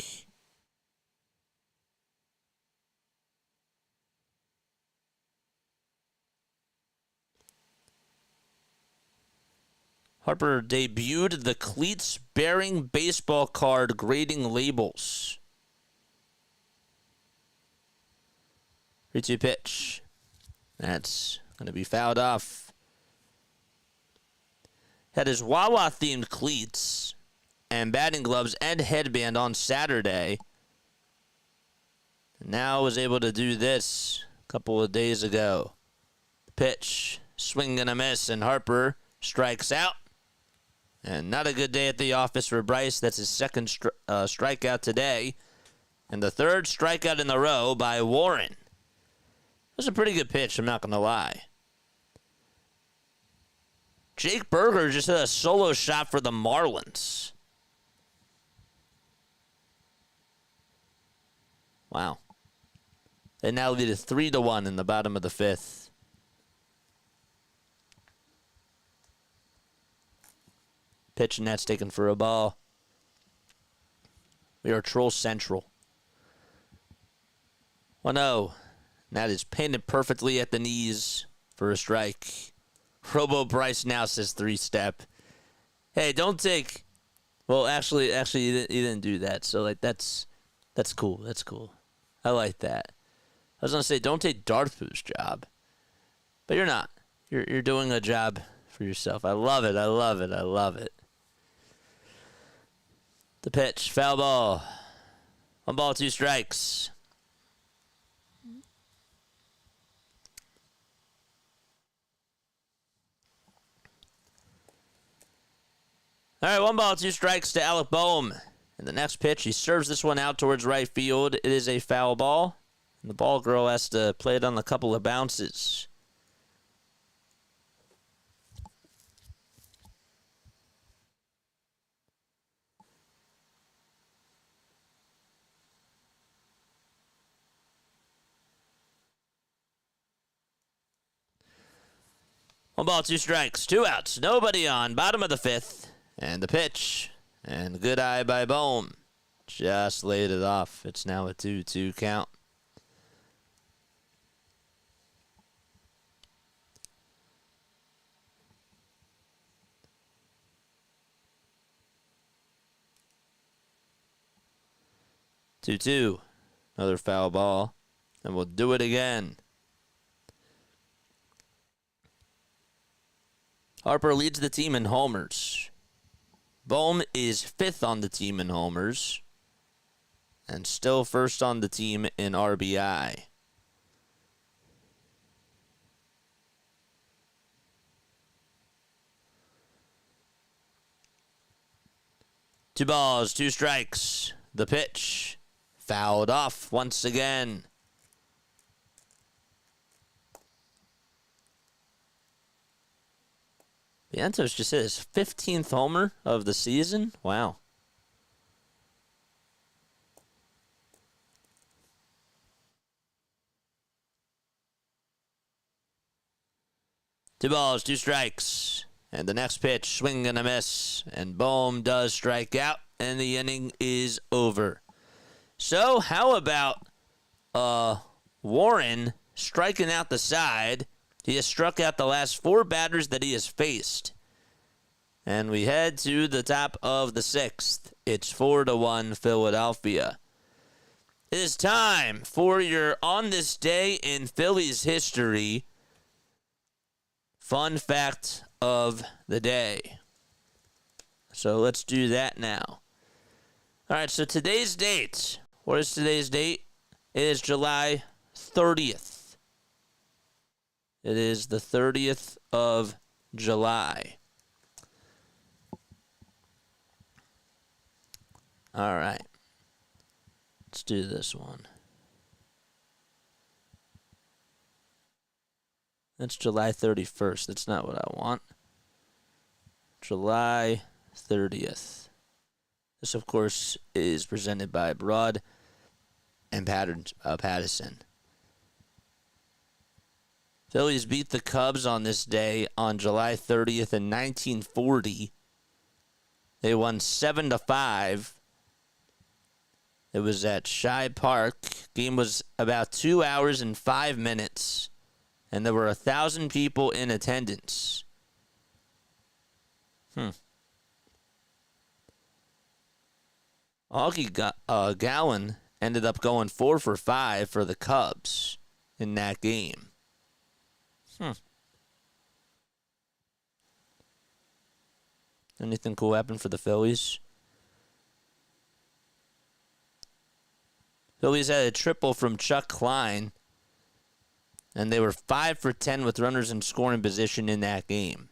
Speaker 1: Harper debuted the cleats-bearing baseball card grading labels. 3-2 pitch. That's going to be fouled off. Had his Wawa-themed cleats and batting gloves and headband on Saturday. And now was able to do this a couple of days ago. Pitch, swing and a miss, and Harper strikes out. And not a good day at the office for Bryce. That's his second strikeout today. And the 3rd strikeout in a row by Warren. It was a pretty good pitch, I'm not going to lie. Jake Berger just hit a solo shot for the Marlins. Wow. They now lead at 3-1 in the bottom of the 5th. Pitch and that's taken for a ball. We are Troll Central. 1-0. That is pinned perfectly at the knees for a strike. Robo Bryce now says 3-step. Hey, don't take. Well, actually, he didn't do that. So like that's cool. That's cool. I like that. I was gonna say don't take Darth's job, but you're not. You're doing a job for yourself. I love it. I love it. I love it. The pitch, foul ball. 1 ball, 2 strikes. All right, 1 ball, 2 strikes to Alec Bohm. And the next pitch, he serves this one out towards right field. It is a foul ball. And the ball girl has to play it on a couple of bounces. One ball, 2 strikes, 2 outs, nobody on. Bottom of the 5th. And the pitch. And the good eye by Bohm. Just laid it off. It's now a 2-2 count. Two. Another foul ball. And we'll do it again. Harper leads the team in homers. Bohm is 5th on the team in homers. And still first on the team in RBI. Two balls, 2 strikes. The pitch. Fouled off once again. Vientos just hit his 15th homer of the season. Wow. Two balls, 2 strikes. And the next pitch, swing and a miss. And Bohm does strike out, and the inning is over. So, how about Warren striking out the side? He has struck out the last 4 batters that he has faced. And we head to the top of the 6th. It's 4-1 Philadelphia. It is time for your On This Day in Phillies History fun fact of the day. So let's do that now. All right, so today's date. What is today's date? It is July 30th. It is the 30th of July. All right. Let's do this one. That's July 31st. That's not what I want. July 30th. This, of course, is presented by Broad and Pattison. Phillies beat the Cubs on this day on July 30th in 1940. They won 7-5. It was at Shibe Park. Game was about 2 hours and 5 minutes. And there were 1,000 people in attendance. Augie Gowan ended up going 4 for 5 for the Cubs in that game. Anything cool happen for the Phillies? Phillies had a triple from Chuck Klein, and they were 5 for 10 with runners in scoring position in that game.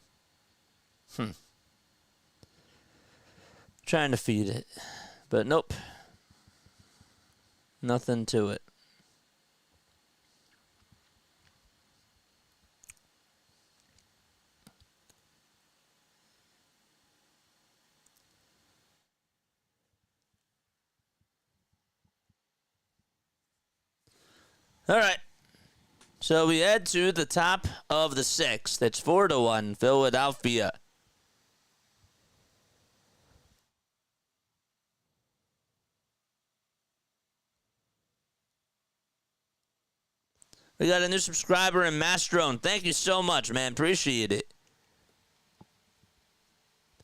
Speaker 1: Trying to feed it, but nope. Nothing to it. All right. So we head to the top of the 6th. It's 4-1 Philadelphia. We got a new subscriber in Mastrone. Thank you so much, man. Appreciate it.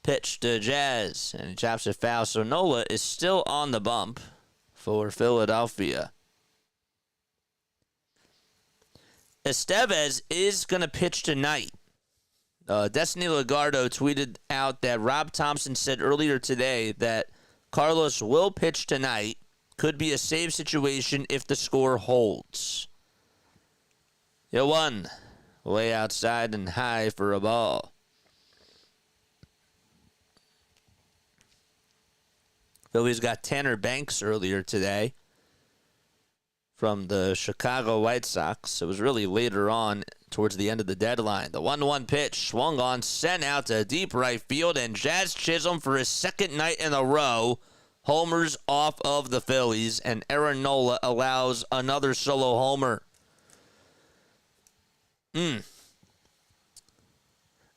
Speaker 1: Pitch to Jazz, and he chops it foul. So Nola is still on the bump for Philadelphia. Estevez is going to pitch tonight. Destiny Lagardo tweeted out that Rob Thompson said earlier today that Carlos will pitch tonight. Could be a save situation if the score holds. 1 way outside and high for a ball. Phillies got Tanner Banks earlier today from the Chicago White Sox. It was really later on towards the end of the deadline. The 1-1 pitch swung on, sent out to deep right field, and Jazz Chisholm for his second night in a row homers off of the Phillies, and Aaron Nola allows another solo homer.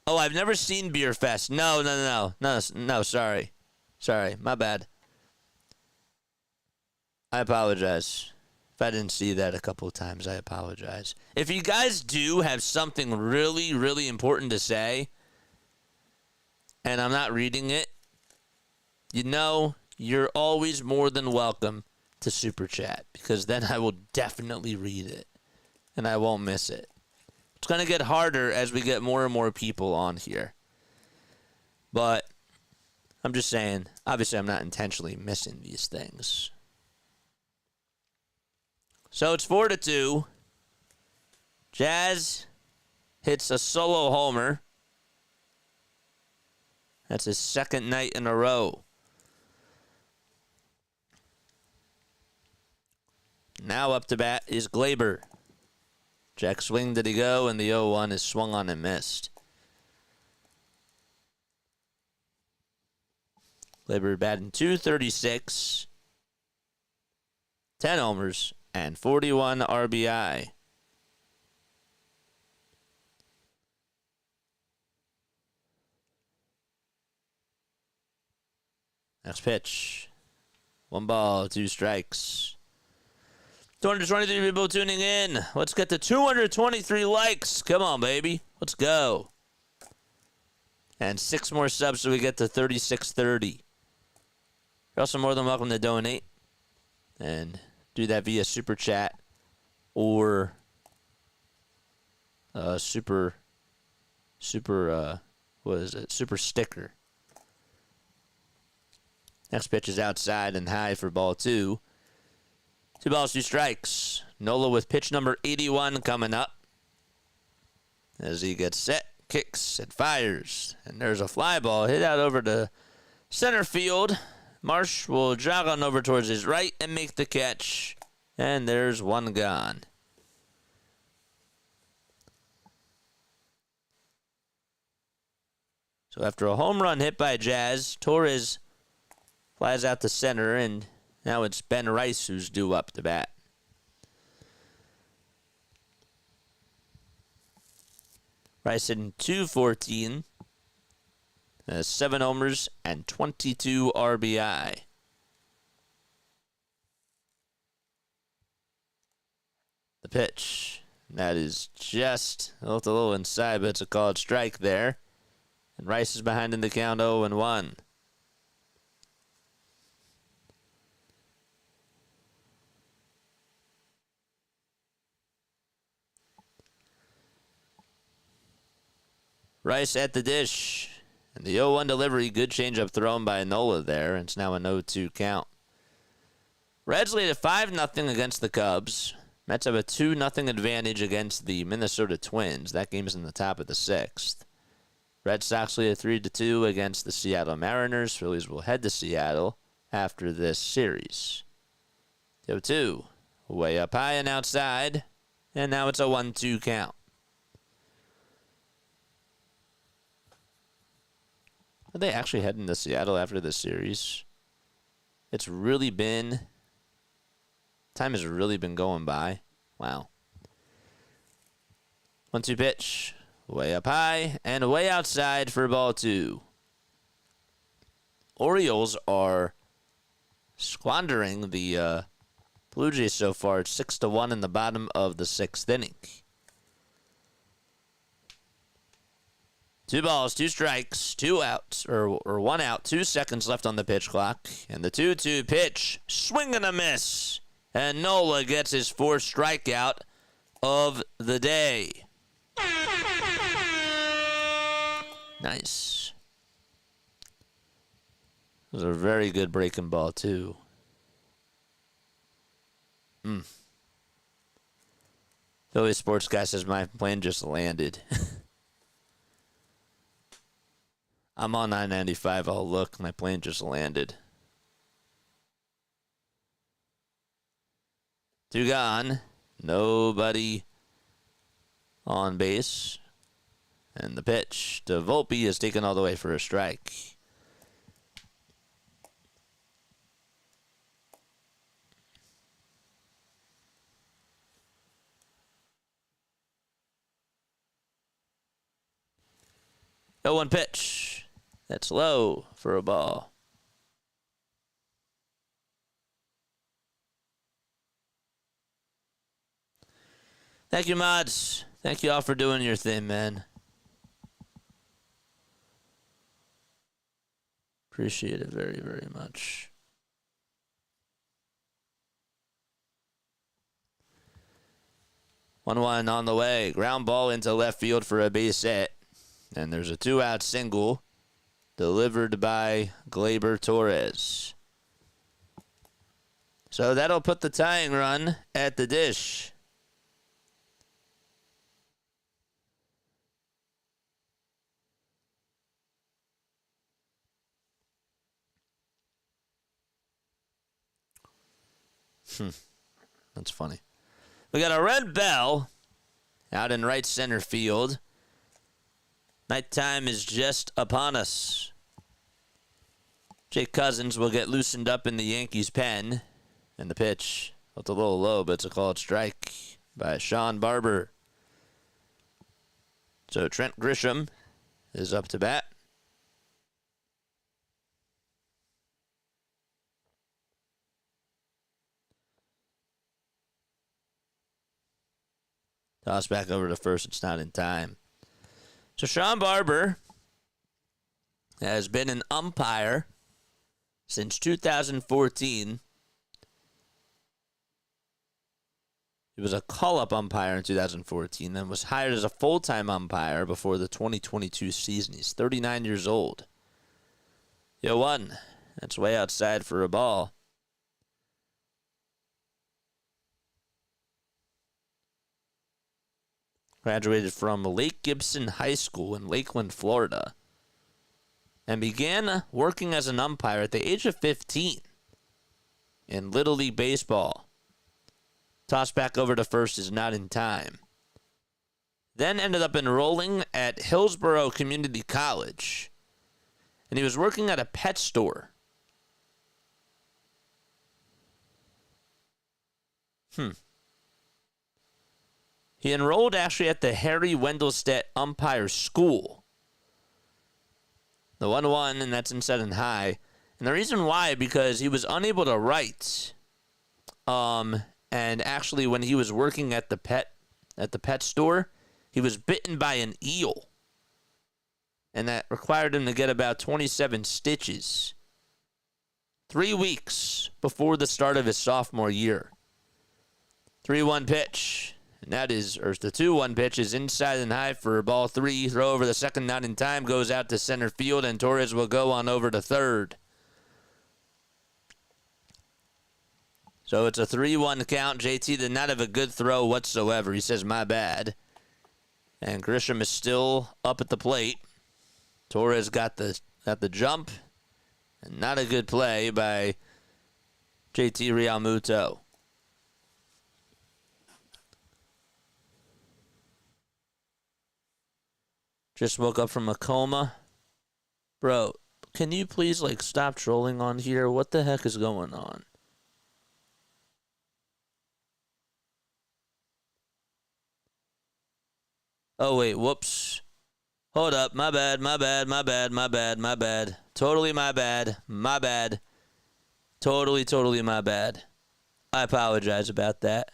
Speaker 1: Oh, I've never seen Beer Fest. No, sorry. Sorry, my bad. I apologize. If I didn't see that a couple of times, I apologize. If you guys do have something really, really important to say, and I'm not reading it, you're always more than welcome to Super Chat, because then I will definitely read it, and I won't miss it. It's going to get harder as we get more and more people on here. But I'm just saying, obviously I'm not intentionally missing these things. So it's 4-2. Jazz hits a solo homer. That's his second night in a row. Now up to bat is Glaber. Jack swing did he go, and the 0-1 is swung on and missed. Glaber batting .236, 10 homers, and 41 RBI. Next pitch. 1 ball, 2 strikes. 223 people tuning in. Let's get to 223 likes. Come on, baby. Let's go. And 6 more subs so we get to 3630. You're also more than welcome to donate. And do that via Super Chat or Super Sticker. Next pitch is outside and high for ball 2. 2 balls, 2 strikes. Nola with pitch number 81 coming up. As he gets set, kicks, and fires. And there's a fly ball hit out over to center field. Marsh will jog on over towards his right and make the catch. And there's 1 gone. So after a home run hit by Jazz, Torres flies out to center, and now it's Ben Rice who's due up to bat. Rice hitting .214, 7 homers and 22 RBI. The pitch. That is just a little inside, but it's a called strike there. And Rice is behind in the count 0-1. Rice at the dish. And the 0-1 delivery, good changeup thrown by Nola there. And it's now a 0-2 count. Reds lead at 5-0 against the Cubs. Mets have a 2-0 advantage against the Minnesota Twins. That game's in the top of the 6th. Red Sox lead at 3-2 against the Seattle Mariners. Phillies will head to Seattle after this series. 0-2. Way up high and outside. And now it's a 1-2 count. Are they actually heading to Seattle after this series? It's really been... Time has really been going by. Wow. 1-2 pitch. Way up high and way outside for ball 2. Orioles are squandering the Blue Jays so far. It's 6-1 in the bottom of the 6th inning. 2 balls, 2 strikes, 2 outs, or 1 out, 2 seconds left on the pitch clock. And the 2-2 pitch, swing and a miss. And Nola gets his 4th strikeout of the day. Nice. It was a very good breaking ball, too. Philly Sports Guy says my plane just landed. I'm on 995. Oh, look, my plane just landed. 2 gone. Nobody on base. And the pitch to Volpe is taken all the way for a strike. No 1 pitch. That's low for a ball. Thank you, mods. Thank you all for doing your thing, man. Appreciate it very, very much. One on the way. Ground ball into left field for a base hit. And there's a 2-out single delivered by Gleyber Torres. So that'll put the tying run at the dish. That's funny. We got a red bell out in right center field. Nighttime is just upon us. Jake Cousins will get loosened up in the Yankees' pen. And the pitch, it's a little low, but it's a called strike by Sean Barber. So Trent Grisham is up to bat. Toss back over to first. It's not in time. So Sean Barber has been an umpire since 2014. He was a call-up umpire in 2014, then was hired as a full-time umpire before the 2022 season. He's 39 years old. Yo, 1. That's way outside for a ball. Graduated from Lake Gibson High School in Lakeland, Florida, and began working as an umpire at the age of 15 in Little League Baseball. Toss back over to first is not in time. Then ended up enrolling at Hillsborough Community College, and he was working at a pet store. He enrolled actually at the Harry Wendelstedt Umpire School. The 1-1, and that's inside and high. And the reason why, because he was unable to write. And actually, when he was working at the pet store, he was bitten by an eel. And that required him to get about 27 stitches. 3 weeks before the start of his sophomore year. 3-1 pitch. And that is, or the 2-1 pitch is inside and high for ball 3. Throw over the second, not in time, goes out to center field, and Torres will go on over to third. So it's a 3-1 count. JT did not have a good throw whatsoever. He says, my bad. And Grisham is still up at the plate. Torres got the jump. And not a good play by JT Realmuto. Just woke up from a coma. Bro, can you please, stop trolling on here? What the heck is going on? Oh, wait, whoops. Hold up, my bad. Totally my bad. Totally my bad. I apologize about that.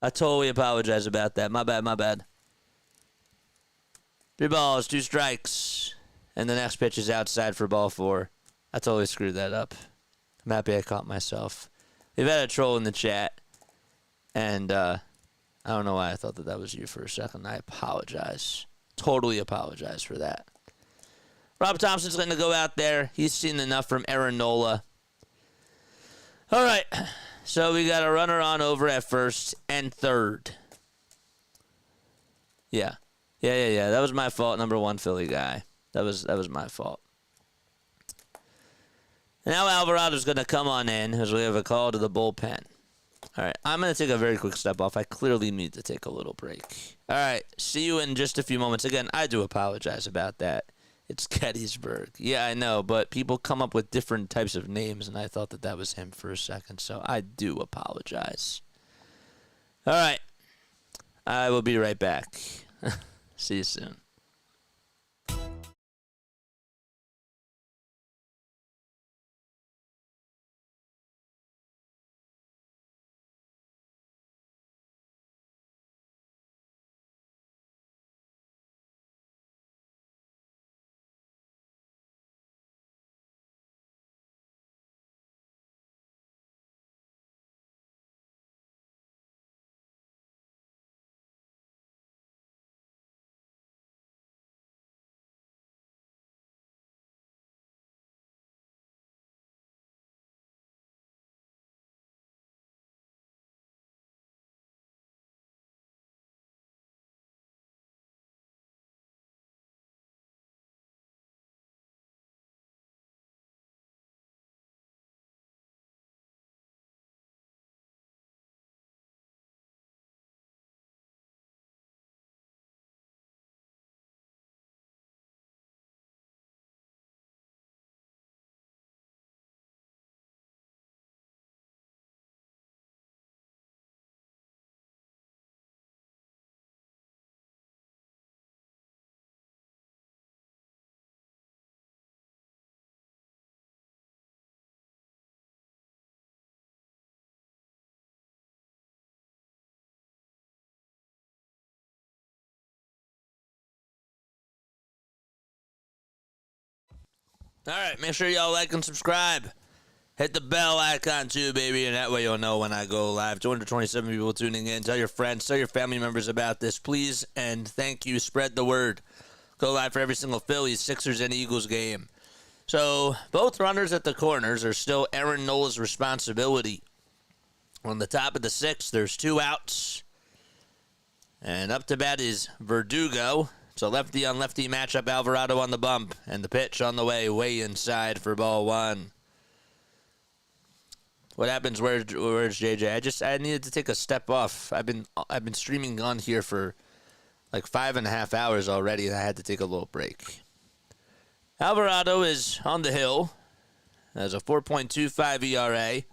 Speaker 1: I totally apologize about that. My bad. 3 balls, 2 strikes. And the next pitch is outside for ball 4. I totally screwed that up. I'm happy I caught myself. We've had a troll in the chat. And I don't know why I thought that was you for a second. I apologize. Totally apologize for that. Rob Thompson's going to go out there. He's seen enough from Aaron Nola. All right. So we got a runner on over at first and third. Yeah. That was my fault, number one Philly guy. That was my fault. Now Alvarado's going to come on in as we have a call to the bullpen. All right, I'm going to take a very quick step off. I clearly need to take a little break. All right, see you in just a few moments. Again, I do apologize about that. It's Gettysburg. Yeah, I know, but people come up with different types of names, and I thought that was him for a second, so I do apologize. All right, I will be right back. See you soon. All right, make sure y'all like and subscribe. Hit the bell icon too, baby, and that way you'll know when I go live. 227 people tuning in. Tell your friends, tell your family members about this, please, and thank you. Spread the word. Go live for every single Phillies, Sixers, and Eagles game. So both runners at the corners are still Aaron Nola's responsibility. On the top of the sixth, there's 2 outs. And up to bat is Verdugo. It's a lefty-on-lefty matchup. Alvarado on the bump. And the pitch on the way inside for ball 1. What happens? Where's JJ? I needed to take a step off. I've been streaming on here for like 5.5 hours already, and I had to take a little break. Alvarado is on the hill. Has a 4.25 ERA.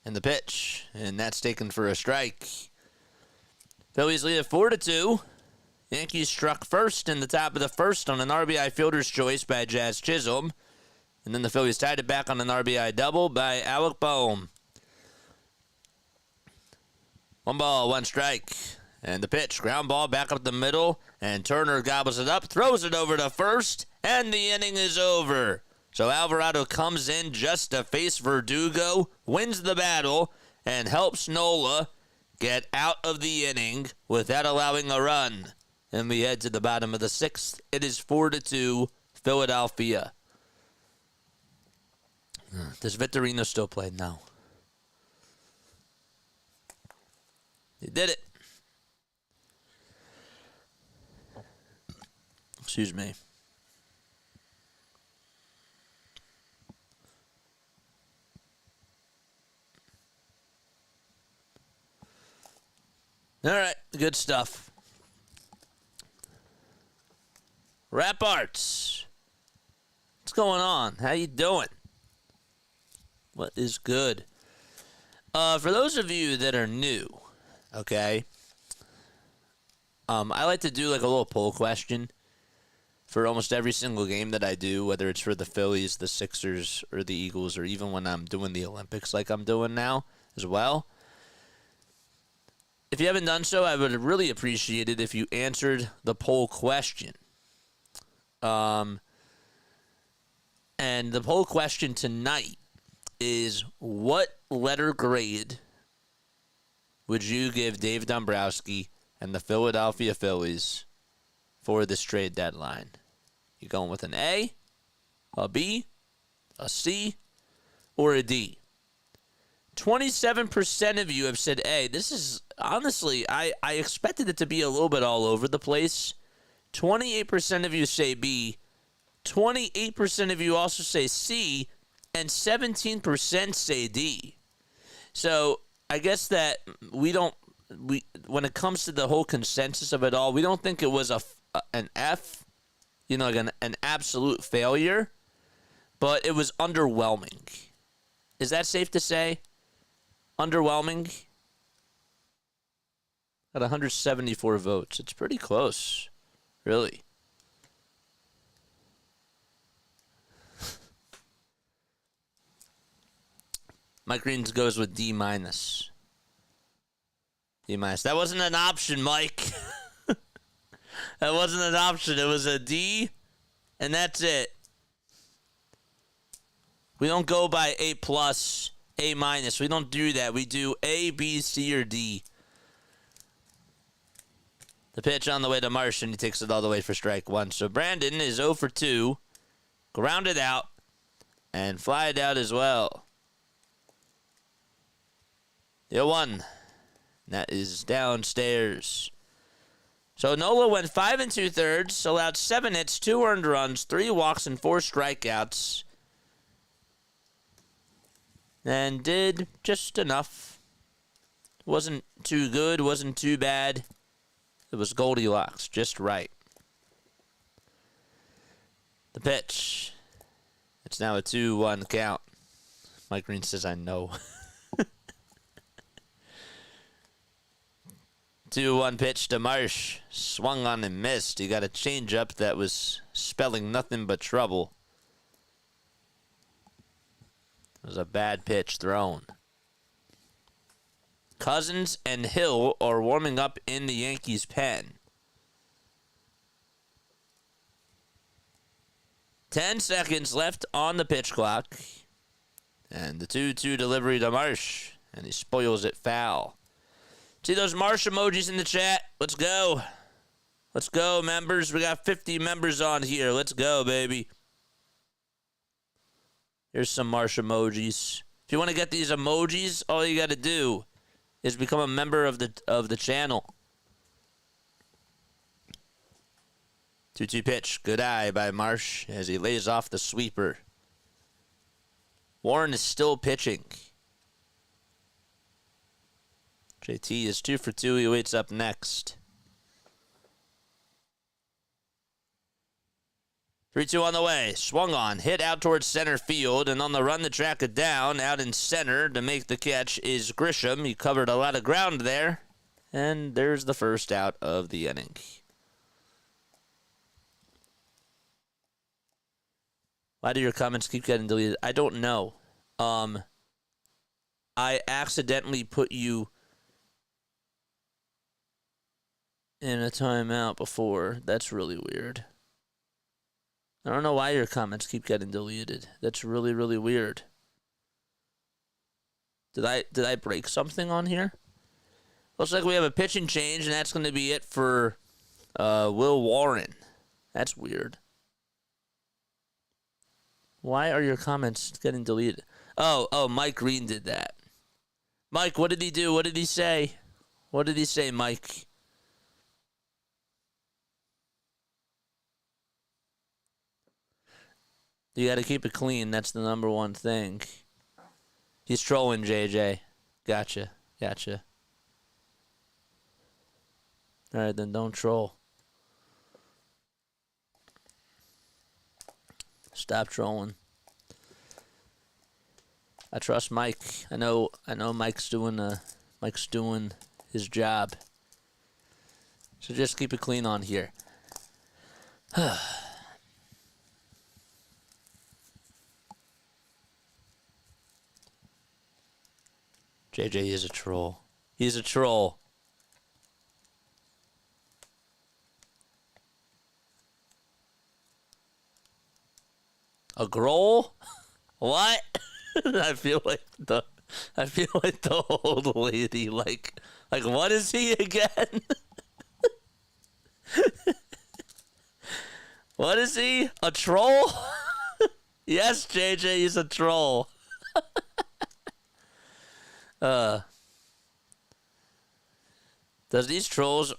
Speaker 1: And the pitch. And that's taken for a strike. Phillies lead at 4-2. Yankees struck first in the top of the first on an RBI fielder's choice by Jazz Chisholm. And then the Phillies tied it back on an RBI double by Alec Bohm. 1 ball, 1 strike. And the pitch, ground ball back up the middle. And Turner gobbles it up, throws it over to first. And the inning is over. So Alvarado comes in just to face Verdugo, wins the battle, and helps Nola get out of the inning without allowing a run. And we head to the bottom of the 6th. It is 4-2 Philadelphia. Does Vitorino still play? No. He did it. Excuse me. All right, good stuff. Rap Arts. What's going on? How you doing? What is good? For those of you that are new, okay, I like to do like a little poll question for almost every single game that I do, whether it's for the Phillies, the Sixers, or the Eagles, or even when I'm doing the Olympics like I'm doing now as well. If you haven't done so, I would really appreciate it if you answered the poll question. And the poll question tonight is, what letter grade would you give Dave Dombrowski and the Philadelphia Phillies for this trade deadline? You going with an A, a B, a C, or a D? 27% of you have said A. This is, honestly, I expected it to be a little bit all over the place. 28% of you say B. 28% of you also say C. And 17% say D. So I guess that when it comes to the whole consensus of it all, we don't think it was an F, like an absolute failure, but it was underwhelming. Is that safe to say? Underwhelming? At 174 votes. It's pretty close, really. Mike Greens goes with D minus. D minus. That wasn't an option, Mike. That wasn't an option. It was a D, and that's it. We don't go by A plus, A minus. We don't do that. We do A, B, C, or D. The pitch on the way to Marsh, and he takes it all the way for strike one. So Brandon is 0 for 2, grounded out, and flied out as well. The 0-1. That is downstairs. So Nola went 5 2/3, allowed 7 hits, 2 earned runs, 3 walks, and 4 strikeouts. And did just enough. Wasn't too good, wasn't too bad. It was Goldilocks, just right. The pitch. It's now a 2-1 count. Mike Green says, I know. 2-1 pitch to Marsh. Swung on and missed. He got a changeup that was spelling nothing but trouble. It was a bad pitch thrown. Cousins and Hill are warming up in the Yankees' pen. 10 seconds left on the pitch clock. And the 2-2 delivery to Marsh. And he spoils it foul. See those Marsh emojis in the chat? Let's go. Let's go, members. We got 50 members on here. Let's go, baby. Here's some Marsh emojis. If you want to get these emojis, all you got to do is become a member of the channel. 2-2 pitch. Good eye by Marsh as he lays off the sweeper. Warren is still pitching. JT is 2 for 2. He waits up next. 3-2 on the way. Swung on. Hit out towards center field. And on the run to track it down, out in center to make the catch is Grisham. He covered a lot of ground there. And there's the first out of the inning. Why do your comments keep getting deleted? I don't know. I accidentally put you in a timeout before. That's really weird. I don't know why your comments keep getting deleted. That's really, really weird. Did I break something on here? Looks like we have a pitching change, and that's going to be it for Will Warren. That's weird. Why are your comments getting deleted? Oh, Mike Green did that. Mike, what did he do? What did he say? What did he say, Mike? You got to keep it clean. That's the number one thing. He's trolling, JJ. Gotcha. All right, then don't troll. Stop trolling. I trust Mike. I know Mike's doing his job. So just keep it clean on here. JJ is a troll. He's a troll. A growl? What? I feel like I feel like the old lady. Like what is he again? What is he? A troll? Yes, JJ, he's a troll. Does these trolls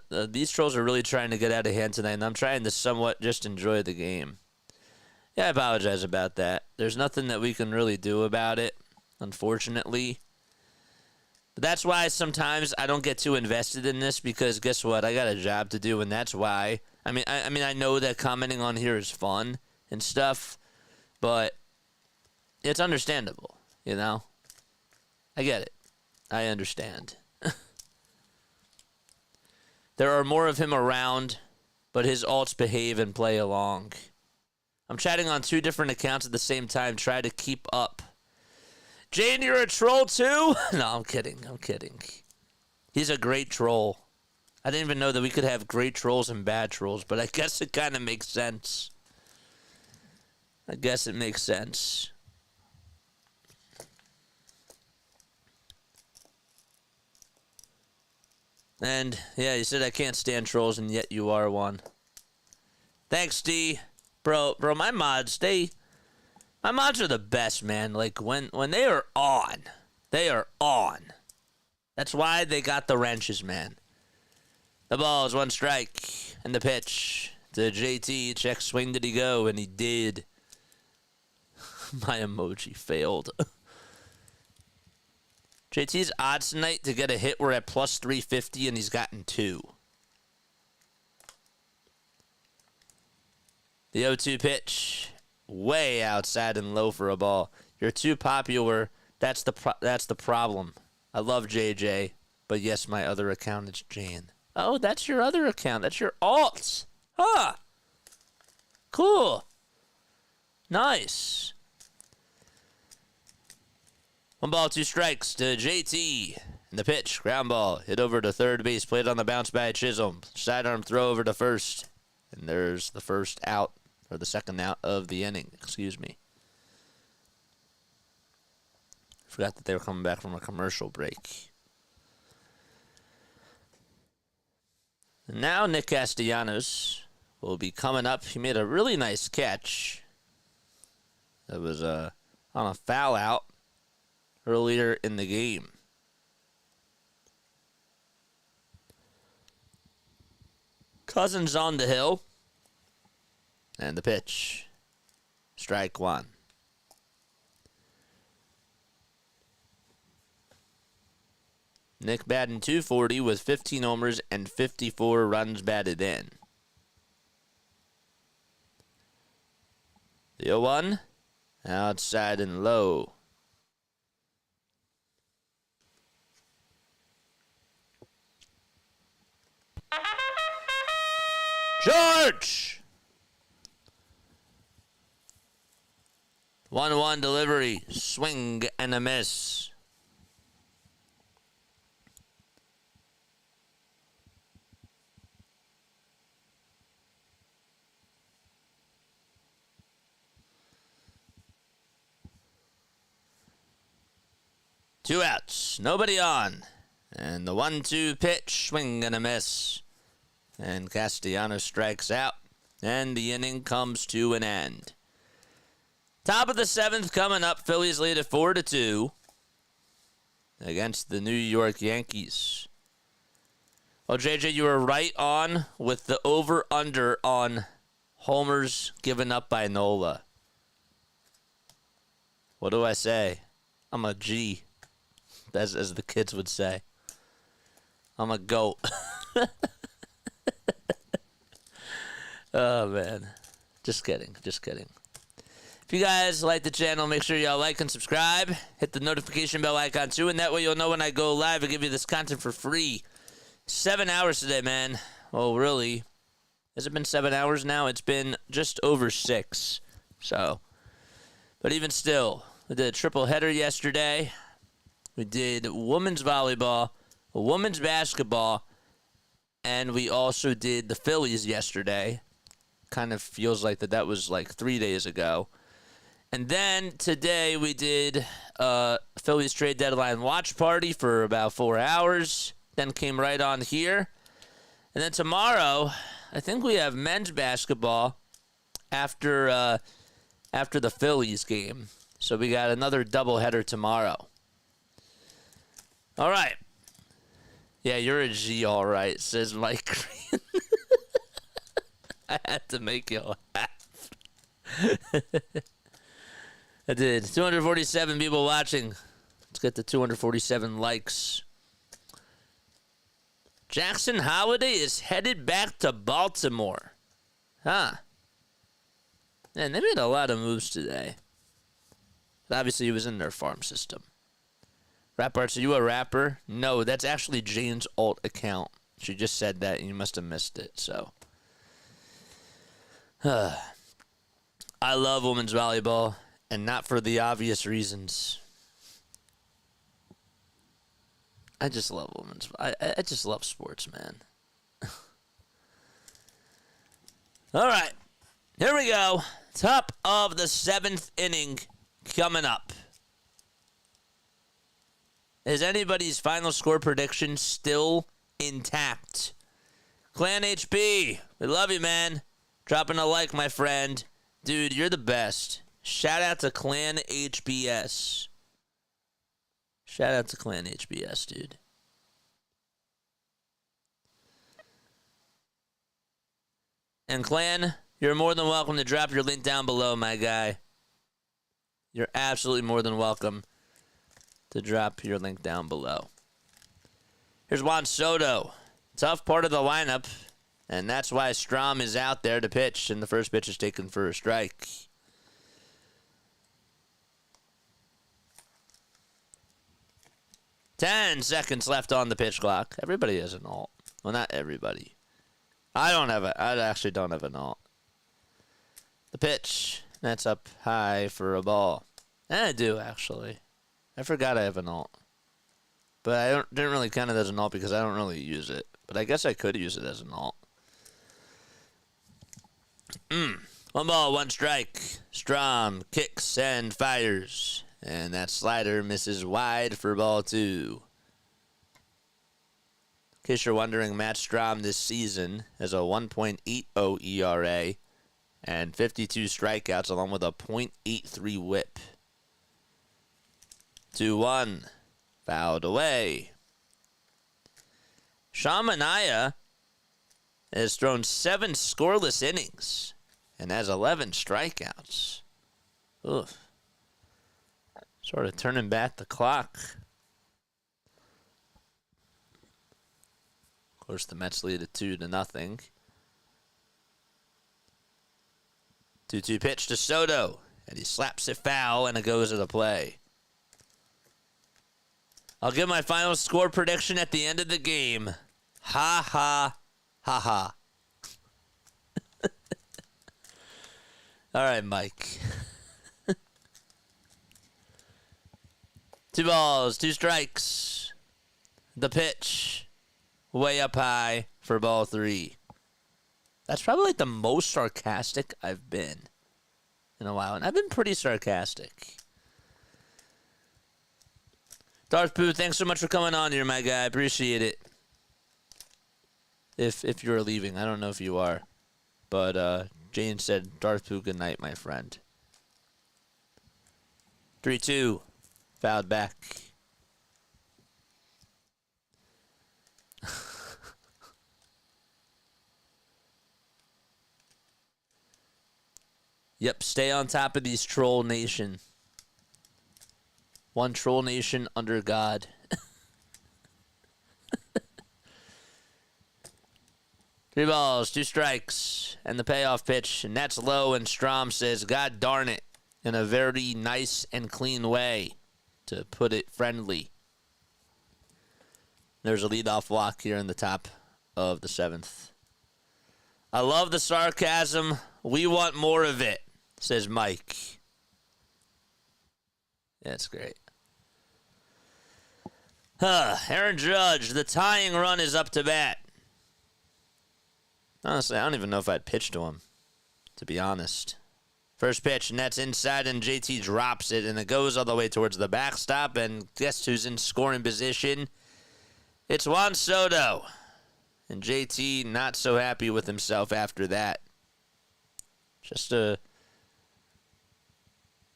Speaker 1: these trolls are really trying to get out of hand tonight, and I'm trying to somewhat just enjoy the game. Yeah, I apologize about that. There's nothing that we can really do about it, unfortunately. But that's why sometimes I don't get too invested in this, because guess what? I got a job to do, and that's why. I know that commenting on here is fun and stuff, but it's understandable, you know? I get it. I understand. There are more of him around, but his alts behave and play along. I'm chatting on 2 different accounts at the same time. Try to keep up. Jane, you're a troll too? No, I'm kidding. He's a great troll. I didn't even know that we could have great trolls and bad trolls, but I guess it kind of makes sense. I guess it makes sense. And, yeah, you said I can't stand trolls, and yet you are one. Thanks, D. Bro, my mods are the best, man. Like, when they are on, they are on. That's why they got the wrenches, man. The ball is 1 strike, and the pitch to JT. Check swing, did he go? And he did. My emoji failed. JT's odds tonight to get a hit were at plus 350, and he's gotten 2. The 0-2 pitch, way outside and low for a ball. You're too popular. That's the problem. I love JJ, but yes, my other account is Jan. Oh, that's your other account. That's your alt. Huh. Cool. Nice. 1 ball, 2 strikes to JT. And the pitch, ground ball, hit over to third base, played on the bounce by Chisholm. Sidearm throw over to first. And there's the first out, or the second out of the inning, excuse me. Forgot that they were coming back from a commercial break. And now Nick Castellanos will be coming up. He made a really nice catch. That was on a foul out earlier in the game. Cousins on the hill. And the pitch. Strike 1. Nick batting .240 with 15 homers and 54 runs batted in. The 0-1. Outside and low. George! 1-1 delivery. Swing and a miss. Two outs. Nobody on. And the 1-2 pitch. Swing and a miss. And Castellanos strikes out. And the inning comes to an end. Top of the 7th coming up. Phillies lead at 4-2 against the New York Yankees. Well, JJ, you were right on with the over-under on homers given up by Nola. What do I say? I'm a G, as the kids would say. I'm a GOAT. Oh, man. Just kidding. If you guys like the channel, make sure y'all like and subscribe. Hit the notification bell icon, too, and that way you'll know when I go live. I give you this content for free. 7 hours today, man. Well, really. Has it been 7 hours now? It's been just over 6. So, but even still, we did a triple header yesterday. We did women's volleyball, women's basketball, and we also did the Phillies yesterday. Kind of feels like that was like 3 days ago. And then today we did Phillies trade deadline watch party for about 4 hours. Then came right on here. And then tomorrow, I think we have men's basketball after the Phillies game. So we got another doubleheader tomorrow. All right. Yeah, you're a G, all right, says Mike Green. I had to make you laugh. I did. 247 people watching. Let's get to 247 likes. Jackson Holiday is headed back to Baltimore. Huh. Man, they made a lot of moves today. But obviously, he was in their farm system. Rap Arts, are you a rapper? No, that's actually Jane's alt account. She just said that, and you must have missed it, so. I love women's volleyball, and not for the obvious reasons. I just love women's. I just love sports, man. All right, here we go. Top of the 7th inning coming up. Is anybody's final score prediction still intact? Clan HB, we love you, man. Dropping a like, my friend. Dude, you're the best. Shout out to Clan HBS. Shout out to Clan HBS, dude. And Clan, you're more than welcome to drop your link down below, my guy. You're absolutely more than welcome to drop your link down below. Here's Juan Soto. Tough part of the lineup, and that's why Strom is out there to pitch, and the first pitch is taken for a strike. Ten seconds left on the pitch clock. Everybody has an alt. Well, not everybody. I actually don't have an alt. The pitch. That's up high for a ball. And I do, actually. I forgot I have an alt. But I didn't really count it as an alt because I don't really use it. But I guess I could use it as an alt. 1 ball, 1 strike. Strom kicks and fires. And that slider misses wide for ball 2. In case you're wondering, Matt Strom this season has a 1.80 ERA and 52 strikeouts along with a .83 whip. 2-1. Fouled away. Sean Manaea has thrown 7 scoreless innings and has 11 strikeouts. Oof. Sort of turning back the clock. Of course, the Mets lead it 2-0. 2-2 pitch to Soto, and he slaps it foul, and it goes to the play. I'll give my final score prediction at the end of the game. Ha ha ha ha. All right, Mike. 2 balls, 2 strikes. The pitch, way up high for ball 3. That's probably like the most sarcastic I've been in a while, and I've been pretty sarcastic. Darth Pooh, thanks so much for coming on here, my guy. I appreciate it. If you're leaving, I don't know if you are, but Jane said, Darth Pooh, good night, my friend. 3-2. Fouled back. Yep, stay on top of these Troll Nation. One Troll Nation under God. 3 balls, 2 strikes, and the payoff pitch, and that's low, and Strom says, God darn it, in a very nice and clean way, to put it friendly. There's a leadoff walk here in the top of the 7th. I love the sarcasm. We want more of it, says Mike. That's great. Aaron Judge, the tying run is up to bat. Honestly, I don't even know if I'd pitch to him, to be honest. First pitch, and that's inside, and JT drops it, and it goes all the way towards the backstop, and guess who's in scoring position? It's Juan Soto. And JT not so happy with himself after that.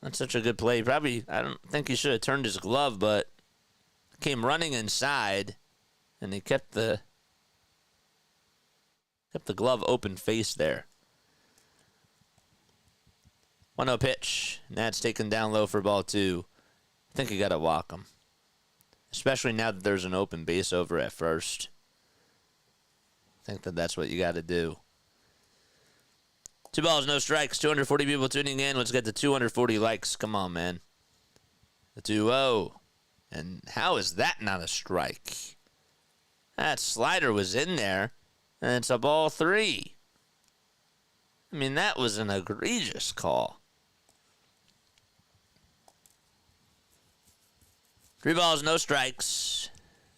Speaker 1: Not such a good play. Probably, I don't think he should have turned his glove, but came running inside, and he kept the glove open face there. 1-0 pitch, and that's taken down low for ball 2. I think you got to walk him, especially now that there's an open base over at first. I think that's what you got to do. 2 balls, no strikes. 240 people tuning in. Let's get to 240 likes. Come on, man. The 2-0. And how is that not a strike? That slider was in there, and it's a ball 3. I mean, that was an egregious call. 3 balls, no strikes.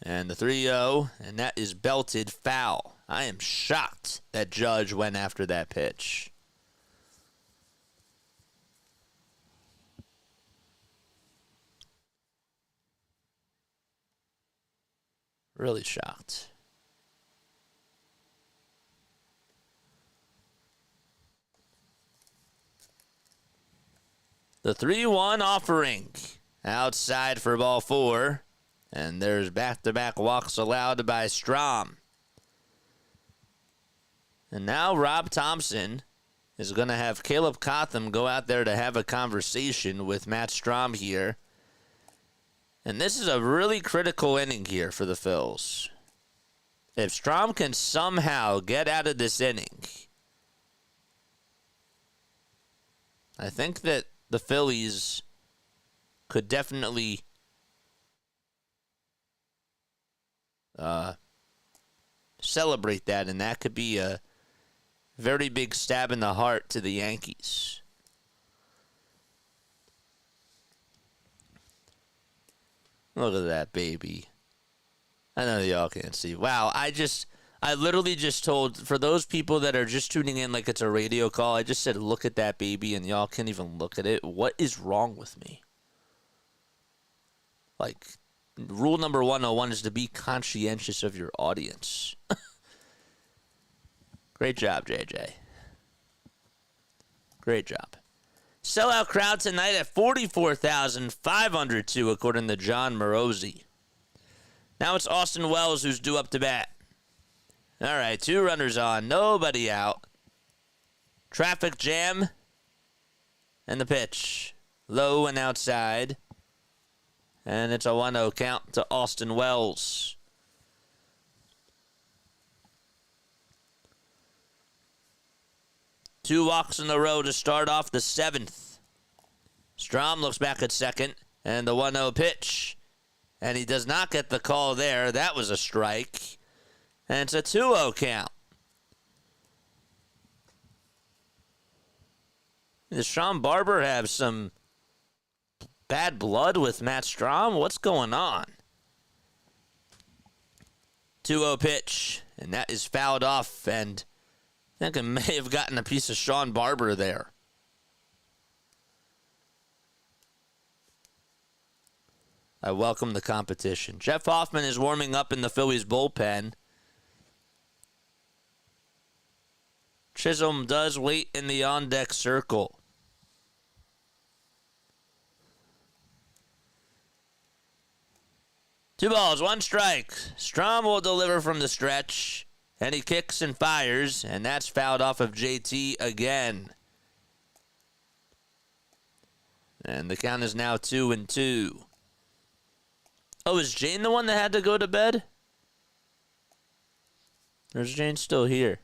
Speaker 1: And the 3-0, and that is belted foul. I am shocked that Judge went after that pitch. Really shocked. The 3-1 offering. Outside for ball 4. And there's back-to-back walks allowed by Strom. And now Rob Thompson is going to have Caleb Cotham go out there to have a conversation with Matt Strom here. And this is a really critical inning here for the Phils. If Strom can somehow get out of this inning, I think that the Phillies could definitely celebrate that, and that could be a very big stab in the heart to the Yankees. Look at that baby. I know y'all can't see. Wow, I literally just told, for those people that are just tuning in like it's a radio call, I just said, look at that baby, and y'all can't even look at it. What is wrong with me? Like, rule number 101 is to be conscientious of your audience. Great job, JJ. Great job. Sellout crowd tonight at 44,502, according to John Morosi. Now it's Austin Wells who's due up to bat. All right, 2 runners on, nobody out. Traffic jam. And the pitch. Low and outside. And it's a 1-0 count to Austin Wells. Two walks in a row to start off the 7th. Strom looks back at second, and the 1-0 pitch. And he does not get the call there. That was a strike. And it's a 2-0 count. Does Sean Barber have some bad blood with Matt Strom? What's going on? 2-0 pitch, and that is fouled off, and I think it may have gotten a piece of Sean Barber there. I welcome the competition. Jeff Hoffman is warming up in the Phillies bullpen. Chisholm does wait in the on-deck circle. Two balls, one strike. Strom will deliver from the stretch, and he kicks and fires, and that's fouled off of JT again. And the count is now 2-2. Oh, is Jane the one that had to go to bed? Or is Jane still here?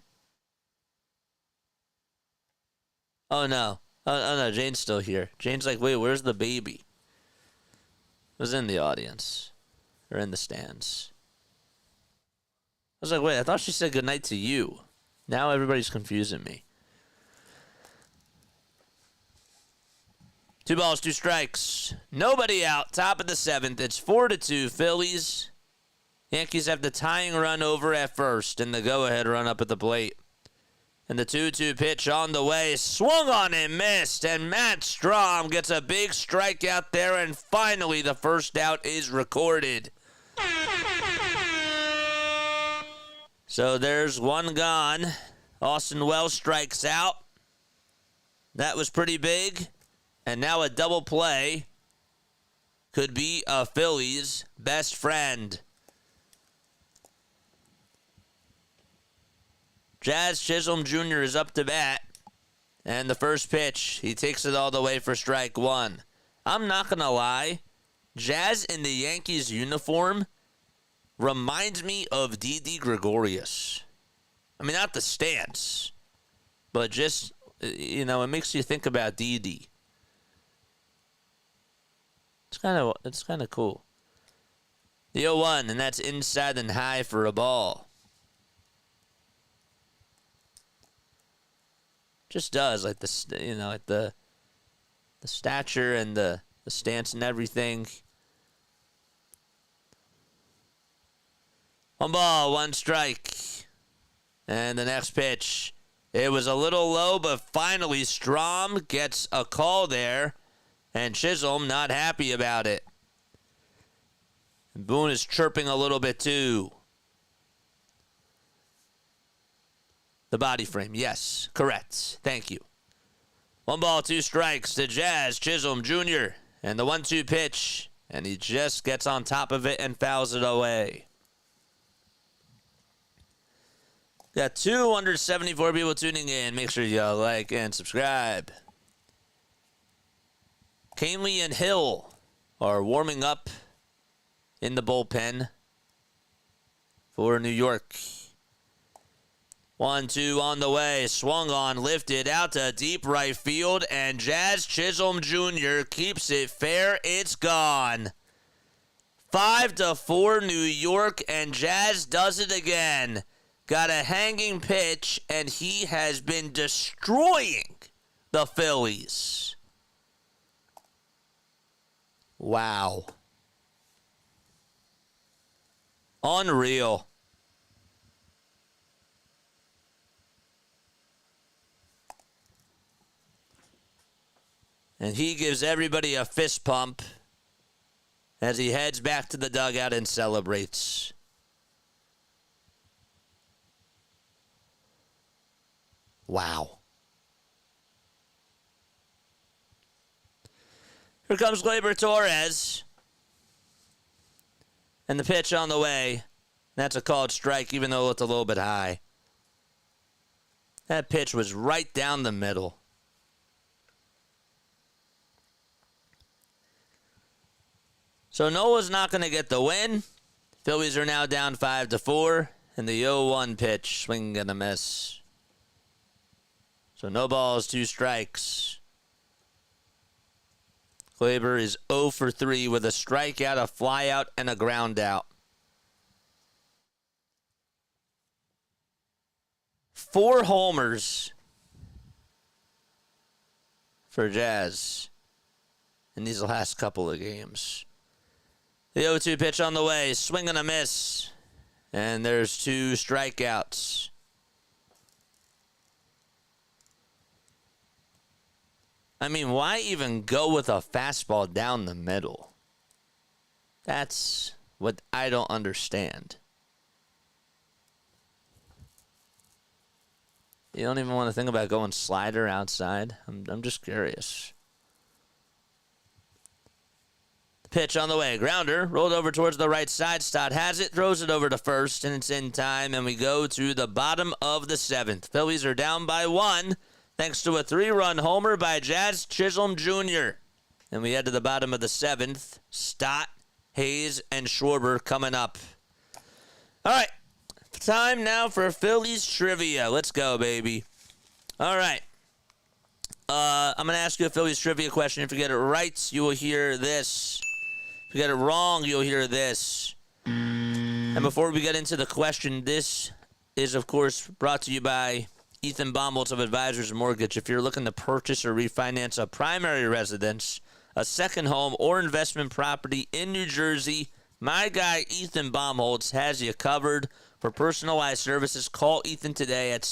Speaker 1: Oh, no. Oh, no, Jane's still here. Jane's like, wait, where's the baby? Was in the audience. Or in the stands. I was like, wait, I thought she said goodnight to you. Now everybody's confusing me. 2 balls, 2 strikes. Nobody out. Top of the 7th. It's 4-2 Phillies. Yankees have the tying run over at first and the go-ahead run up at the plate. And the 2-2 pitch on the way. Swung on and missed. And Matt Strom gets a big strikeout there. And finally, the first out is recorded. So there's one gone. Austin Wells strikes out. That was pretty big. And now a double play could be a Phillies' best friend. Jazz Chisholm Jr. is up to bat. And the first pitch, he takes it all the way for strike one. I'm not going to lie. Jazz in the Yankees uniform reminds me of Didi Gregorius. I mean, not the stance, but just, it makes you think about Didi. It's kind of cool. The 0-1, and that's inside and high for a ball. Just does, like the stature and the stance and everything. 1 ball, 1 strike. And the next pitch. It was a little low, but finally Strom gets a call there. And Chisholm not happy about it. And Boone is chirping a little bit too. The body frame, yes, correct. Thank you. 1 ball, 2 strikes to Jazz Chisholm Jr. And the 1-2 pitch. And he just gets on top of it and fouls it away. Got 274 people tuning in. Make sure you like and subscribe. Canely and Hill are warming up in the bullpen for New York. 1-2 on the way. Swung on, lifted out to deep right field, and Jazz Chisholm Jr. keeps it fair. It's gone. 5-4 New York, and Jazz does it again. Got a hanging pitch, and he has been destroying the Phillies. Wow. Unreal. And he gives everybody a fist pump as he heads back to the dugout and celebrates. Wow. Here comes Gleyber Torres. And the pitch on the way. That's a called strike, even though it's a little bit high. That pitch was right down the middle. So Nola's not going to get the win. Phillies are now down 5-4. And the 0-1 pitch, swing and a miss. So no balls, 2 strikes. Gleyber is 0 for 3 with a strikeout, a flyout, and a ground out. 4 homers for Jazz in these last couple of games. The 0-2 pitch on the way, swing and a miss. And there's 2 strikeouts. I mean, why even go with a fastball down the middle? That's what I don't understand. You don't even want to think about going slider outside? I'm just curious. The pitch on the way. Grounder rolled over towards the right side. Stott has it, throws it over to first, and it's in time, and we go to the bottom of the 7th. Phillies are down by 1. Thanks to a 3-run homer by Jazz Chisholm Jr. And we head to the bottom of the 7th. Stott, Hayes, and Schwarber coming up. All right. Time now for Phillies trivia. Let's go, baby. All right. I'm going to ask you a Phillies trivia question. If you get it right, you will hear this. If you get it wrong, you'll hear this. And before we get into the question, this is, of course, brought to you by Ethan Baumholtz of Advisors Mortgage. If you're looking to purchase or refinance a primary residence, a second home, or investment property in New Jersey, my guy Ethan Baumholtz has you covered. For personalized services, call Ethan today at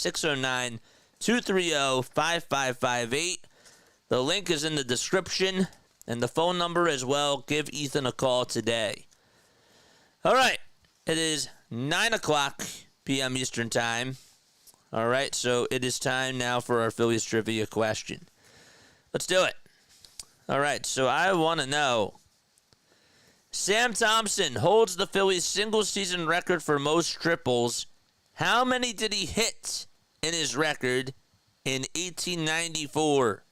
Speaker 1: 230-5558. The link is in the description and the phone number as well. Give Ethan a call today. All right. It is 9 o'clock p.m. Eastern Time. All right. So it is time now for our Phillies trivia question. Let's do it. All right. So I want to know. Sam Thompson holds the Phillies single-season record for most triples. How many did he hit in his record in 1894?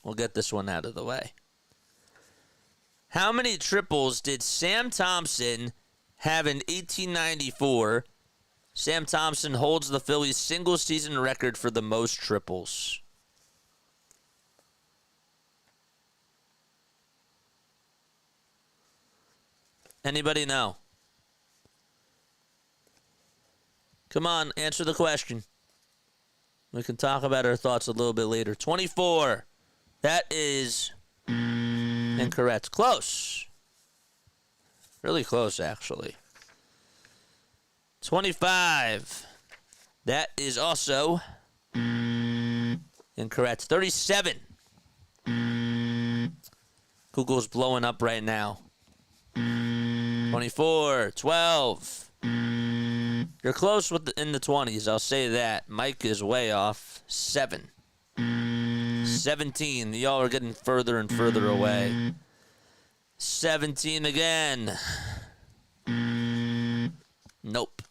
Speaker 1: We'll get this one out of the way. How many triples did Sam Thompson have in 1894? Sam Thompson holds the Phillies single-season record for the most triples. Anybody know? Come on, answer the question. We can talk about our thoughts a little bit later. 24. That is incorrect. Close. Really close, actually. 25. That is also incorrect. 37. Google's blowing up right now. 24. 12. You're close with in the 20s, I'll say that. Mike is way off. 7. 17. Y'all are getting further and further away. 17 again. Nope.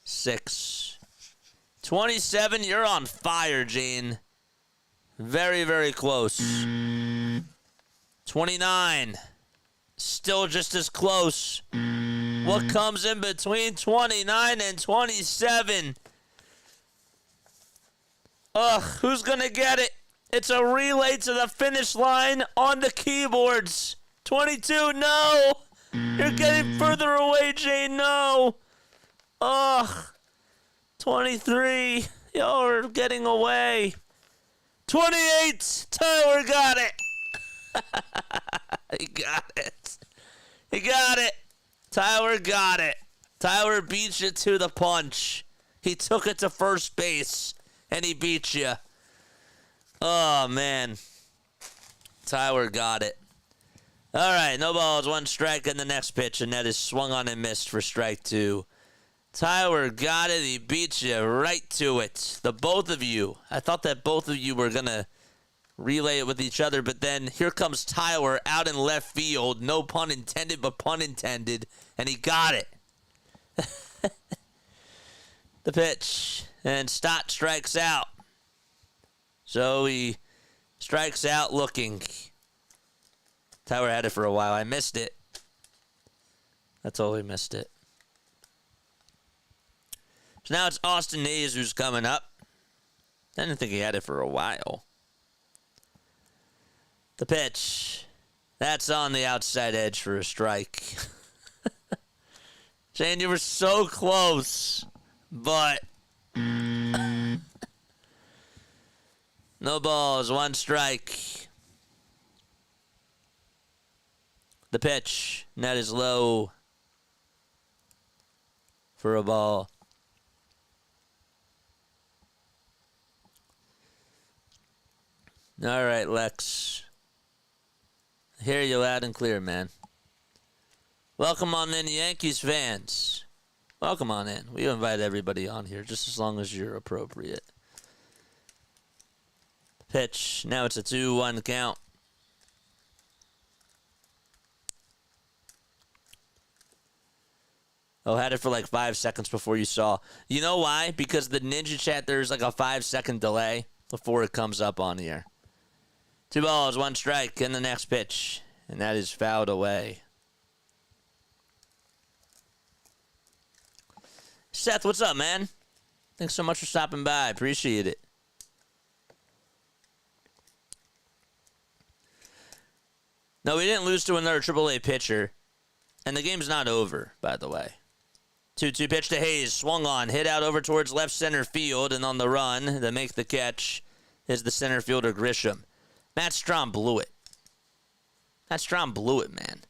Speaker 1: 6. 27. You're on fire, Gene. Very, very close. 29. Still just as close. What comes in between 29 and 27? Ugh, who's gonna get it? It's a relay to the finish line on the keyboards. 22, no! You're getting further away, Jane, no! Ugh. 23, y'all are getting away. 28, Tyler got it! He got it. He got it. Tyler got it. Tyler beat you to the punch. He took it to first base, and he beat you. Oh, man. Tyler got it. All right, no balls, 1 strike in the next pitch, and that is swung on and missed for strike 2. Tyler got it. He beat you right to it. The both of you. I thought that both of you were going to relay it with each other, but then here comes Tyler out in left field. No pun intended, but pun intended. And he got it. The pitch. And Stott strikes out. So he strikes out looking. Tyler had it for a while. I missed it. That's all he missed it. So now it's Austin Hayes who's coming up. I didn't think he had it for a while. The pitch. That's on the outside edge for a strike. Shane, you were so close, but no balls, 1 strike. The pitch. Net is low for a ball. All right, Lex. I hear you loud and clear, man. Welcome on in, Yankees fans. Welcome on in. We invite everybody on here, just as long as you're appropriate. Pitch. Now it's a 2-1 count. Oh, had it for like 5 seconds before you saw. You know why? Because the Ninja Chat, there's like a 5-second delay before it comes up on here. 2 balls, 1 strike in the next pitch. And that is fouled away. Seth, what's up, man? Thanks so much for stopping by. Appreciate it. No, we didn't lose to another AAA pitcher. And the game's not over, by the way. 2-2 pitch to Hayes. Swung on. Hit out over towards left center field. And on the run to make the catch is the center fielder Grisham. Matt Strahm blew it. Matt Strahm blew it, man.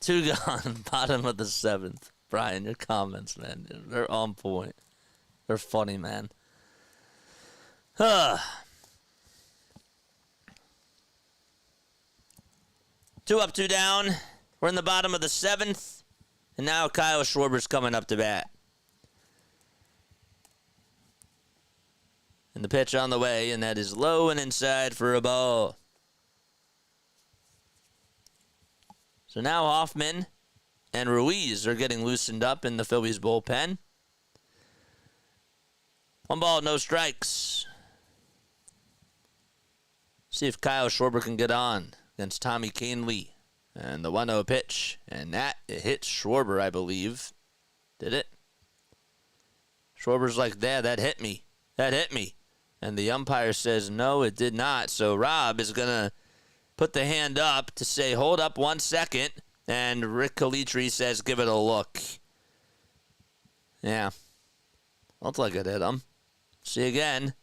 Speaker 1: 2 gone. Bottom of the 7th. Brian, your comments, man, they're on point. They're funny, man. Huh. 2 up, 2 down. We're in the bottom of the 7th. And now Kyle Schwarber's coming up to bat. And the pitch on the way, and that is low and inside for a ball. So now Hoffman and Ruiz are getting loosened up in the Phillies bullpen. 1 ball, no strikes. See if Kyle Schwarber can get on against Tommy Kahnle. And the 1-0 pitch. And that, it hits Schwarber, I believe. Did it? Schwarber's like, yeah, that hit me. That hit me. And the umpire says, no, it did not. So Rob is going to put the hand up to say, hold up 1 second. And Rick Calitri says, give it a look. Yeah. Looked like it hit him. See again.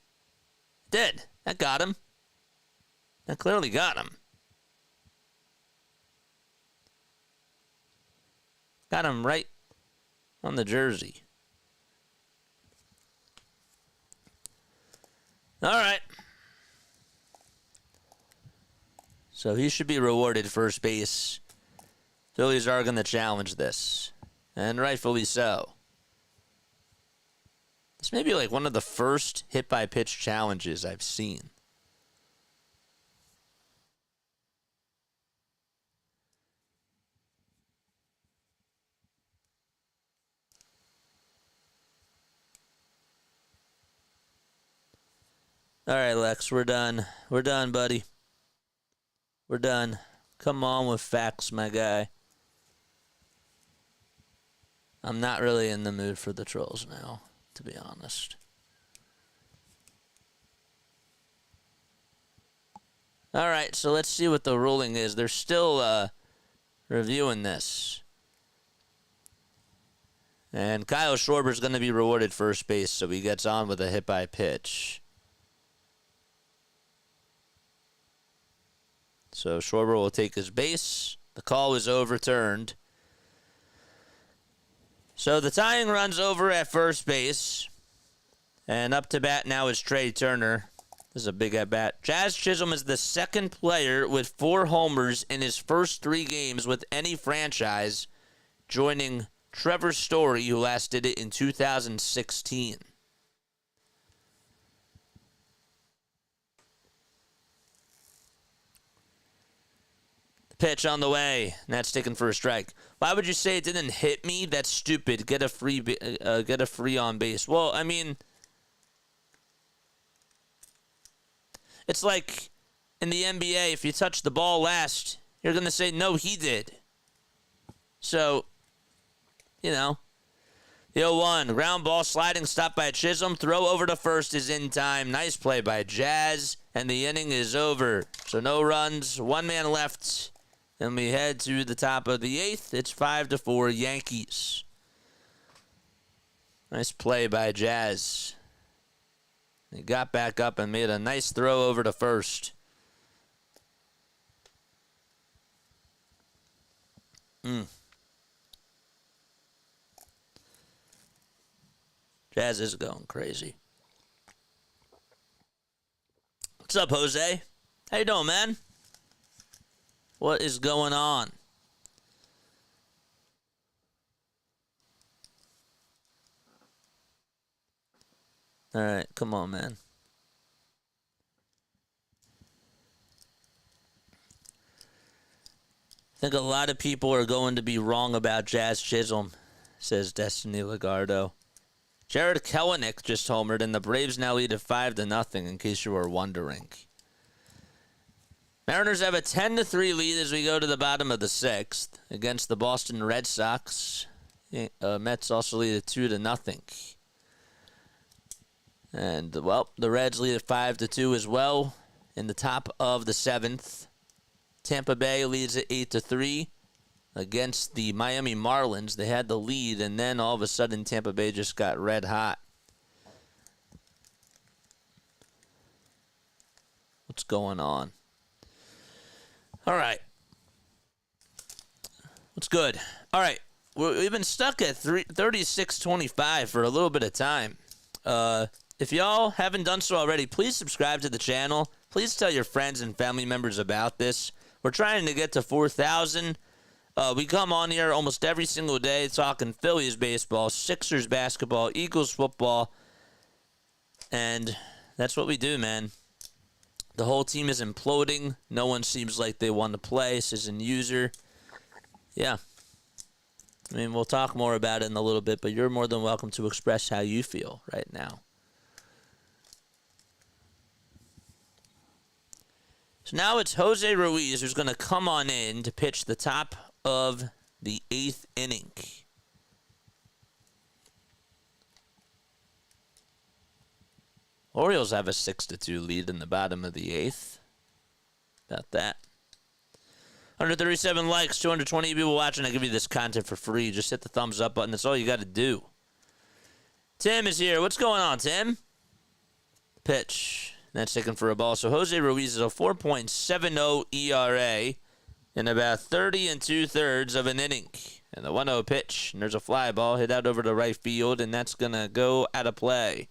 Speaker 1: Did. That got him. That clearly got him. Got him right on the jersey. All right. So he should be rewarded first base. Phillies are going to challenge this. And rightfully so. This may be like one of the first hit-by-pitch challenges I've seen. All right, Lex, we're done. We're done, buddy. We're done. Come on with facts, my guy. I'm not really in the mood for the trolls now, to be honest. All right, so let's see what the ruling is. They're still reviewing this. And Kyle Schwarber's going to be rewarded first base, so he gets on with a hit-by-pitch. So Schwarber will take his base. The call is overturned. So the tying run's over at first base. And up to bat now is Trey Turner. This is a big at-bat. Jazz Chisholm is the second player with 4 homers in his first 3 games with any franchise, joining Trevor Story, who last did it in 2016. Pitch on the way. And that's taken for a strike. Why would you say it didn't hit me? That's stupid. Get a free on base. Well, I mean, it's like in the NBA, if you touch the ball last, you're going to say, no, he did. So, you know, the 0-1. Ground ball sliding, stopped by Chisholm. Throw over to first is in time. Nice play by Jazz. And the inning is over. So no runs. 1 man left. And we head to the top of the 8th. It's 5-4 Yankees. Nice play by Jazz. He got back up and made a nice throw over to first. Jazz is going crazy. What's up, Jose? How you doing, man? What is going on? All right, come on, man. I think a lot of people are going to be wrong about Jazz Chisholm, says Destiny Lagardo. Jared Kelenic just homered, and the Braves now lead at 5-0, in case you were wondering. Mariners have a 10-3 lead as we go to the bottom of the 6th against the Boston Red Sox. Mets also lead at 2-0. And, well, the Reds lead at 5-2 as well in the top of the 7th. Tampa Bay leads at 8-3 against the Miami Marlins. They had the lead, and then all of a sudden Tampa Bay just got red hot. What's going on? All right. What's good? All right. we've been stuck at 36-25 for a little bit of time. If y'all haven't done so already, please subscribe to the channel. Please tell your friends and family members about this. We're trying to get to 4,000. We come on here almost every single day talking Phillies baseball, Sixers basketball, Eagles football, and that's what we do, man. The whole team is imploding. No one seems like they want to play. Season user. Yeah. I mean, we'll talk more about it in a little bit, but you're more than welcome to express how you feel right now. So now it's Jose Ruiz who's going to come on in to pitch the top of the 8th inning. Orioles have a 6-2 lead in the bottom of the 8th. About that. 137 likes, 220 people watching. I give you this content for free. Just hit the thumbs up button. That's all you got to do. Tim is here. What's going on, Tim? Pitch. That's taken for a ball. So Jose Ruiz is a 4.70 ERA in about 30 2/3 of an inning. And the 1-0 pitch. And there's a fly ball hit out over to right field, and that's going to go out of play.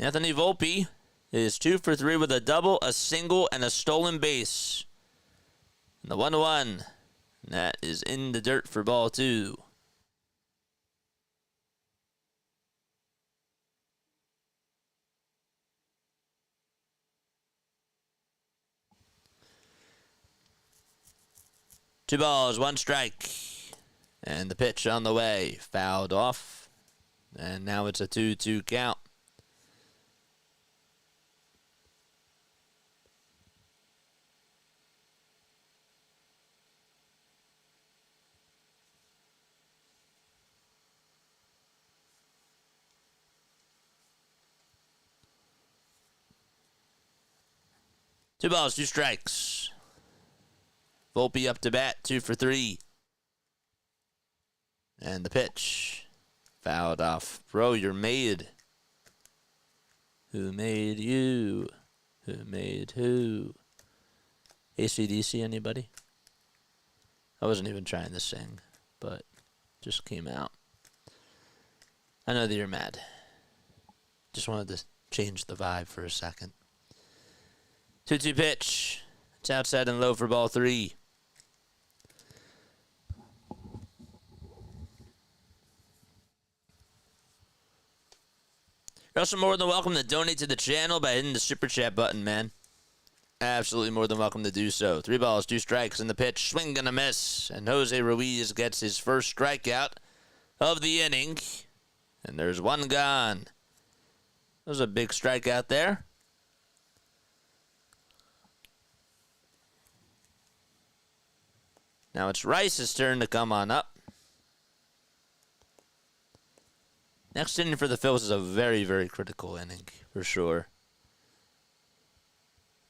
Speaker 1: Anthony Volpe is 2 for 3 with a double, a single, and a stolen base. And the 1-1. That is in the dirt for ball 2. Two balls, one strike. And the pitch on the way. Fouled off. And now it's a 2-2 count. Two balls, two strikes. Volpe up to bat, 2 for 3. And the pitch. Fouled off. Bro, you're made. Who made you? Who made who? AC/DC, anybody? I wasn't even trying to sing, but just came out. I know that you're mad. Just wanted to change the vibe for a second. 2-2 pitch. It's outside and low for ball 3. You're also more than welcome to donate to the channel by hitting the super chat button, man. Absolutely more than welcome to do so. 3 balls, 2 strikes, and the pitch. Swing and a miss. And Jose Ruiz gets his first strikeout of the inning. And there's one gone. That was a big strikeout there. Now it's Rice's turn to come on up. Next inning for the Phillies is a very, very critical inning, for sure.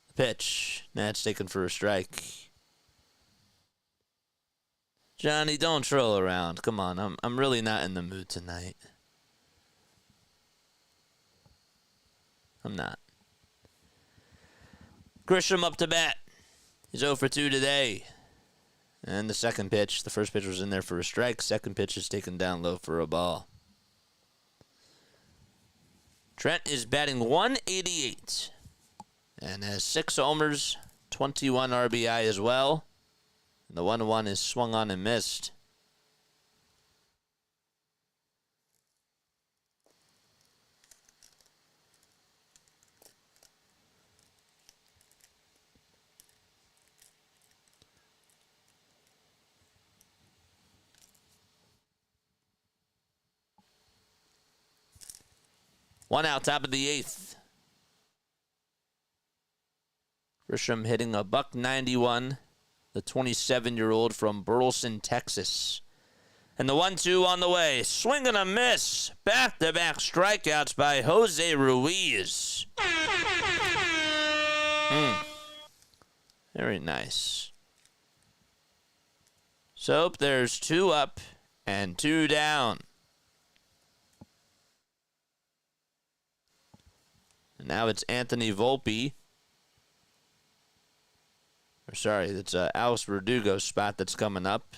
Speaker 1: The pitch. That's taken for a strike. Johnny, don't troll around. Come on, I'm really not in the mood tonight. I'm not. Grisham up to bat. He's 0 for 2 today. And the second pitch, the first pitch was in there for a strike. Second pitch is taken down low for a ball. Trent is batting 188 and has 6 homers, 21 RBI as well. And the 1-1 is swung on and missed. One out, top of the 8th. Grisham hitting a $191, the 27-year-old from Burleson, Texas. And the 1-2 on the way. Swing and a miss. Back-to-back strikeouts by Jose Ruiz. Very nice. So there's 2 up and 2 down. And now it's Anthony Volpe Or sorry, it's Alex Verdugo's spot that's coming up.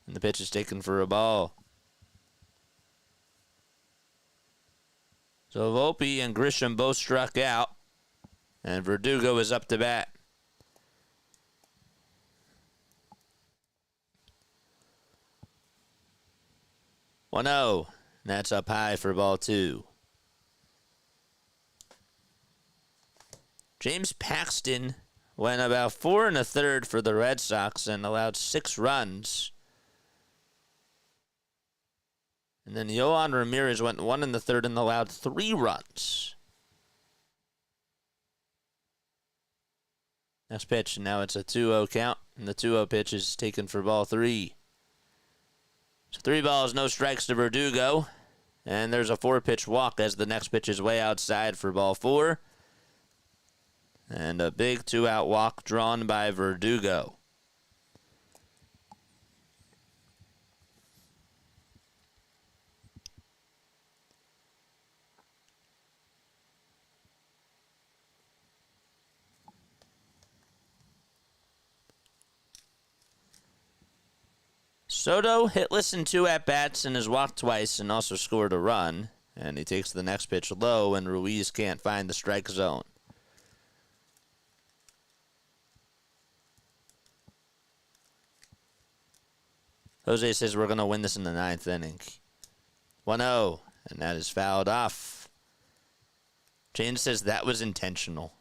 Speaker 1: And the pitch is taken for a ball. So Volpe and Grisham both struck out. And Verdugo is up to bat. 1-0. That's up high for ball 2. James Paxton went about 4 1/3 for the Red Sox and allowed 6 runs. And then Yohan Ramirez went 1 1/3 and allowed 3 runs. Next pitch, and now it's a 2-0 count, and the 2-0 pitch is taken for ball 3. So 3 balls, no strikes to Verdugo, and there's a 4-pitch walk as the next pitch is way outside for ball 4. And a big 2-out walk drawn by Verdugo. Soto hitless in 2 at-bats and has walked twice and also scored a run. And he takes the next pitch low, and Ruiz can't find the strike zone. Jose says we're going to win this in the 9th inning. 1-0, and that is fouled off. James says that was intentional.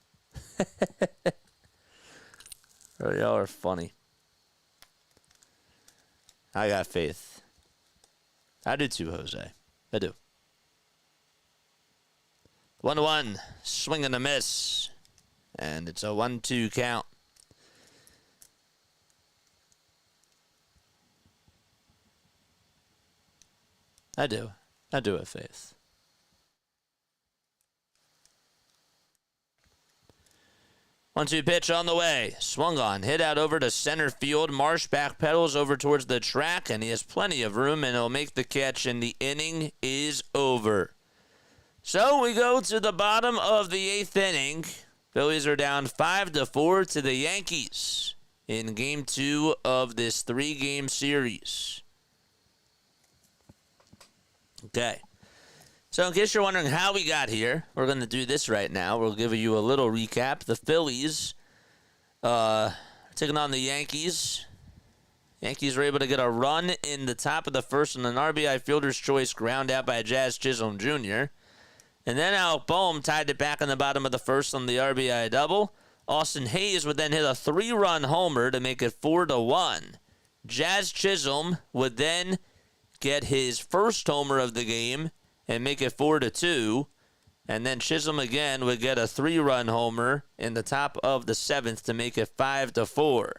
Speaker 1: Oh, y'all are funny. I got faith. I do too, Jose. I do. 1-1, swing and a miss. And it's a 1-2 count. I do. I do have faith. 1-2 pitch on the way. Swung on. Hit out over to center field. Marsh backpedals over towards the track, and he has plenty of room, and he'll make the catch, and the inning is over. So we go to the bottom of the 8th inning. Phillies are down 5-4 to the Yankees in Game 2 of this 3-game series. Okay. So in case you're wondering how we got here, we're going to do this right now. We'll give you a little recap. The Phillies taking on the Yankees. Yankees were able to get a run in the top of the first on an RBI fielder's choice ground out by Jazz Chisholm Jr. And then Alec Bohm tied it back in the bottom of the first on the RBI double. Austin Hayes would then hit a 3-run homer to make it 4-1. Jazz Chisholm would then get his first homer of the game and make it 4-2. And then Chisholm again would get a 3-run homer in the top of the 7th to make it 5-4.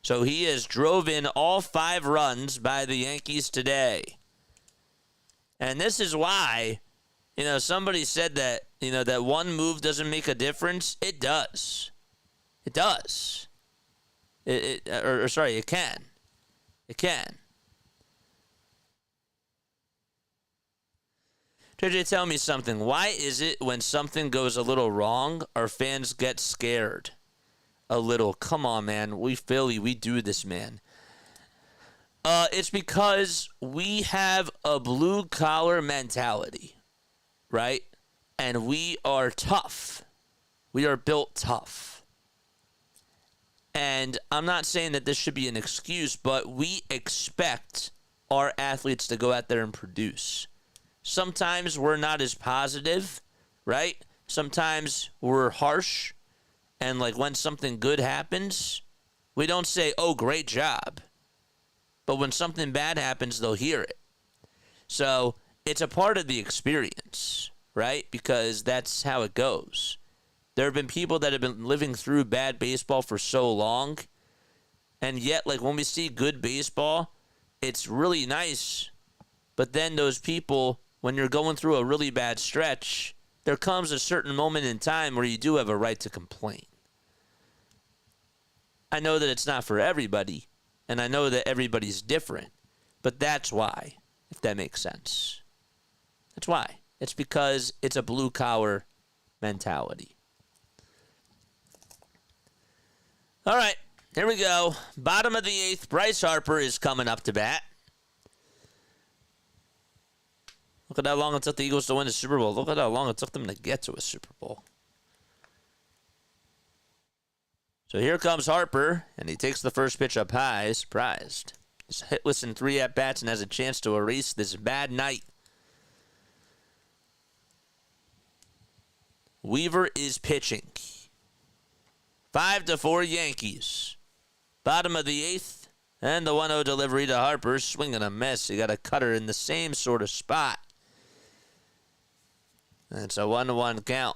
Speaker 1: So he has drove in all 5 runs by the Yankees today. And this is why, somebody said that, that one move doesn't make a difference. It does. It does. It can. It can. JJ, tell me something. Why is it when something goes a little wrong, our fans get scared? A little. Come on, man. We Philly, we do this, man. It's because we have a blue-collar mentality, right? And we are tough. We are built tough. And I'm not saying that this should be an excuse, but we expect our athletes to go out there and produce. Sometimes we're not as positive, right? Sometimes we're harsh. And like when something good happens, we don't say, oh, great job. But when something bad happens, they'll hear it. So it's a part of the experience, right? Because that's how it goes. There have been people that have been living through bad baseball for so long. And yet, like when we see good baseball, it's really nice. But then those people, when you're going through a really bad stretch, there comes a certain moment in time where you do have a right to complain. I know that it's not for everybody, and I know that everybody's different, but that's why, if that makes sense. That's why. It's because it's a blue-collar mentality. All right, here we go. Bottom of the 8th, Bryce Harper is coming up to bat. Look at how long it took the Eagles to win the Super Bowl. Look at how long it took them to get to a Super Bowl. So here comes Harper, and he takes the first pitch up high, surprised. He's hitless in 3 at-bats and has a chance to erase this bad night. Weaver is pitching. 5-4 Yankees. Bottom of the 8th, and the 1-0 delivery to Harper. Swing and a miss. He got a cutter in the same sort of spot. And it's a 1-1 count.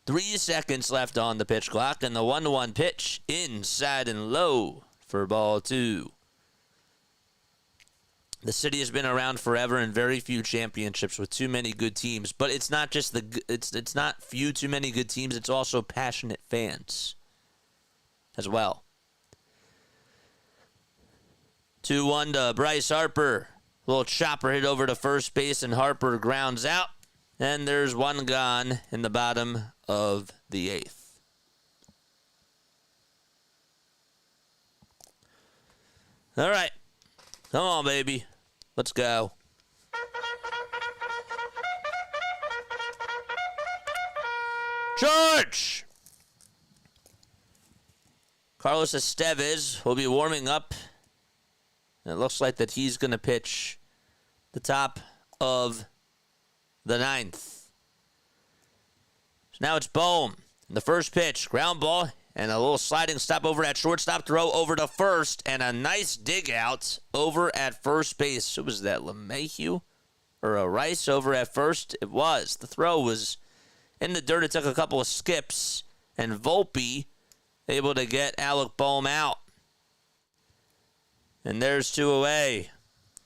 Speaker 1: Three seconds left on the pitch clock, and the 1-1 pitch inside and low for ball 2. The city has been around forever and very few championships with too many good teams. But it's not just it's not few too many good teams. It's also passionate fans as well. 2-1 to Bryce Harper. Little chopper hit over to first base, and Harper grounds out. And there's one gone in the bottom of the 8th. All right. Come on, baby. Let's go. George! Carlos Estevez will be warming up. And it looks like that he's going to pitch the top of the 9th. So now it's Bohm. The first pitch, ground ball. And a little sliding stop over at shortstop, throw over to first, and a nice dig out over at first base. Who was that, LeMahieu or a Rice over at first? It was. The throw was in the dirt. It took a couple of skips, and Volpe able to get Alec Bohm out. And there's 2 away.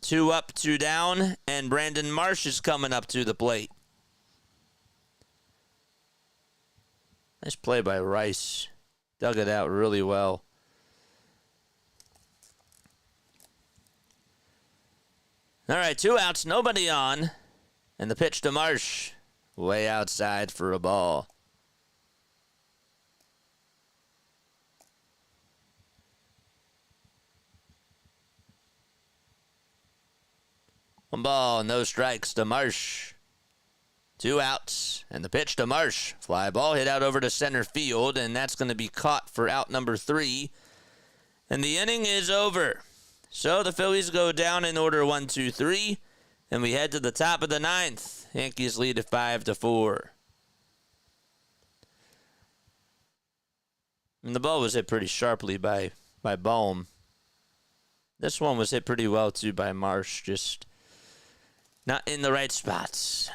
Speaker 1: 2 up, 2 down, and Brandon Marsh is coming up to the plate. Nice play by Rice. Dug it out really well. All right, 2 outs, nobody on. And the pitch to Marsh. Way outside for a ball. One ball, no strikes to Marsh. 2 outs, and the pitch to Marsh. Fly ball hit out over to center field, and that's going to be caught for out number 3. And the inning is over. So the Phillies go down in order 1, 2, 3, and we head to the top of the 9th. Yankees lead at 5-4. And the ball was hit pretty sharply by Bohm. This one was hit pretty well, too, by Marsh. Just not in the right spots.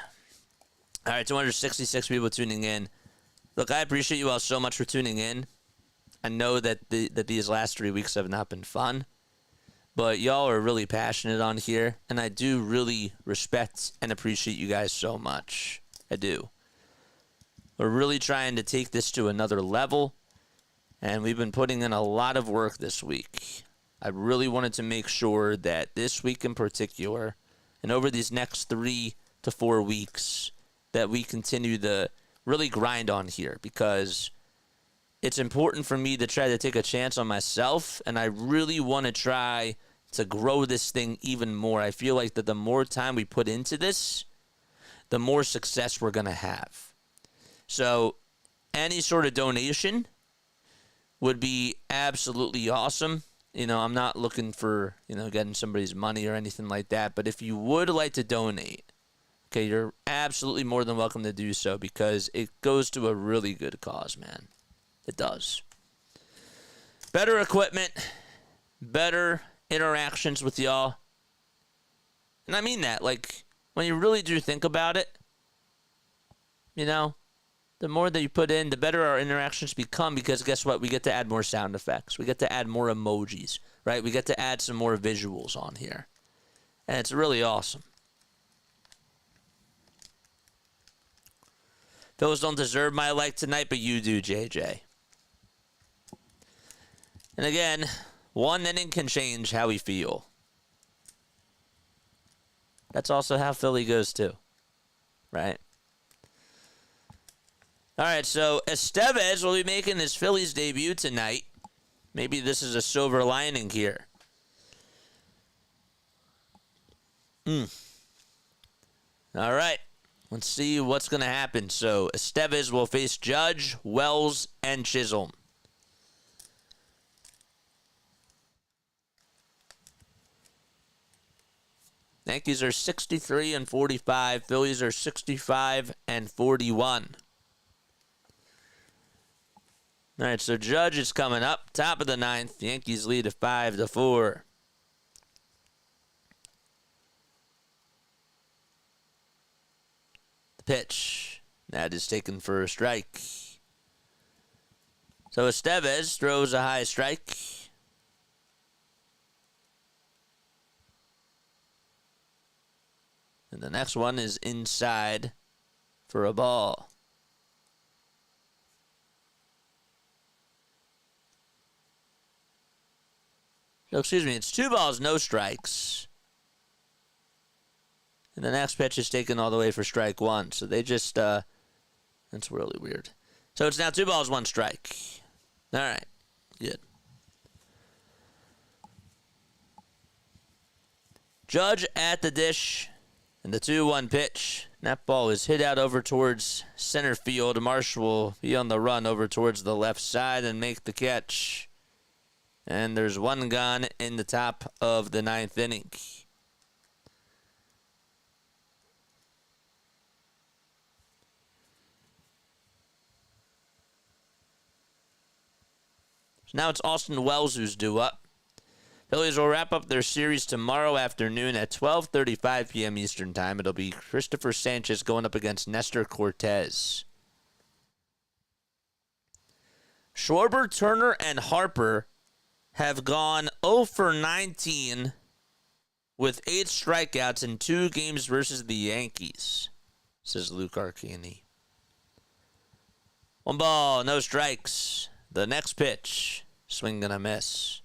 Speaker 1: All right, 266 people tuning in. Look, I appreciate you all so much for tuning in. I know that that these last 3 weeks have not been fun, but y'all are really passionate on here, and I do really respect and appreciate you guys so much. I do. We're really trying to take this to another level, and we've been putting in a lot of work this week. I really wanted to make sure that this week in particular, and over these next 3 to 4 weeks, that we continue to really grind on here, because it's important for me to try to take a chance on myself, and I really want to try to grow this thing even more. I feel like that the more time we put into this, the more success we're going to have. So any sort of donation would be absolutely awesome. You know, I'm not looking for, getting somebody's money or anything like that, but if you would like to donate, okay, you're absolutely more than welcome to do so, because it goes to a really good cause, man. It does. Better equipment, better interactions with y'all. And I mean that, like, when you really do think about it, the more that you put in, the better our interactions become, because guess what? We get to add more sound effects. We get to add more emojis, right? We get to add some more visuals on here. And it's really awesome. Phillies don't deserve my like tonight, but you do, JJ. And again, one inning can change how we feel. That's also how Philly goes too, right? All right, so Estevez will be making his Phillies debut tonight. Maybe this is a silver lining here. All right, let's see what's going to happen. So Estevez will face Judge, Wells, and Chisholm. Yankees are 63 and 45. Phillies are 65 and 41. All right, so Judge is coming up, top of the ninth. Yankees lead at 5-4. The pitch, that is taken for a strike. So Estevez throws a high strike. And the next one is inside for a ball. So, excuse me, it's 2 balls, no strikes. And the next pitch is taken all the way for strike 1. So they just, that's really weird. So it's now 2 balls, 1 strike. All right, good. Judge at the dish. And the 2-1 pitch. That ball is hit out over towards center field. Marsh will be on the run over towards the left side and make the catch. And there's 1 gone in the top of the 9th inning. So now it's Austin Wells who's due up. Phillies will wrap up their series tomorrow afternoon at 12:35 p.m. Eastern Time. It'll be Christopher Sanchez going up against Nestor Cortez. Schwarber, Turner, and Harper have gone 0 for 19 with 8 strikeouts in 2 games versus the Yankees, says Luke Arcani. 1 ball, no strikes. The next pitch, swing and a miss.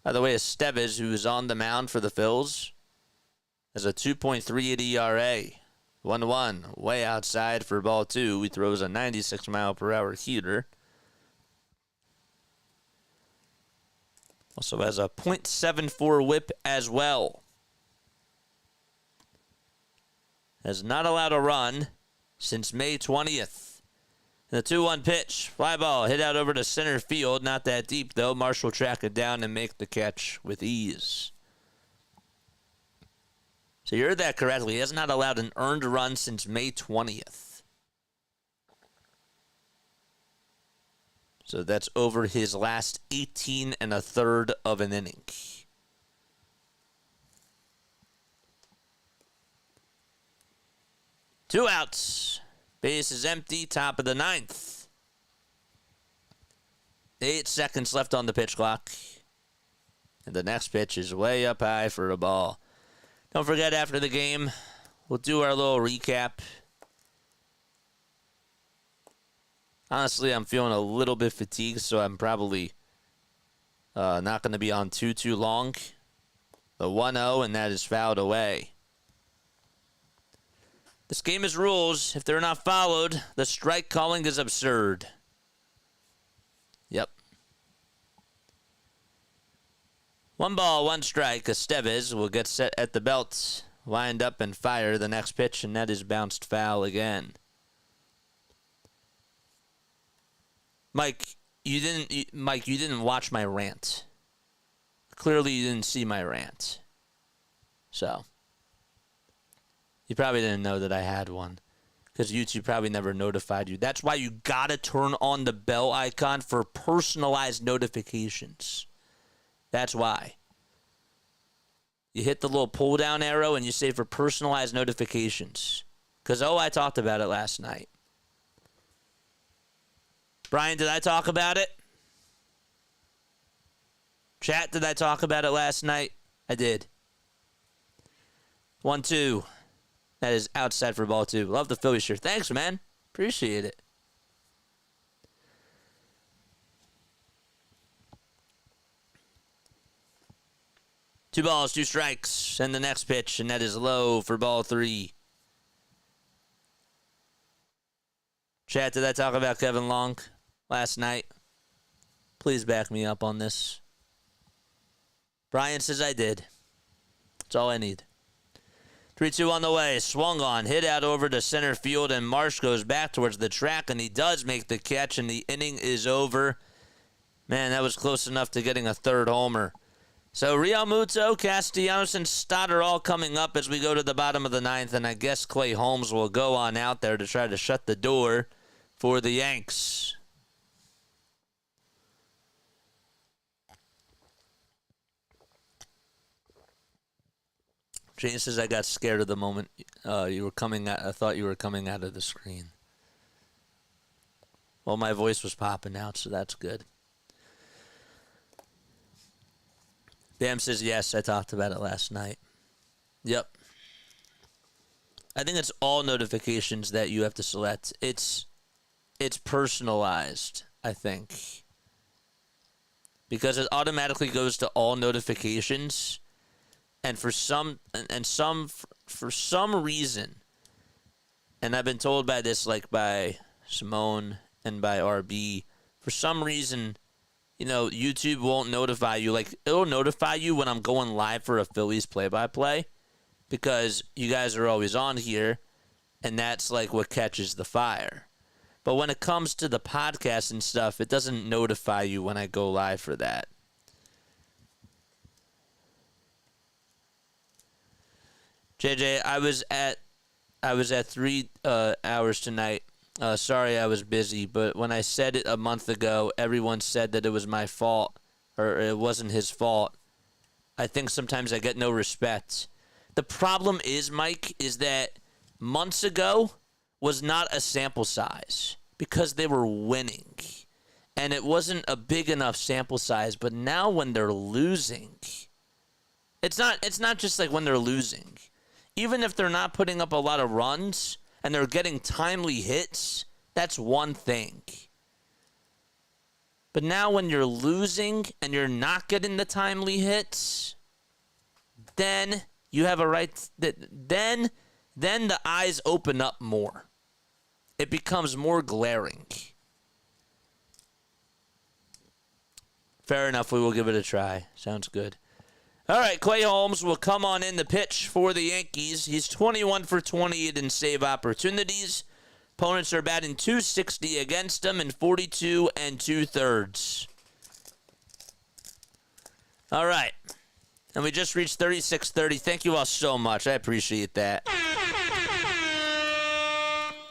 Speaker 1: By the way, Estevez, who is on the mound for the Phils, has a 2.38 ERA. 1-1, way outside for ball 2. He throws a 96-mile-per-hour heater. Also has a .74 whip as well. Has not allowed a run since May 20th. The 2-1 pitch, fly ball, hit out over to center field. Not that deep, though. Marsh will track it down and make the catch with ease. So you heard that correctly. He has not allowed an earned run since May 20th. So that's over his last 18 1/3 of an inning. Two outs. Base is empty, top of the 9th. 8 seconds left on the pitch clock. And the next pitch is way up high for a ball. Don't forget, after the game, we'll do our little recap. Honestly, I'm feeling a little bit fatigued, so I'm probably not going to be on too long. The 1-0, and that is fouled away. This game is rules. If they're not followed, the strike calling is absurd. Yep. 1 ball, 1 strike. Estevez will get set at the belt, wind up and fire the next pitch, and that is bounced foul again. Mike, you didn't watch my rant. Clearly, you didn't see my rant. So, you probably didn't know that I had one, because YouTube probably never notified you. That's why you gotta turn on the bell icon for personalized notifications. That's why. You hit the little pull down arrow and you say for personalized notifications. Because, I talked about it last night. Brian, did I talk about it? Chat, did I talk about it last night? I did. 1-2. That is outside for ball 2. Love the Phillies shirt. Thanks, man. Appreciate it. 2 balls, 2 strikes, and the next pitch, and that is low for ball 3. Chat, did I talk about Kevin Long last night? Please back me up on this. Brian says I did. That's all I need. 3-2 on the way. Swung on. Hit out over to center field, and Marsh goes back towards the track, and he does make the catch, and the inning is over. Man, that was close enough to getting a third homer. So Realmuto, Castellanos, and Stott are all coming up as we go to the bottom of the 9th, and I guess Clay Holmes will go on out there to try to shut the door for the Yanks. Jane says I got scared of the moment you were coming out. I thought you were coming out of the screen. Well, my voice was popping out, so that's good. Bam says yes. I talked about it last night. Yep. I think it's all notifications that you have to select. It's personalized, I think, because it automatically goes to all notifications. And for some reason, and I've been told by this, like by Simone and by RB, for some reason, you know, YouTube won't notify you. Like, it'll notify you when I'm going live for a Phillies play-by-play, because you guys are always on here, and that's like what catches the fire. But when it comes to the podcast and stuff, it doesn't notify you when I go live for that. JJ, I was at 3 hours tonight. Sorry I was busy, but when I said it a month ago, everyone said that it was my fault, or it wasn't his fault. I think sometimes I get no respect. The problem is, Mike, is that months ago was not a sample size because they were winning. And it wasn't a big enough sample size, but now when they're losing, it's not just like when they're losing. Even if they're not putting up a lot of runs and they're getting timely hits, that's one thing. But now when you're losing and you're not getting the timely hits, then you have a right then the eyes open up more. It becomes more glaring. Fair enough, we will give it a try. Sounds good. All right, Clay Holmes will come on in the pitch for the Yankees. He's 21 for 28 in save opportunities. Opponents are batting .260 against him in 42 2/3. All right. And we just reached 36:30. Thank you all so much. I appreciate that.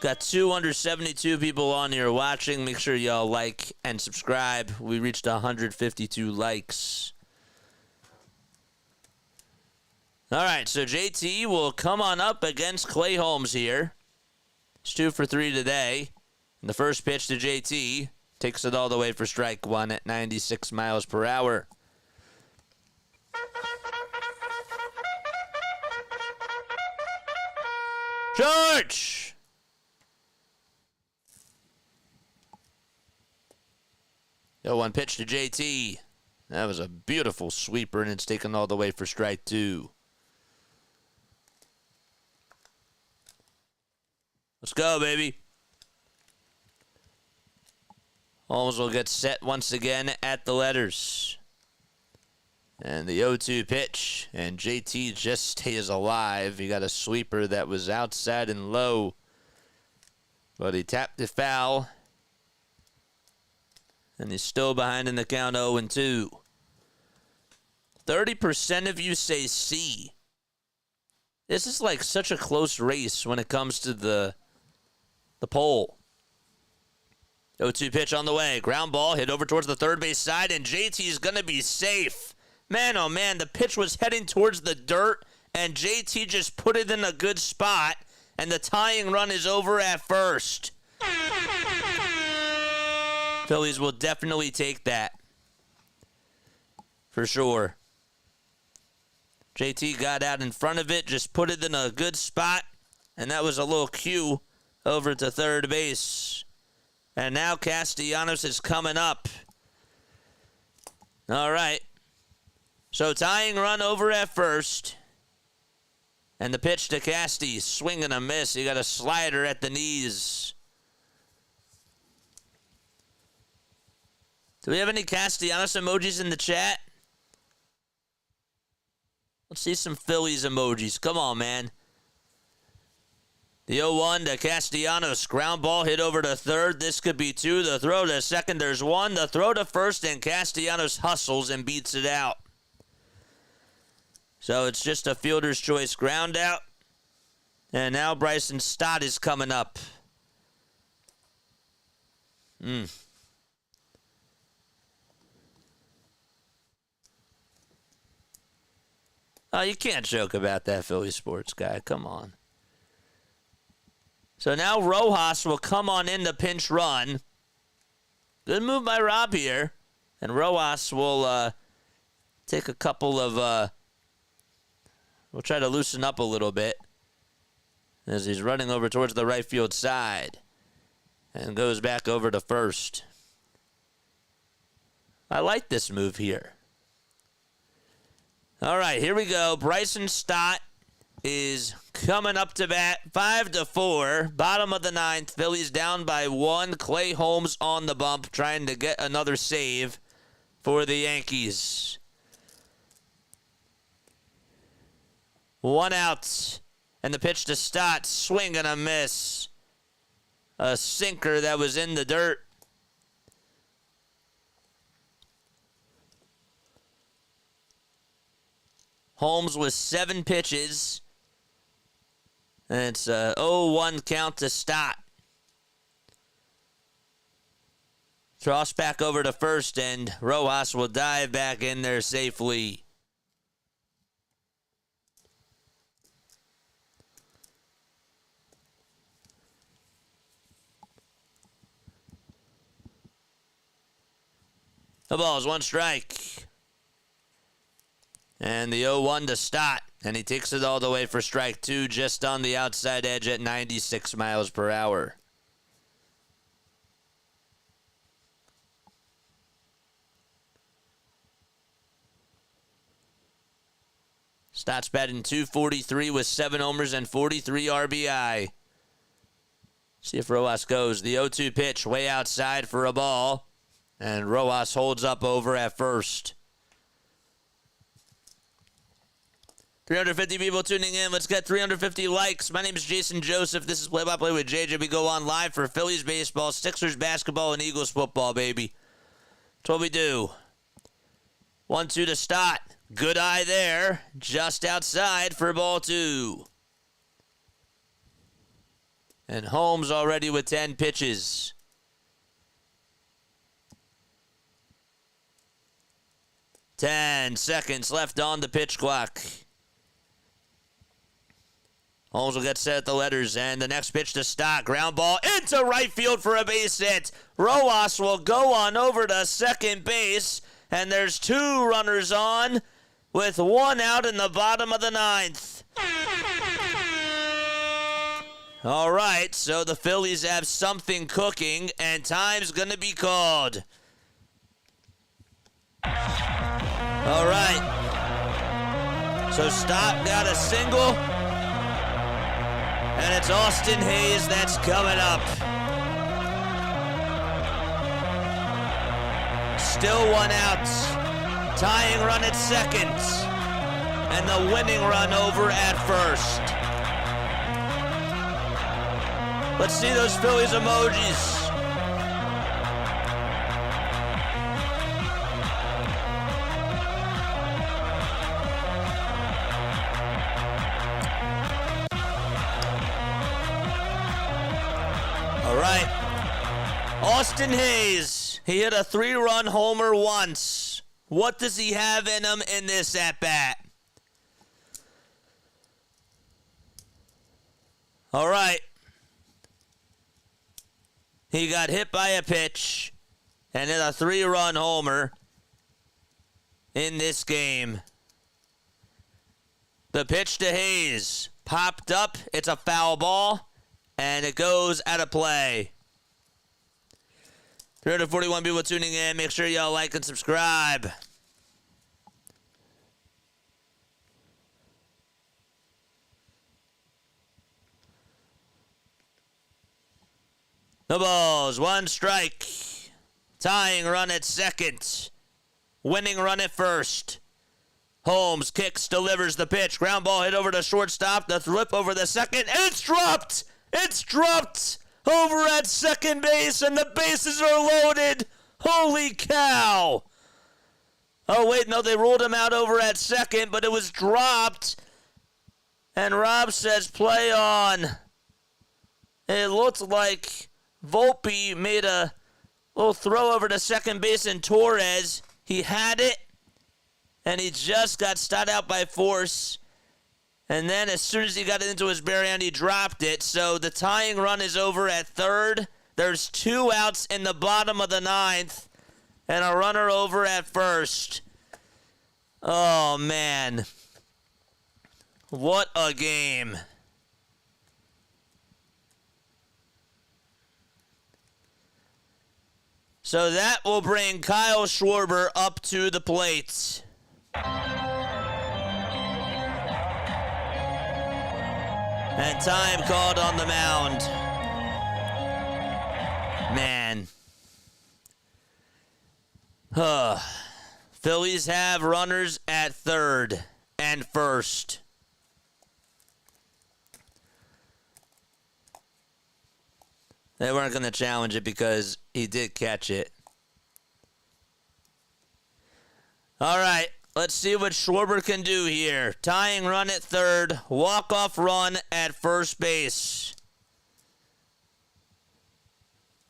Speaker 1: Got 272 people on here watching. Make sure y'all like and subscribe. We reached 152 likes. All right, so JT will come on up against Clay Holmes here. It's 2 for 3 today. And the first pitch to JT takes it all the way for strike 1 at 96 miles per hour. George! Yo, 1 pitch to JT. That was a beautiful sweeper, and it's taken all the way for strike 2. Let's go, baby. Holmes will get set once again at the letters. And the 0-2 pitch. And JT just stays alive. He got a sweeper that was outside and low. But he tapped it foul. And he's still behind in the count 0-2. 30% of you say C. This is like such a close race when it comes to the poll. 0-2 pitch on the way. Ground ball hit over towards the third base side, and JT's going to be safe. Man, oh man, the pitch was heading towards the dirt, and JT just put it in a good spot, and the tying run is over at first. Phillies will definitely take that. For sure. JT got out in front of it, just put it in a good spot, and that was a little cue over to third base. And now Castellanos is coming up. All right. So tying run over at first. And the pitch to Casty, swing and a miss. He got a slider at the knees. Do we have any Castellanos emojis in the chat? Let's see some Phillies emojis. Come on, man. The 0-1 to Castellanos. Ground ball hit over to third. This could be 2. The throw to second. There's 1. The throw to first, and Castellanos hustles and beats it out. So it's just a fielder's choice ground out. And now Bryson Stott is coming up. Oh, you can't joke about that, Philly sports guy. Come on. So now Rojas will come on in the pinch run. Good move by Rob here. And Rojas will take a couple of... we'll try to loosen up a little bit as he's running over towards the right field side. And goes back over to first. I like this move here. All right, here we go. Bryson Stott is coming up to bat. 5-4. Bottom of the ninth. Phillies down by 1. Clay Holmes on the bump trying to get another save for the Yankees. 1 out. And the pitch to Stott. Swing and a miss. A sinker that was in the dirt. Holmes with 7 pitches. And it's a 0-1 count to Stott. Toss back over to first, and Rojas will dive back in there safely. The ball is 1 strike. And the 0-1 to Stott. And he takes it all the way for strike 2, just on the outside edge at 96 miles per hour. Stott's batting .243 with 7 homers and 43 RBI. See if Rojas goes. The 0-2 pitch way outside for a ball. And Rojas holds up over at first. 350 people tuning in. Let's get 350 likes. My name is Jason Joseph. This is Play-by-Play with JJ. We go on live for Phillies baseball, Sixers basketball, and Eagles football, baby. That's what we do. 1-2 to Stott. Good eye there. Just outside for ball 2. And Holmes already with 10 pitches. Ten seconds left on the pitch clock. Holmes will get set at the letters, and the next pitch to Stott. Ground ball into right field for a base hit. Rojas will go on over to second base, and there's 2 runners on with 1 out in the bottom of the ninth. All right, so the Phillies have something cooking, and time's going to be called. All right. So Stott got a single. And it's Austin Hayes that's coming up. Still 1 out. Tying run at second. And the winning run over at first. Let's see those Phillies emojis. All right. Austin Hayes. He hit a 3-run homer once. What does he have in him in this at-bat? All right. He got hit by a pitch and hit a 3-run homer in this game. The pitch to Hayes popped up. It's a foul ball, and it goes out of play. 341 people tuning in. Make sure y'all like and subscribe. No balls. 1 strike. Tying run at second. Winning run at first. Holmes kicks, delivers the pitch. Ground ball hit over to shortstop. The flip over the second. And it's dropped. It's dropped over at second base. And the bases are loaded. Holy cow. Oh, wait. No, they ruled him out over at second. But it was dropped. And Rob says play on. It looked like Volpe made a little throw over to second base and Torres. He had it, and he just got stopped out by force. And then as soon as he got it into his bare hand, he dropped it. So the tying run is over at third. There's 2 outs in the bottom of the 9th, and a runner over at first. Oh, man. What a game. So that will bring Kyle Schwarber up to the plate. And time called on the mound. Man. Phillies have runners at third and first. They weren't going to challenge it because he did catch it. All right, let's see what Schwarber can do here. Tying run at third, walk-off run at first base.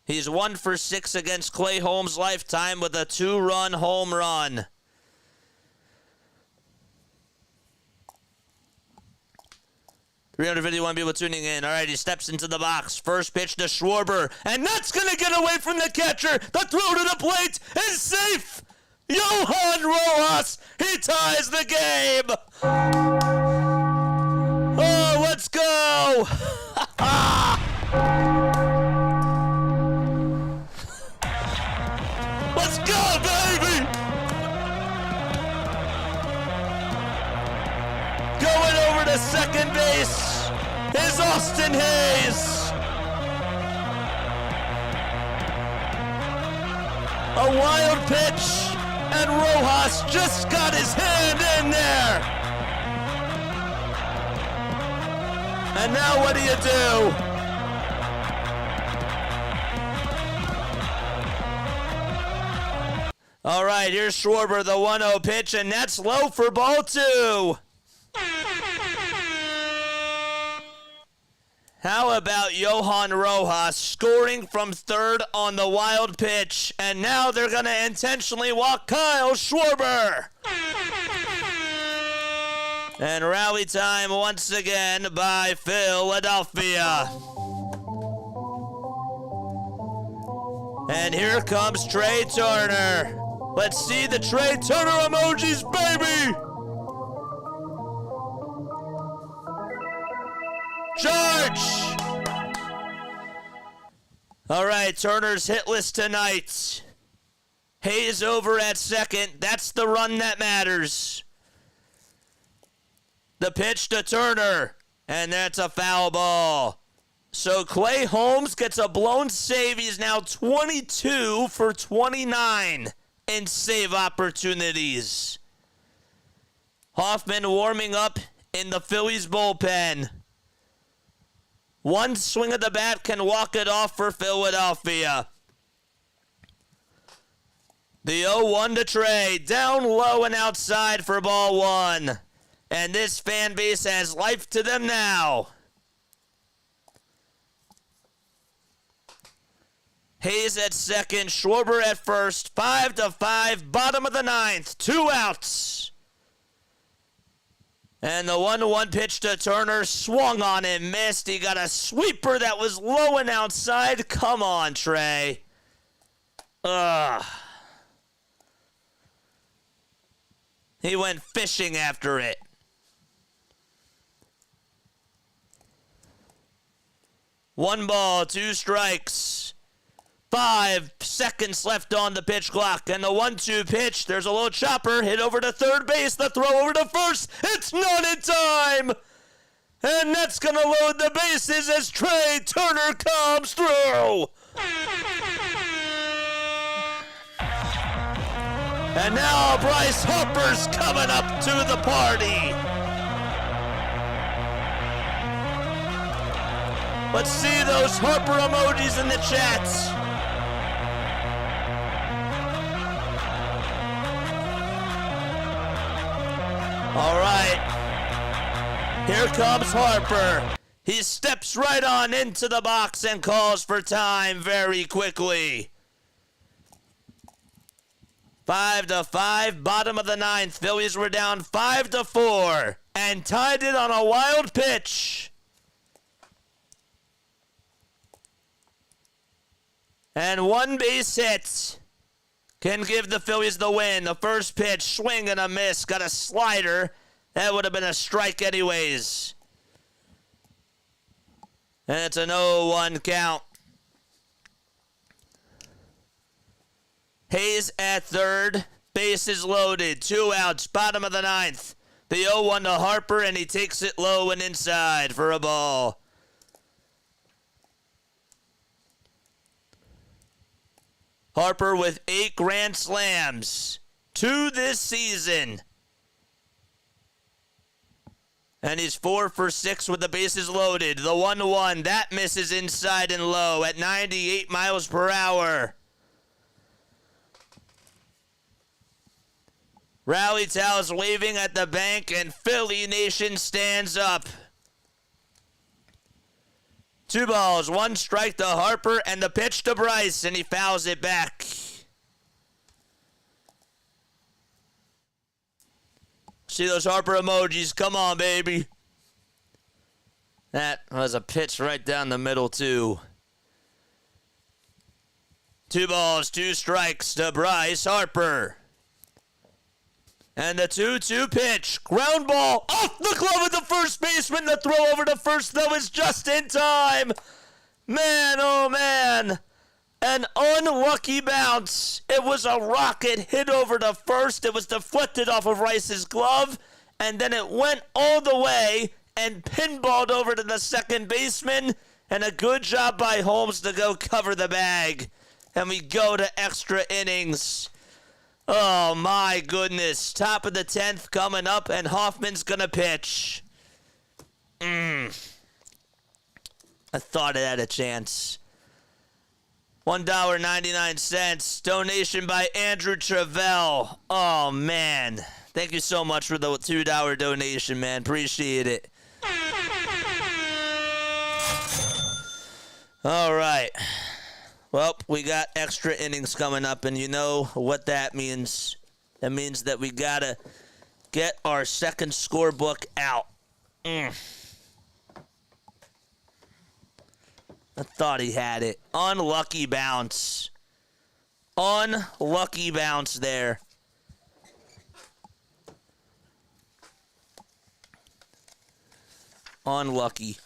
Speaker 1: He's 1 for 6 against Clay Holmes' lifetime with a 2-run home run. $351 people tuning in. All right, he steps into the box. First pitch to Schwarber, and that's going to get away from the catcher. The throw to the plate is safe. Johan Rojas, he ties the game. Oh, let's go. Let's go, baby. Going over to second base is Austin Hayes. A wild pitch, and Rojas just got his hand in there. And now what do you do? All right, here's Schwarber, the 1-0 pitch, and that's low for ball 2. How about Johan Rojas scoring from third on the wild pitch? And now they're going to intentionally walk Kyle Schwarber. And rally time once again by Philadelphia. And here comes Trey Turner. Let's see the Trey Turner emojis, baby. Charge! All right, Turner's hitless tonight. Hayes over at second. That's the run that matters. The pitch to Turner, and that's a foul ball. So Clay Holmes gets a blown save. He's now 22 for 29 in save opportunities. Hoffman warming up in the Phillies bullpen. One swing of the bat can walk it off for Philadelphia. The 0-1 to Trey, down low and outside for ball 1. And this fan base has life to them now. Hayes at second, Schwarber at first, 5-5, bottom of the 9th, 2 outs. And the 1-1 pitch to Turner, swung on and missed. He got a sweeper that was low and outside. Come on, Trey. Ugh. He went fishing after it. One ball, 2 strikes. 5 seconds left on the pitch clock. And the 1-2 pitch, there's a little chopper, hit over to third base, the throw over to first. It's not in time. And that's going to load the bases as Trey Turner comes through. And now Bryce Harper's coming up to the party. Let's see those Harper emojis in the chats. All right. Here comes Harper. He steps right on into the box and calls for time very quickly. 5-5, bottom of the ninth. Phillies were down 5-4 and tied it on a wild pitch. And one base hit can give the Phillies the win. The first pitch, swing and a miss, got a slider. That would have been a strike anyways. And it's an 0-1 count. Hayes at third. Bases loaded. 2 outs. Bottom of the ninth. The 0-1 to Harper, and he takes it low and inside for a ball. Harper with 8 grand slams. 2 this season. And he's 4 for 6 with the bases loaded. The 1-1. That misses inside and low at 98 miles per hour. Rally towels waving at the bank, and Philly Nation stands up. 2 balls, 1 strike to Harper, and the pitch to Bryce, and he fouls it back. See those Harper emojis? Come on, baby. That was a pitch right down the middle, too. 2 balls, 2 strikes to Bryce Harper. And the 2-2 pitch. Ground ball off the glove of the first baseman. The throw over to first, though, is just in time. Man, oh, man. An unlucky bounce. It was a rocket hit over to first. It was deflected off of Rice's glove. And then it went all the way and pinballed over to the second baseman. And a good job by Holmes to go cover the bag. And we go to extra innings. Oh, my goodness. Top of the 10th coming up, and Hoffman's going to pitch. I thought it had a chance. $1.99. Donation by Andrew Travell. Oh, man. Thank you so much for the $2 donation, man. Appreciate it. All right. Well, we got extra innings coming up, and you know what that means. That means that we got to get our second scorebook out. I thought he had it. Unlucky bounce. Unlucky bounce there. Unlucky.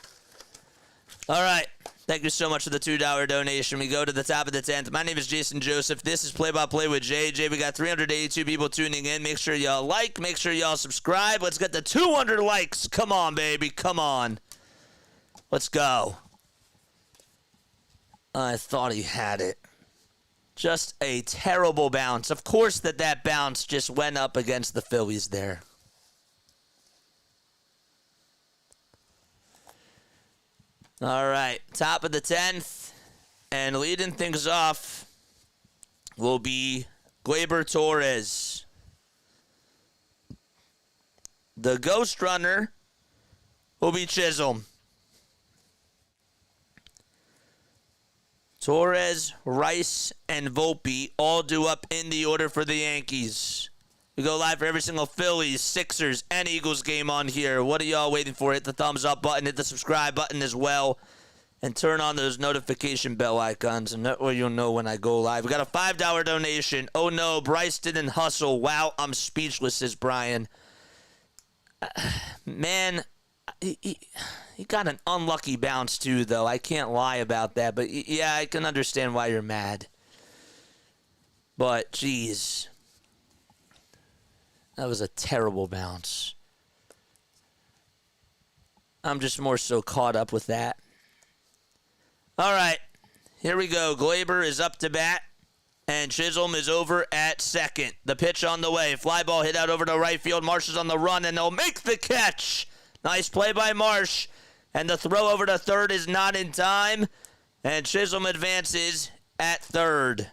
Speaker 1: All right. Thank you so much for the $2 donation. We go to the top of the 10th. My name is Jason Joseph. This is Play by Play with JJ. We got 382 people tuning in. Make sure y'all like. Make sure y'all subscribe. Let's get the 200 likes. Come on, baby. Come on. Let's go. I thought he had it. Just a terrible bounce. Of course that bounce just went up against the Phillies there. All right, top of the 10th, and leading things off will be Gleyber Torres. The ghost runner will be Chisholm. Torres, Rice, and Volpe all due up in the order for the Yankees. We go live for every single Phillies, Sixers, and Eagles game on here. What are y'all waiting for? Hit the thumbs up button, hit the subscribe button as well, and turn on those notification bell icons, and that way you'll know when I go live. We got a $5 donation. Oh no, Bryce didn't hustle. Wow, I'm speechless, says Brian. Man, he got an unlucky bounce too, though. I can't lie about that, but yeah, I can understand why you're mad. But, geez. That was a terrible bounce. I'm just more so caught up with that. All right. Here we go. Glaber is up to bat, and Chisholm is over at second. The pitch on the way. Fly ball hit out over to right field. Marsh is on the run, and they'll make the catch. Nice play by Marsh. And the throw over to third is not in time. And Chisholm advances at third.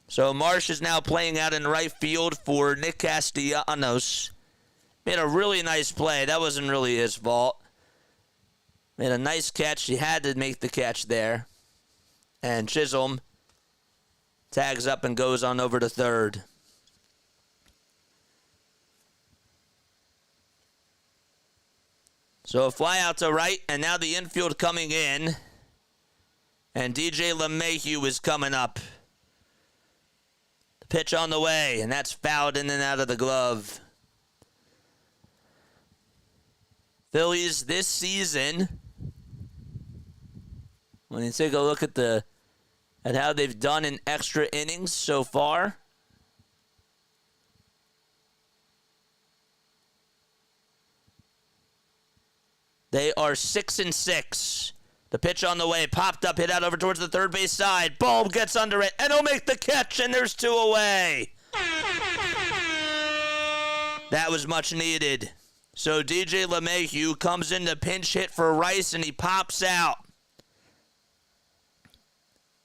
Speaker 1: So Marsh is now playing out in right field for Nick Castellanos. Made a really nice play. That wasn't really his fault. Made a nice catch. He had to make the catch there. And Chisholm tags up and goes on over to third. So a fly out to right, and now the infield coming in. And DJ LeMahieu is coming up. The pitch on the way, and that's fouled in and out of the glove. Phillies this season, when you take a look at how they've done in extra innings so far, they are 6-6. The pitch on the way, popped up, hit out over towards the third base side. Bohm gets under it, and he'll make the catch, and there's two away. That was much needed. So DJ LeMahieu comes in to pinch hit for Rice, and he pops out.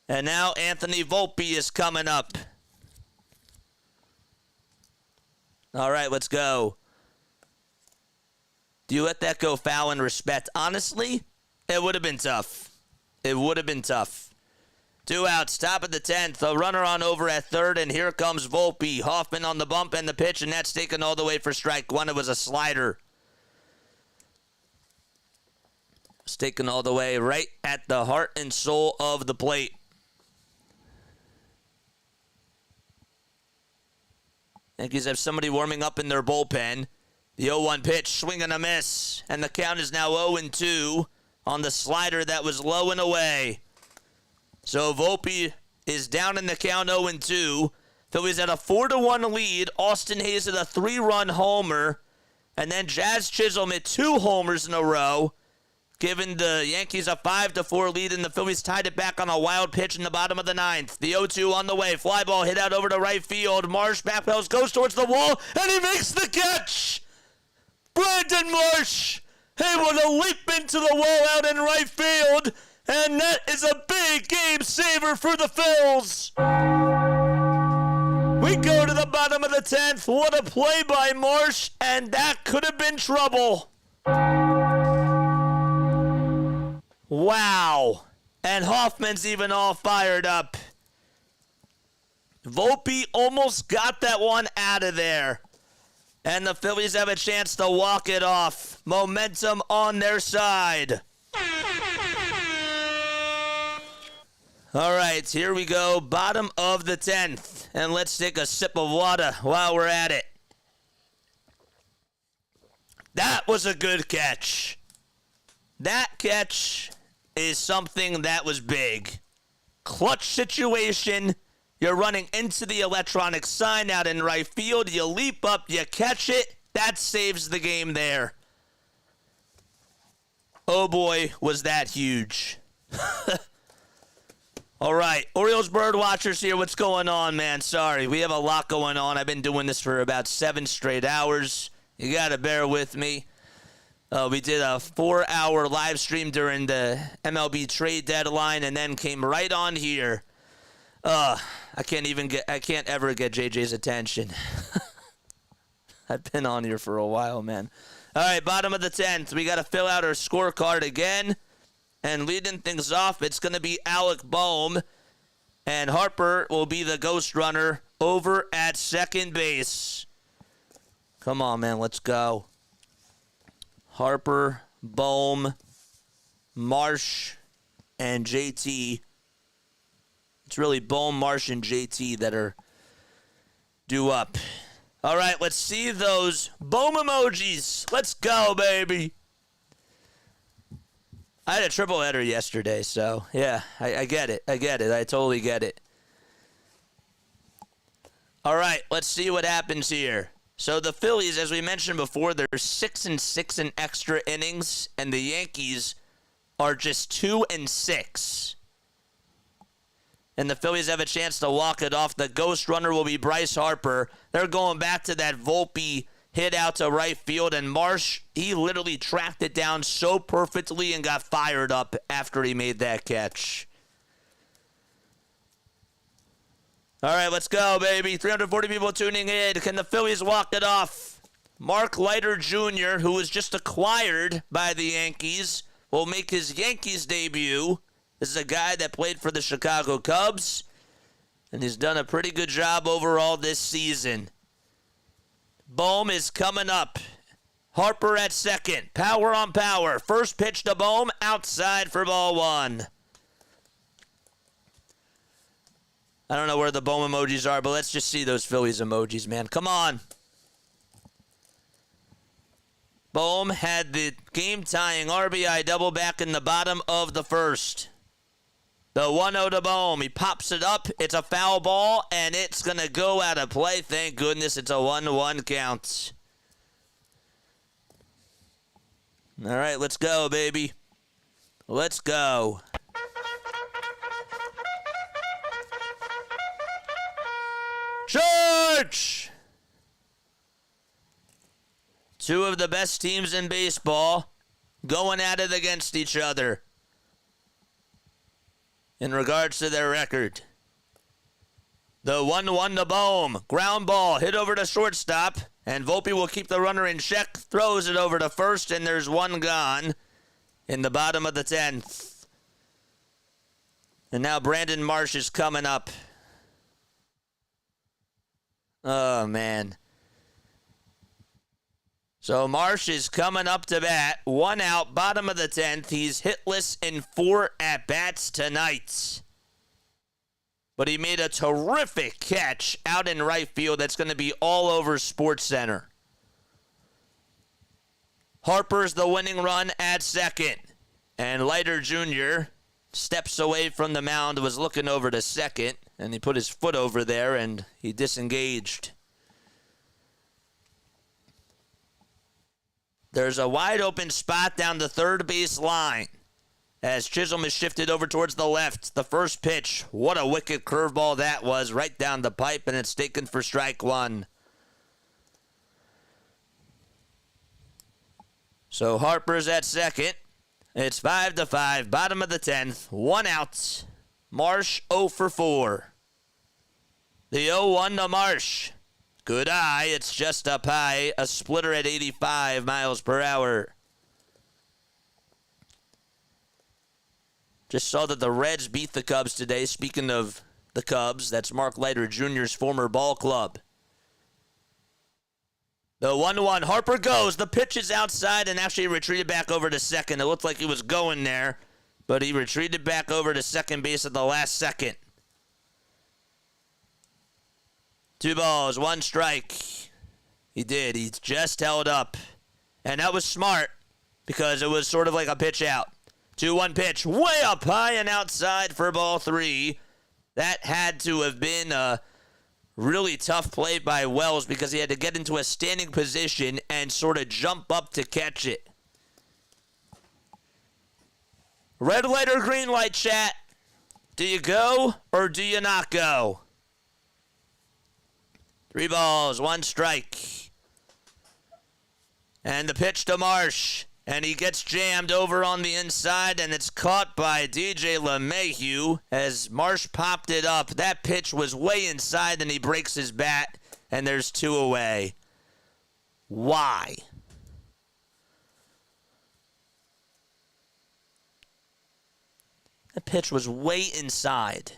Speaker 1: And now Anthony Volpe is coming up. All right, let's go. Do you let that go foul in respect? Honestly, it would have been tough. It would have been tough. 2 outs, top of the 10th. A runner on over at third, and here comes Volpe. Hoffman on the bump and the pitch, and that's taken all the way for strike one. It was a slider. It's taken all the way right at the heart and soul of the plate. Yankees have somebody warming up in their bullpen. The 0-1 pitch, swing and a miss. And the count is now 0-2 on the slider that was low and away. So Volpe is down in the count 0-2. Phillies at a 4-1 lead. Austin Hayes at a 3-run homer. And then Jazz Chisholm hit 2 homers in a row, giving the Yankees a 5-4 lead, and the Phillies tied it back on a wild pitch in the bottom of the 9th. The 0-2 on the way. Fly ball hit out over to right field. Marsh backpedals, goes towards the wall, and he makes the catch! Brandon Marsh able to leap into the wall out in right field, and that is a big game saver for the Phils. We go to the bottom of the 10th. What a play by Marsh, and that could have been trouble. Wow. And Hoffman's even all fired up. Volpe almost got that one out of there. And the Phillies have a chance to walk it off. Momentum on their side. All right, here we go. Bottom of the 10th. And let's take a sip of water while we're at it. That was a good catch. That catch is something that was big. Clutch situation. You're running into the electronic sign out in right field. You leap up, you catch it. That saves the game there. Oh boy, was that huge. All right, Orioles bird watchers here. What's going on, man? Sorry, we have a lot going on. I've been doing this for about 7 straight hours. You got to bear with me. We did a 4-hour live stream during the MLB trade deadline and then came right on here. I can't ever get JJ's attention. I've been on here for a while, man. All right, bottom of the 10th. We got to fill out our scorecard again. And leading things off, it's going to be Alec Bohm. And Harper will be the ghost runner over at second base. Come on, man. Let's go. Harper, Bohm, Marsh, and JT. It's really Bohm, Marsh, and JT that are due up. All right, let's see those Bohm emojis. Let's go, baby. I had a triple header yesterday, so yeah, I get it. I totally get it. All right, let's see what happens here. So the Phillies, as we mentioned before, they're 6-6 in extra innings, and the Yankees are just 2-6. And the Phillies have a chance to walk it off. The ghost runner will be Bryce Harper. They're going back to that Volpe hit out to right field, and Marsh, he literally tracked it down so perfectly and got fired up after he made that catch. All right, let's go, baby. 340 people tuning in. Can the Phillies walk it off? Mark Leiter Jr., who was just acquired by the Yankees, will make his Yankees debut. This is a guy that played for the Chicago Cubs, and he's done a pretty good job overall this season. Bohm is coming up. Harper at second. Power on power. First pitch to Bohm. Outside for ball one. I don't know where the Bohm emojis are, but let's just see those Phillies emojis, man. Come on. Bohm had the game-tying RBI double back in the bottom of the first. The 1-0 to Bohm. He pops it up. It's a foul ball, and it's going to go out of play. Thank goodness it's a 1-1 count. All right, let's go, baby. Let's go. Church! Two of the best teams in baseball going at it against each other in regards to their record. The 1-1 to Bohm. Ground ball hit over to shortstop, and Volpe will keep the runner in check, throws it over to first, and there's one gone in the bottom of the 10th. And now Brandon Marsh is coming up. Oh, man. So Marsh is coming up to bat. One out, bottom of the 10th. He's hitless in 4 at-bats tonight. But he made a terrific catch out in right field that's going to be all over SportsCenter. Harper's the winning run at second. And Leiter Jr. steps away from the mound, was looking over to second, and he put his foot over there, and he disengaged. There's a wide open spot down the third base line as Chisholm is shifted over towards the left. The first pitch, what a wicked curveball that was, right down the pipe, and it's taken for strike one. So Harper's at second. It's 5-5, bottom of the 10th, one out. Marsh 0 for 4. The 0-1 to Marsh. Good eye, it's just up high. A splitter at 85 miles per hour. Just saw that the Reds beat the Cubs today. Speaking of the Cubs, that's Mark Leiter Jr.'s former ball club. The 1-1, Harper goes. The pitch is outside and actually retreated back over to second. It looked like he was going there, but he retreated back over to second base at the last second. 2 balls, 1 strike. He did. He just held up. And that was smart because it was sort of like a pitch out. 2-1 pitch, way up high and outside for ball 3. That had to have been a really tough play by Wells because he had to get into a standing position and sort of jump up to catch it. Red light or green light, chat? Do you go or do you not go? 3 balls, 1 strike. And the pitch to Marsh. And he gets jammed over on the inside, and it's caught by DJ LeMahieu as Marsh popped it up. That pitch was way inside, and he breaks his bat, and there's 2 away. Why? That pitch was way inside.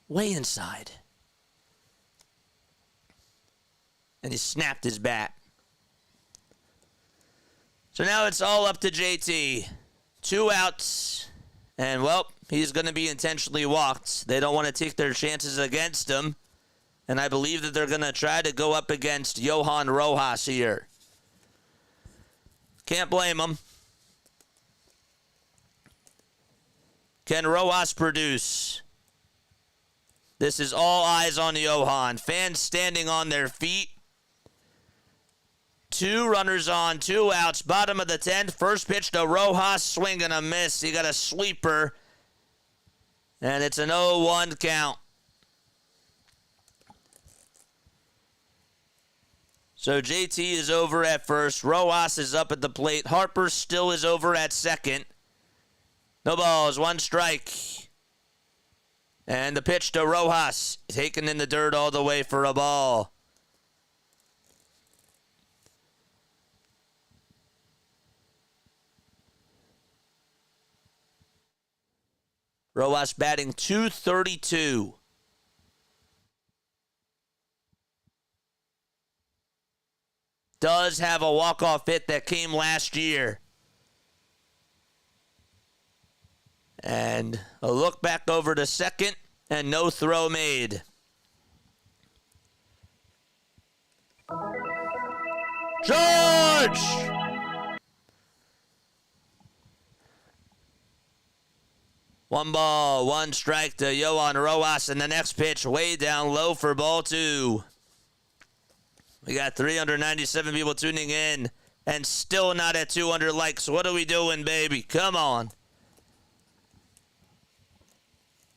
Speaker 1: Way inside. And he snapped his bat. So now it's all up to JT. 2 outs. And, well, he's going to be intentionally walked. They don't want to take their chances against him. And I believe that they're going to try to go up against Johan Rojas here. Can't blame him. Can Rojas produce? This is all eyes on Johan. Fans standing on their feet. 2 runners on, 2 outs. Bottom of the 10th. First pitch to Rojas. Swing and a miss. He got a sweeper. And it's an 0-1 count. So JT is over at first. Rojas is up at the plate. Harper still is over at second. No balls, 1 strike. And the pitch to Rojas. Taken in the dirt all the way for a ball. Rojas batting .232. Does have a walk-off hit that came last year. And a look back over to second, and no throw made. George! One ball, 1 strike to Yohan Rojas, and the next pitch way down low for ball 2. We got 397 people tuning in and still not at 200 likes. What are we doing, baby? Come on.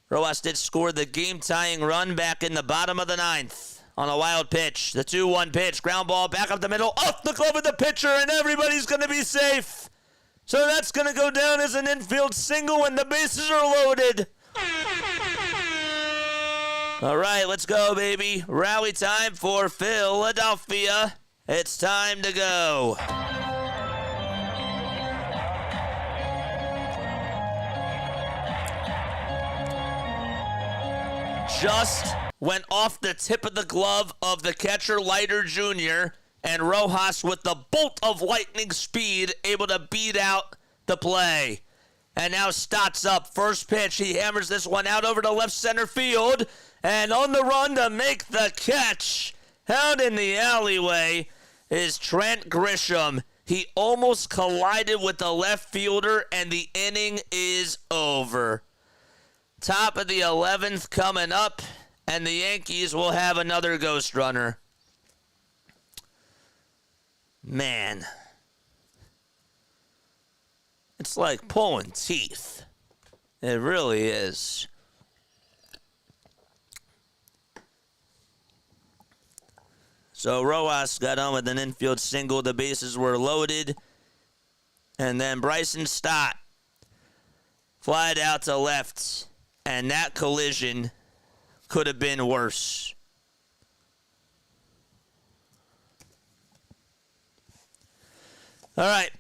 Speaker 1: Rojas did score the game-tying run back in the bottom of the 9th on a wild pitch. The 2-1 pitch, ground ball back up the middle, off the glove of the pitcher, and everybody's going to be safe. So that's going to go down as an infield single when the bases are loaded. All right, let's go, baby. Rally time for Philadelphia. It's time to go. Just went off the tip of the glove of the catcher, Leiter Jr., and Rojas, with the bolt of lightning speed, able to beat out the play. And now Stott's up. First pitch, he hammers this one out over to left center field. And on the run to make the catch, out in the alleyway, is Trent Grisham. He almost collided with the left fielder, and the inning is over. Top of the 11th coming up, and the Yankees will have another ghost runner. Man. It's like pulling teeth. It really is. So Rojas got on with an infield single. The bases were loaded. And then Bryson Stott flied out to left. And that collision could have been worse. All right.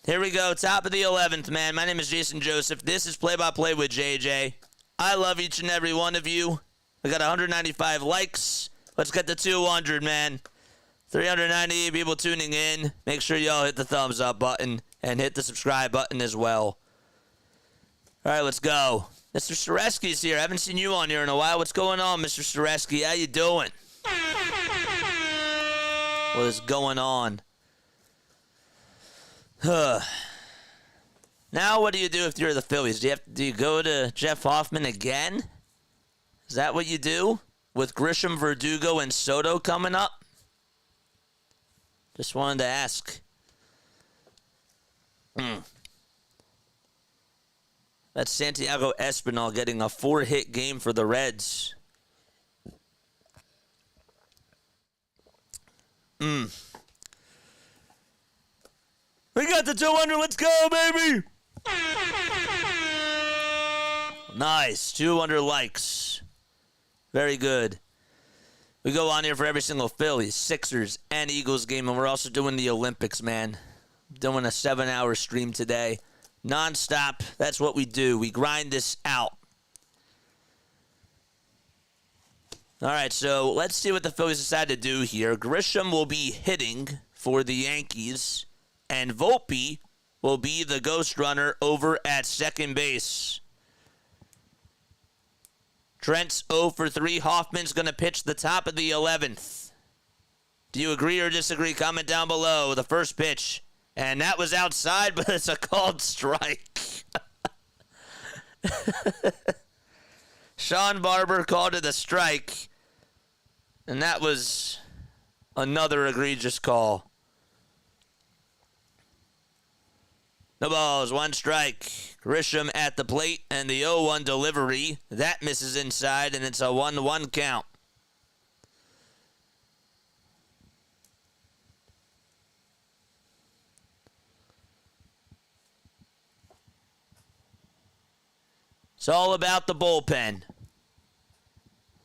Speaker 1: Here we go. Top of the 11th, man. My name is Jason Joseph. This is Play-by-Play with JJ. I love each and every one of you. We got 195 likes. Let's get to 200, man. 398 people tuning in. Make sure y'all hit the thumbs up button and hit the subscribe button as well. All right, let's go. Mr. Sureski's here. I haven't seen you on here in a while. What's going on, Mr. Sureski? How you doing? What is going on? Now, what do you do if you're the Phillies? Do you go to Jeff Hoffman again? Is that what you do? With Grisham, Verdugo, and Soto coming up? Just wanted to ask. That's Santiago Espinal getting a 4-hit game for the Reds. We got the 200. Let's go, baby. Nice. 200 likes. Very good. We go on here for every single Phillies, Sixers, and Eagles game, and we're also doing the Olympics, man. Doing a 7-hour stream today. Non-stop. That's what we do. We grind this out. All right, so let's see what the Phillies decide to do here. Grisham will be hitting for the Yankees, and Volpe will be the ghost runner over at second base. Trent's 0 for 3. Hoffman's going to pitch the top of the 11th. Do you agree or disagree? Comment down below. The first pitch. And that was outside, but it's a called strike. Sean Barber called it a strike. And that was another egregious call. No balls, 1 strike. Grisham at the plate, and the 0-1 delivery. That misses inside, and it's a 1-1 count. It's all about the bullpen.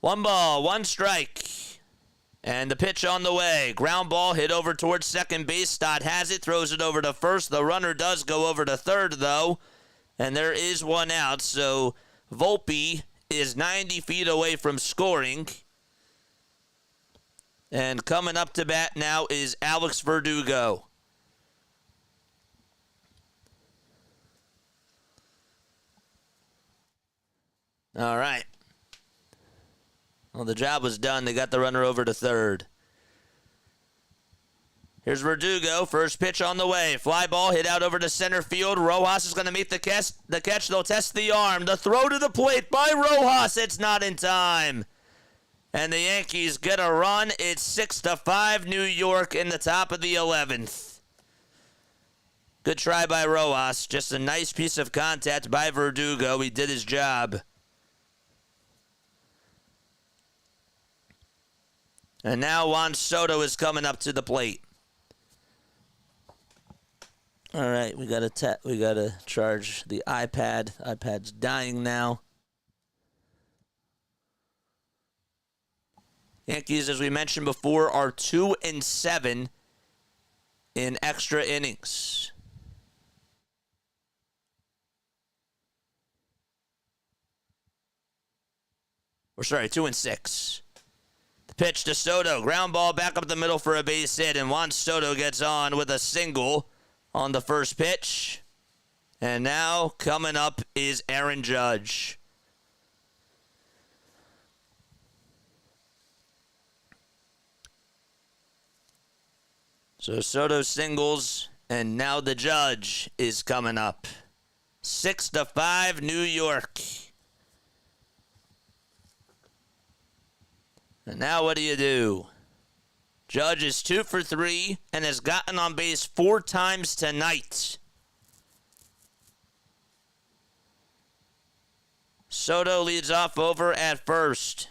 Speaker 1: 1 ball, 1 strike. And the pitch on the way. Ground ball hit over towards second base. Stott has it, throws it over to first. The runner does go over to third, though. And there is 1 out. So Volpe is 90 feet away from scoring. And coming up to bat now is Alex Verdugo. All right. Well, the job was done. They got the runner over to third. Here's Verdugo. First pitch on the way. Fly ball hit out over to center field. Rojas is going to make the catch. They'll test the arm. The throw to the plate by Rojas. It's not in time. And the Yankees get a run. It's 6-5 New York in the top of the 11th. Good try by Rojas. Just a nice piece of contact by Verdugo. He did his job. And now Juan Soto is coming up to the plate. All right, we gotta charge the iPad. iPad's dying now. Yankees, as we mentioned before, are 2-7 in extra innings. Or sorry, 2-6. Pitch to Soto. Ground ball back up the middle for a base hit. And Juan Soto gets on with a single on the first pitch. And now coming up is Aaron Judge. So Soto singles. And now the Judge is coming up. 6-5 New York. And now what do? Judge is 2 for 3 and has gotten on base 4 times tonight. Soto leads off over at first.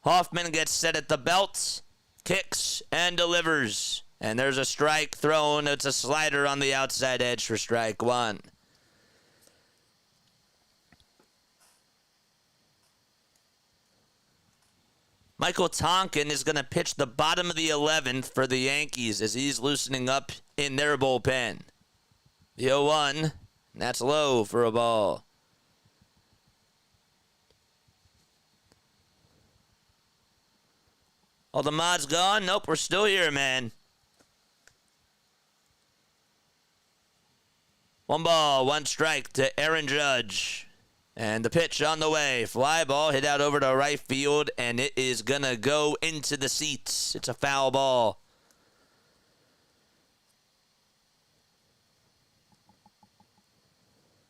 Speaker 1: Hoffman gets set at the belt, kicks, and delivers. And there's a strike thrown. It's a slider on the outside edge for strike 1. Michael Tonkin is going to pitch the bottom of the 11th for the Yankees as he's loosening up in their bullpen. The 0-1, that's low for a ball. All the mods gone? Nope, we're still here, man. 1 ball, 1 strike to Aaron Judge. And the pitch on the way. Fly ball hit out over to right field, and it is going to go into the seats. It's a foul ball.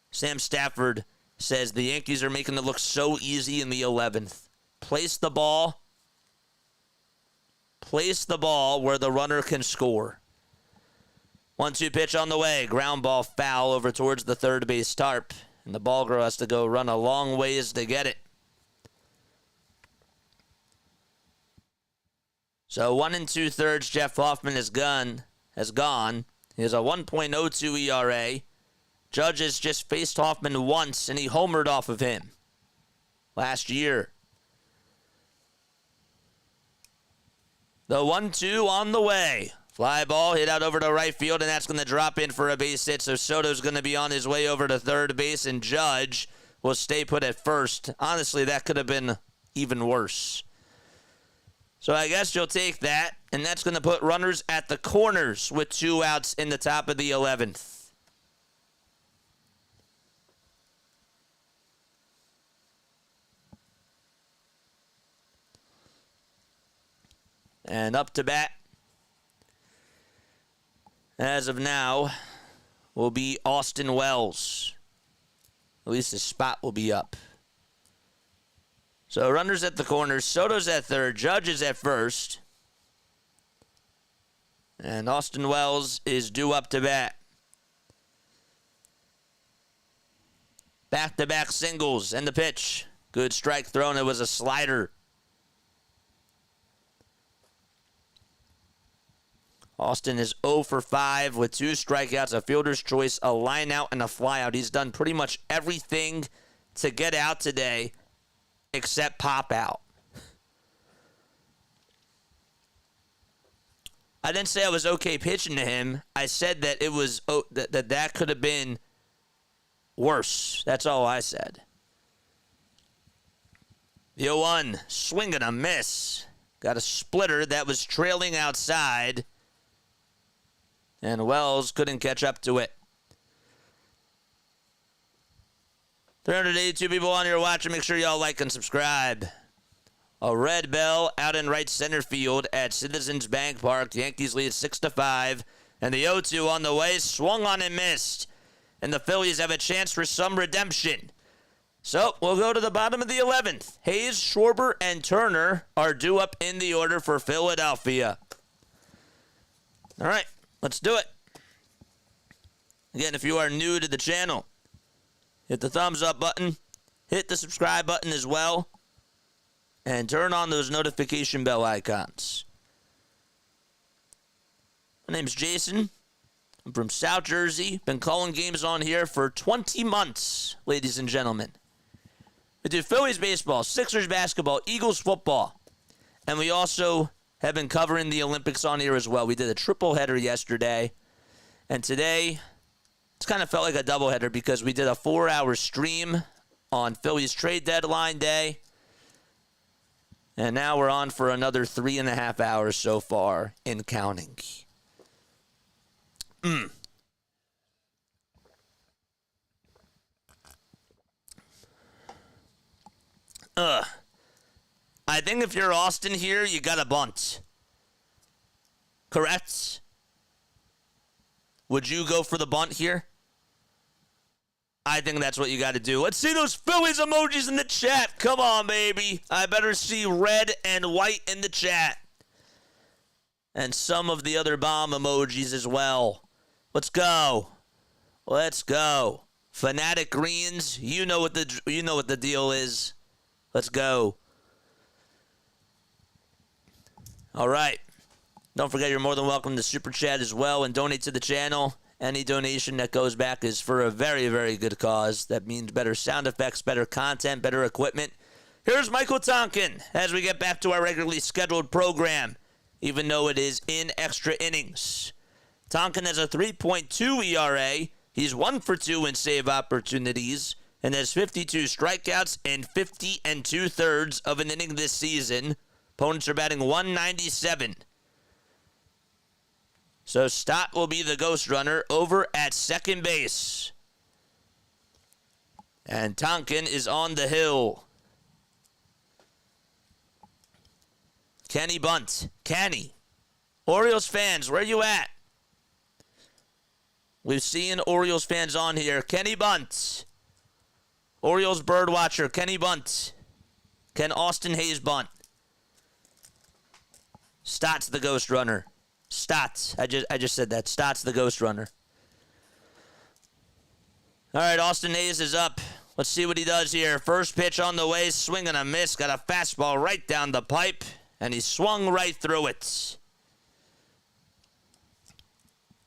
Speaker 1: Sam Stafford says the Yankees are making it look so easy in the 11th. Place the ball where the runner can score. 1-2 pitch on the way. Ground ball foul over towards the third base tarp. And the ball girl has to go run a long ways to get it. So 1 2/3, Jeff Hoffman has gone. He has a 1.02 ERA. Judge has just faced Hoffman once, and he homered off of him last year. The 1-2 on the way. Fly ball hit out over to right field, and that's going to drop in for a base hit. So Soto's going to be on his way over to third base, and Judge will stay put at first. Honestly, that could have been even worse. So I guess you'll take that, and that's going to put runners at the corners with 2 outs in the top of the 11th. And up to bat, as of now, will be Austin Wells. At least his spot will be up. So runners at the corners. Soto's at third. Judge is at first. And Austin Wells is due up to bat. Back-to-back singles and the pitch. Good strike thrown. It was a slider. Austin is 0 for 5 with 2 strikeouts, a fielder's choice, a line out, and a flyout. He's done pretty much everything to get out today except pop out. I didn't say I was okay pitching to him. I said that it was that could have been worse. That's all I said. The 0-1, swing and a miss. Got a splitter that was trailing outside. And Wells couldn't catch up to it. 382 people on here watching. Make sure y'all like and subscribe. A red bell out in right center field at Citizens Bank Park. Yankees lead 6-5. And the 0-2 on the way. Swung on and missed. And the Phillies have a chance for some redemption. So we'll go to the bottom of the 11th. Hayes, Schwarber, and Turner are due up in the order for Philadelphia. All right, let's do it. Again, if you are new to the channel, hit the thumbs up button. Hit the subscribe button as well. And turn on those notification bell icons. My name's Jason. I'm from South Jersey. Been calling games on here for 20 months, ladies and gentlemen. We do Phillies baseball, Sixers basketball, Eagles football. And we also have been covering the Olympics on here as well. We did a triple header yesterday. And today, it's kind of felt like a doubleheader because we did a 4-hour stream on Phillies trade deadline day. And now we're on for another 3.5 hours so far in counting. I think if you're Austin here, you got a bunt. Correct? Would you go for the bunt here? I think that's what you got to do. Let's see those Phillies emojis in the chat. Come on, baby. I better see red and white in the chat. And some of the other bomb emojis as well. Let's go. Let's go. Fanatic Greens, you know what the deal is. Let's go. All right. Don't forget you're more than welcome to Super Chat as well and donate to the channel. Any donation that goes back is for a very, very good cause. That means better sound effects, better content, better equipment. Here's Michael Tonkin as we get back to our regularly scheduled program, even though it is in extra innings. Tonkin has a 3.2 ERA. He's 1 for 2 in save opportunities and has 52 strikeouts and 50 2/3 of an inning this season. Opponents are batting 197. So Stott will be the ghost runner over at second base. And Tonkin is on the hill. Kenny bunt. Kenny. Orioles fans, where you at? We've seen Orioles fans on here. Kenny bunt. Orioles bird watcher. Kenny bunt. Can Austin Hayes bunt? Stott's the ghost runner. Stotts. I just said that. Stotts the ghost runner. All right, Austin Hayes is up. Let's see what he does here. First pitch on the way. Swing and a miss. Got a fastball right down the pipe. And he swung right through it.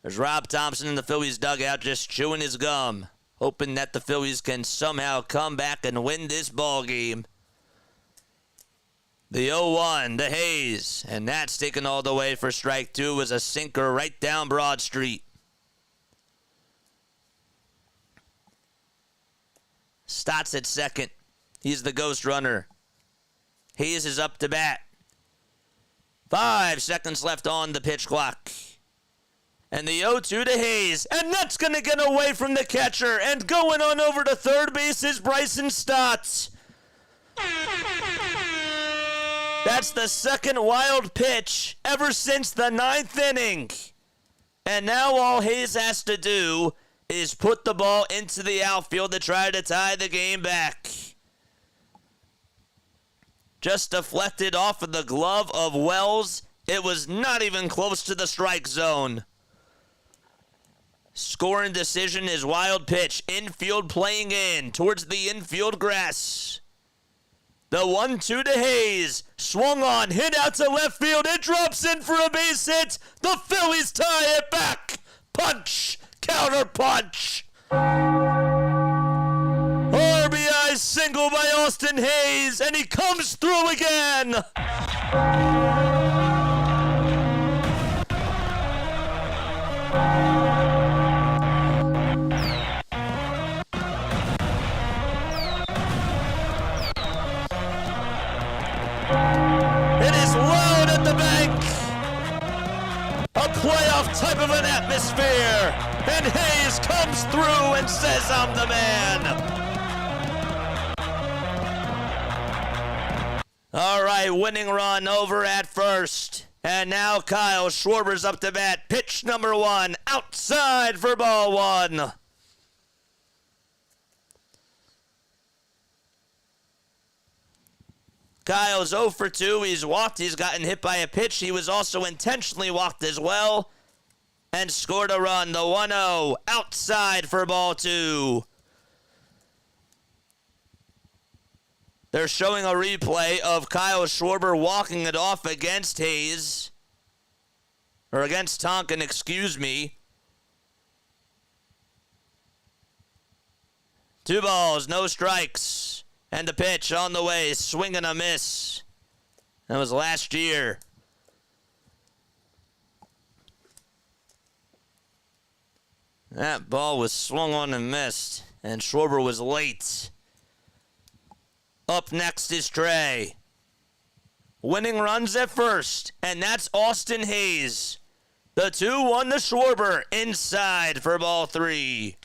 Speaker 1: There's Rob Thompson in the Phillies dugout just chewing his gum, hoping that the Phillies can somehow come back and win this ball game. The 0-1, the Hayes, and that's taken all the way for strike 2 as a sinker right down Broad Street. Stotts at second. He's the ghost runner. Hayes is up to bat. 5 seconds left on the pitch clock. And the 0-2 to Hayes. And that's going to get away from the catcher. And going on over to third base is Bryson Stott. That's the second wild pitch ever since the 9th inning. And now all Hayes has to do is put the ball into the outfield to try to tie the game back. Just deflected off of the glove of Wells. It was not even close to the strike zone. Scoring decision is wild pitch. Infield playing in towards the infield grass. The 1-2 to Hayes. Swung on, hit out to left field. It drops in for a base hit. The Phillies tie it back. Punch. Counter punch. RBI single by Austin Hayes, and he comes through again. It is loud at the bank. A playoff type of an atmosphere. And Hayes comes through and says, I'm the man. All right, winning run over at first. And now Kyle Schwarber's up to bat. Pitch number 1, outside for ball 1. Kyle's 0 for 2. He's walked. He's gotten hit by a pitch. He was also intentionally walked as well. And scored a run. The 1-0 outside for ball 2. They're showing a replay of Kyle Schwarber walking it off against Hayes. Or against Tonkin, excuse me. 2 balls, no strikes. And the pitch on the way, swing and a miss. That was last year. That ball was swung on and missed, and Schwarber was late. Up next is Trey. Winning runs at first, and that's Austin Hayes. The 2-1 to Schwarber, inside for ball 3.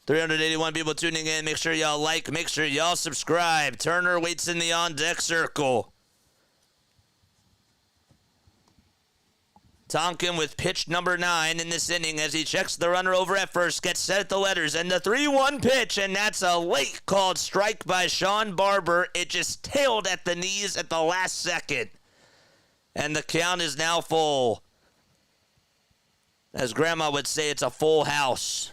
Speaker 1: 381 people tuning in. Make sure y'all like. Make sure y'all subscribe. Turner waits in the on-deck circle. Tonkin with pitch number 9 in this inning as he checks the runner over at first. Gets set at the letters. And the 3-1 pitch. And that's a late called strike by Sean Barber. It just tailed at the knees at the last second. And the count is now full. As Grandma would say, it's a full house.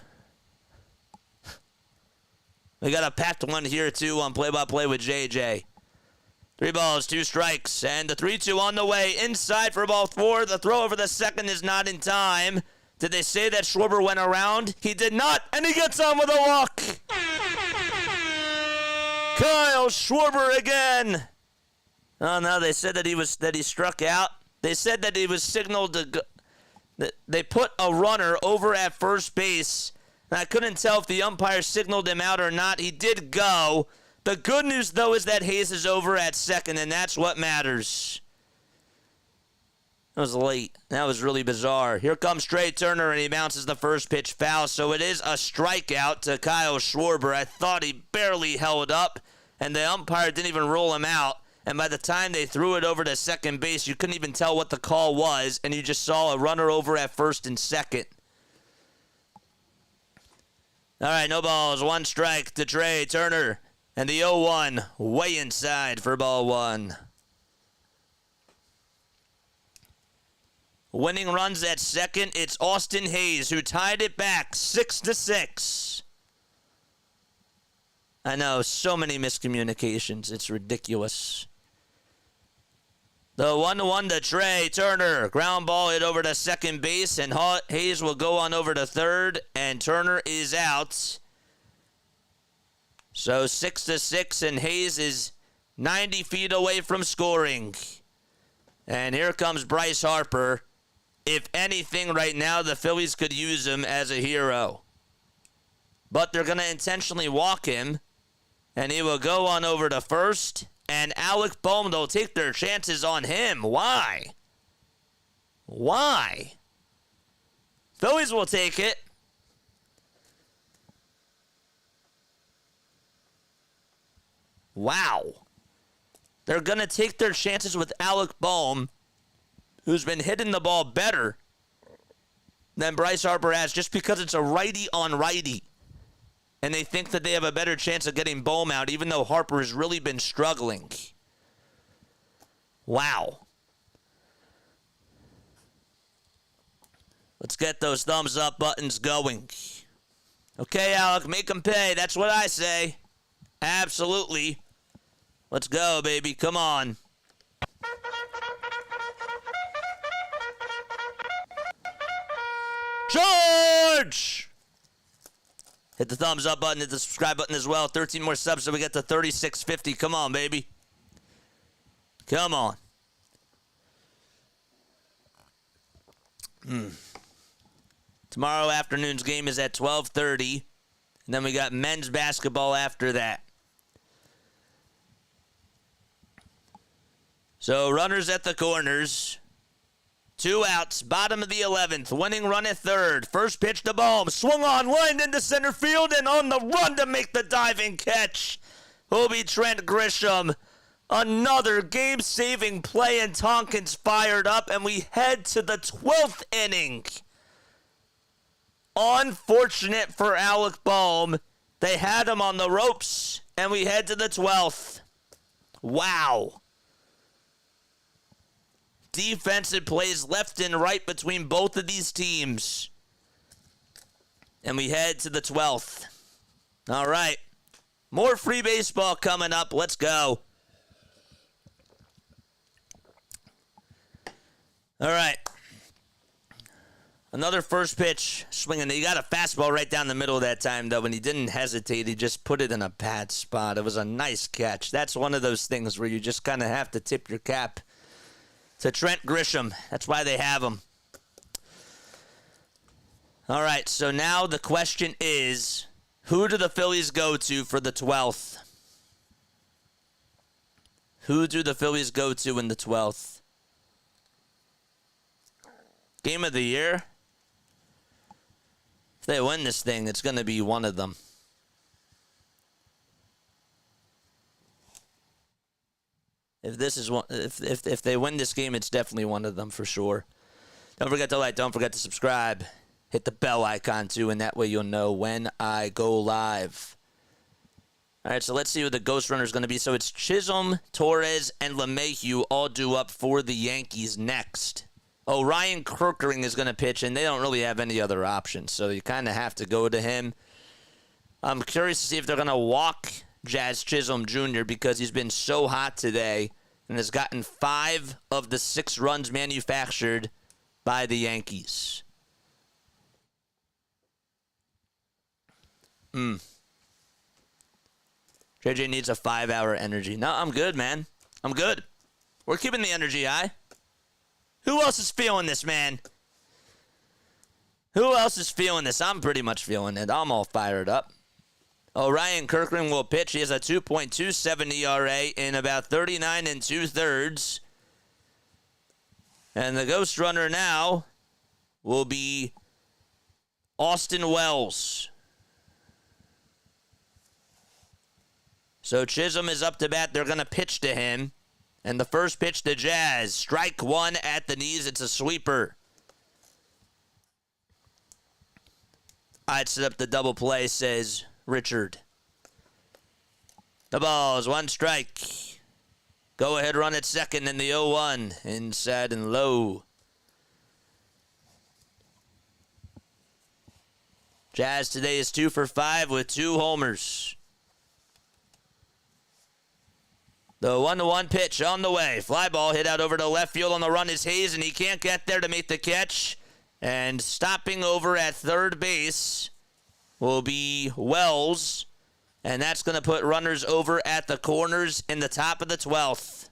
Speaker 1: We got a packed one here, too, on Play-by-Play with JJ. 3 balls, 2 strikes, and the 3-2 on the way. Inside for ball 4. The throw over the second is not in time. Did they say that Schwarber went around? He did not, and he gets on with a walk. Kyle Schwarber again. Oh, no, they said that he struck out. They said that he was signaled to go. They put a runner over at first base. I couldn't tell if the umpire signaled him out or not. He did go. The good news, though, is that Hayes is over at second, and that's what matters. That was late. That was really bizarre. Here comes Trey Turner, and he bounces the first pitch foul, so it is a strikeout to Kyle Schwarber. I thought he barely held up, and the umpire didn't even rule him out. And by the time they threw it over to second base, you couldn't even tell what the call was, and you just saw a runner over at first and second. All right, no balls, 1 strike to Trey Turner. And the 0-1 way inside for ball 1. Winning runs at second. It's Austin Hayes who tied it back 6-6. I know, so many miscommunications. It's ridiculous. The 1-1 to Trey Turner. Ground ball hit over to second base, and Hayes will go on over to third, and Turner is out. So 6-6, and Hayes is 90 feet away from scoring. And here comes Bryce Harper. If anything, right now, the Phillies could use him as a hero. But they're going to intentionally walk him, and he will go on over to first. And Alec Bohm, they'll take their chances on him. Why? Why? Phillies will take it. Wow. They're going to take their chances with Alec Bohm, who's been hitting the ball better than Bryce Harper has, just because it's a righty on righty. And they think that they have a better chance of getting Bohm out, even though Harper has really been struggling. Wow. Let's get those thumbs up buttons going. Okay, Alec, make them pay. That's what I say. Absolutely. Let's go, baby. Come on. George! Hit the thumbs up button, hit the subscribe button as well. 13 more subs so we get to 3650. Come on, baby. Come on. Tomorrow afternoon's game is at 12:30. And then we got men's basketball after that. So runners at the corners. 2 outs, bottom of the 11th. Winning run at third. First pitch to Bohm. Swung on, lined into center field, and on the run to make the diving catch. Will be Trent Grisham. Another game-saving play, and Tompkins fired up, and we head to the 12th inning. Unfortunate for Alec Bohm. They had him on the ropes, and we head to the 12th. Wow. Defensive plays left and right between both of these teams. And we head to the 12th. All right. More free baseball coming up. Let's go. All right. Another first pitch swinging. He got a fastball right down the middle that time, though, and he didn't hesitate. He just put it in a bad spot. It was a nice catch. That's one of those things where you just kind of have to tip your cap to Trent Grisham. That's why they have him. All right, so now the question is, who do the Phillies go to for the 12th? Who do the Phillies go to in the 12th? Game of the year? If they win this thing, it's going to be one of them. If this is one, if they win this game, it's definitely one of them for sure. Don't forget to like, don't forget to subscribe. Hit the bell icon too, and that way you'll know when I go live. All right, so let's see who the ghost runner is going to be. So it's Chisholm, Torres, and LeMahieu all due up for the Yankees next. Oh, Ryan Kerkering is going to pitch, and they don't really have any other options, so you kind of have to go to him. I'm curious to see if they're going to walk Jazz Chisholm Jr. because he's been so hot today and has gotten 5 of the 6 runs manufactured by the Yankees. JJ needs a 5-hour energy. No, I'm good, man. I'm good. We're keeping the energy high. Who else is feeling this, man? Who else is feeling this? I'm pretty much feeling it. I'm all fired up. Oh, Ryan Kerkering will pitch. He has a 2.27 ERA in about 39 2/3. And the ghost runner now will be Austin Wells. So Chisholm is up to bat. They're going to pitch to him. And the first pitch to Jazz. Strike 1 at the knees. It's a sweeper. I'd set up the double play, says Richard. The ball is 1 strike. Go ahead run at second in the 0-1. Inside and low. Jazz today is 2 for 5 with 2 homers. The 1-1 pitch on the way. Fly ball hit out over to left field on the run is Hayes, and he can't get there to make the catch. And stopping over at third base will be Wells. And that's going to put runners over at the corners in the top of the 12th.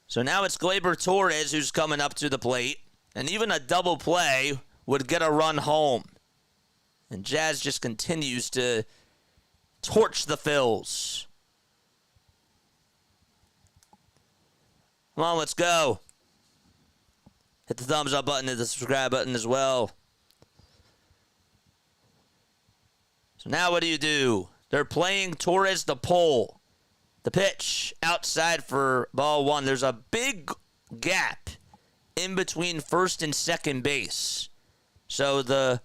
Speaker 1: So now it's Gleyber Torres who's coming up to the plate. And even a double play would get a run home. And Jazz just continues to torch the Phils. Come on, let's go. Hit the thumbs up button, hit the subscribe button as well. So now what do? They're playing Torres the pole. The pitch outside for ball 1. There's a big gap in between first and second base. So the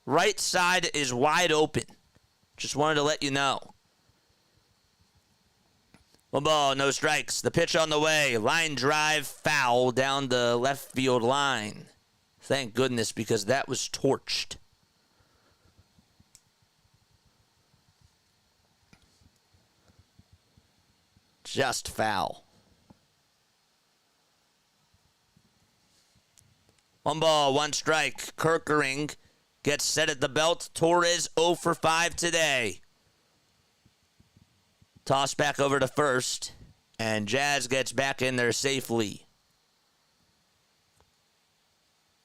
Speaker 1: right side is wide open. Just wanted to let you know. One ball, no strikes. The pitch on the way. Line drive, foul down the left field line. Thank goodness, because that was torched. Just foul. One ball, one strike. Kerkering gets set at the belt. Torres 0 for 5 today. Toss back over to first, and Jazz gets back in there safely.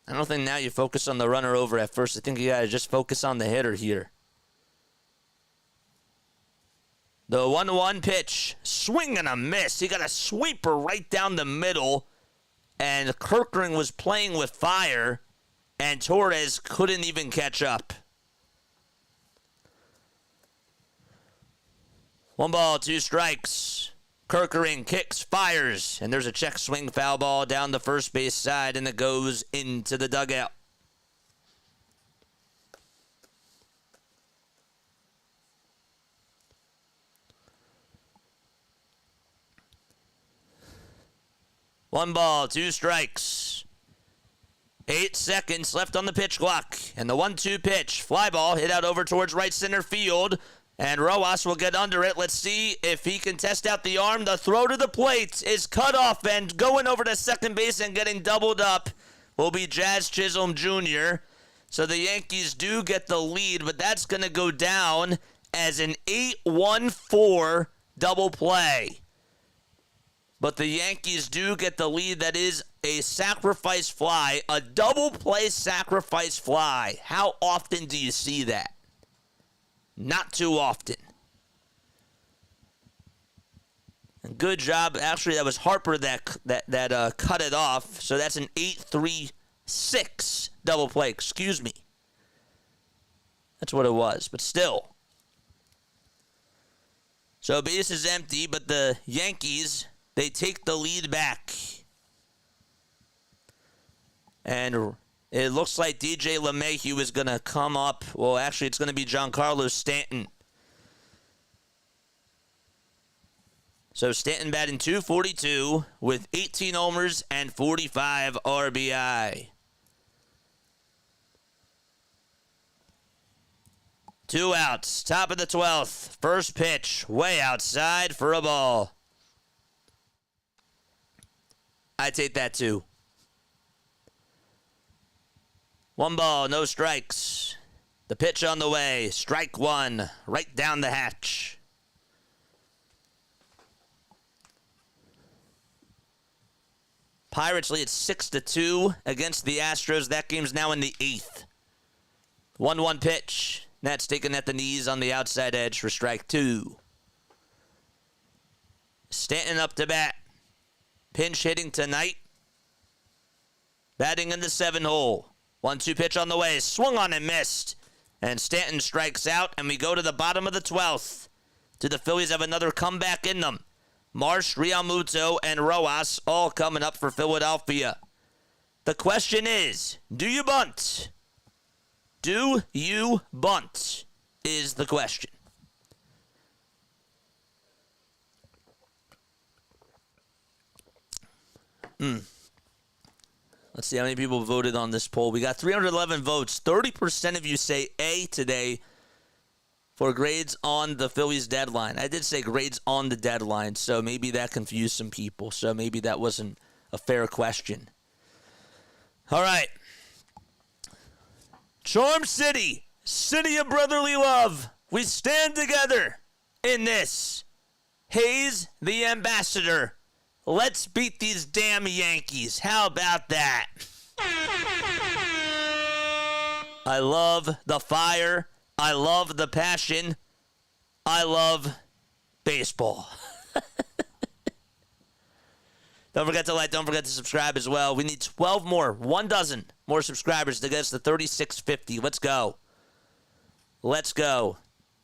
Speaker 1: I don't think now you focus on the runner over at first. I think you got to just focus on the hitter here. The 1-1 pitch. Swing and a miss. He got a sweeper right down the middle, and Kerkering was playing with fire, and Torres couldn't even catch up. 1 ball, 2 strikes. Kerkering kicks, fires, and there's a check swing foul ball down the first base side, and it goes into the dugout. One ball, 2 strikes. 8 seconds left on the pitch clock, and the 1-2 pitch. Fly ball hit out over towards right center field. And Rojas will get under it. Let's see if he can test out the arm. The throw to the plate is cut off, and going over to second base and getting doubled up will be Jazz Chisholm Jr. So the Yankees do get the lead, but that's going to go down as an 8-1-4 double play. But the Yankees do get the lead. That is a sacrifice fly, a double play sacrifice fly. How often do you see that? Not too often. And good job. Actually, that was Harper that cut it off. So that's an 8-3-6 double play. Excuse me. That's what it was. But still. So base is empty, but the Yankees, they take the lead back. And it looks like DJ LeMahieu is going to come up. Well, actually, it's going to be Giancarlo Stanton. So Stanton batting .242 with 18 homers and 45 RBI. 2 outs, top of the 12th. First pitch, way outside for a ball. I take that too. 1 ball, no strikes. The pitch on the way. Strike 1, right down the hatch. Pirates lead 6-2 against the Astros. That game's now in the 8th. 1-1 pitch. That's taken at the knees on the outside edge for strike 2. Stanton up to bat. Pinch hitting tonight. Batting in the 7 hole. 1-2 pitch on the way. Swung on and missed. And Stanton strikes out, and we go to the bottom of the 12th. Do the Phillies have another comeback in them? Marsh, Realmuto, and Rojas all coming up for Philadelphia. The question is, do you bunt? Do you bunt is the question. Let's see how many people voted on this poll. We got 311 votes. 30% of you say A today for grades on the Phillies deadline. I did say grades on the deadline, so maybe that confused some people. So maybe that wasn't a fair question. All right. Charm City, city of brotherly love. We stand together in this. Hayes, the ambassador. Let's beat these damn Yankees. How about that? I love the fire. I love the passion. I love baseball. Don't forget to like. Don't forget to subscribe as well. We need 12 more, 12 more subscribers to get us to 3650. Let's go. Let's go.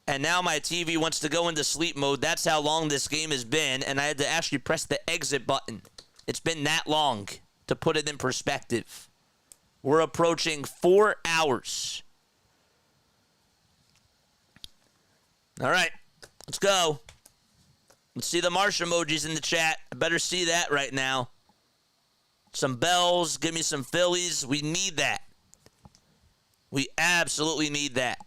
Speaker 1: And now my TV wants to go into sleep mode. That's how long this game has been. And I had to actually press the exit button. It's been that long to put it in perspective. We're approaching 4 hours. All right. Let's go. Let's see the Marsh emojis in the chat. I better see that right now. Some bells. Give me some Phillies. We need that. We absolutely need that.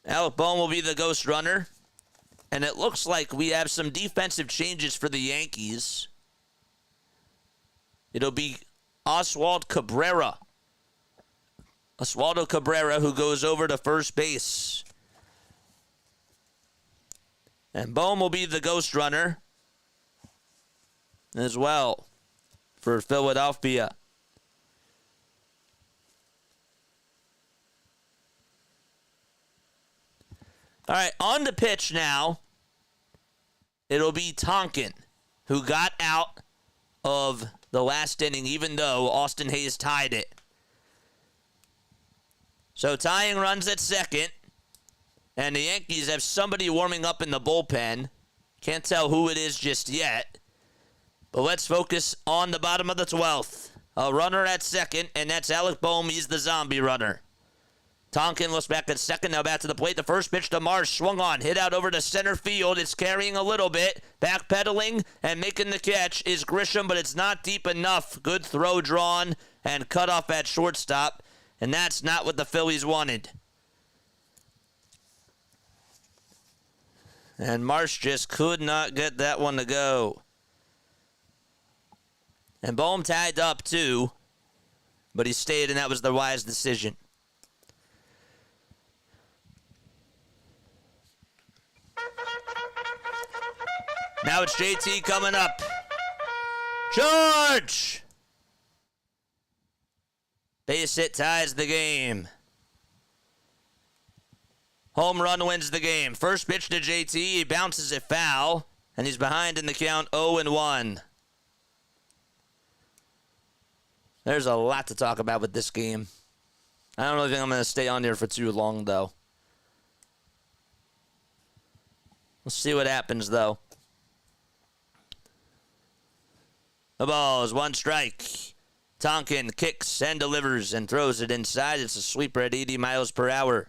Speaker 1: Alec Bohm will be the ghost runner. And it looks like we have some defensive changes for the Yankees. It'll be Oswaldo Cabrera, who goes over to first base. And Bohm will be the ghost runner as well for Philadelphia. All right, on the pitch now, it'll be Tonkin, who got out of the last inning, even though Austin Hayes tied it. So tying runs at second, and the Yankees have somebody warming up in the bullpen. Can't tell who it is just yet, but let's focus on the bottom of the 12th. A runner at second, and that's Alec Bohm. He's the zombie runner. Tonkin looks back at second, now back to the plate. The first pitch to Marsh, swung on, hit out over to center field. It's carrying a little bit, backpedaling, and making the catch is Grisham, but it's not deep enough. Good throw drawn and cut off at shortstop, and that's not what the Phillies wanted. And Marsh just could not get that one to go. And Bohm tied up too, but he stayed, and that was the wise decision. Now it's JT coming up. George! Base hit ties the game. Home run wins the game. First pitch to JT. He bounces it foul, and he's behind in the count 0-1. There's a lot to talk about with this game. I don't really think I'm going to stay on here for too long, though. We'll see what happens, though. The ball is one strike. Tonkin kicks and delivers and throws it inside. It's a sweeper at 80 miles per hour.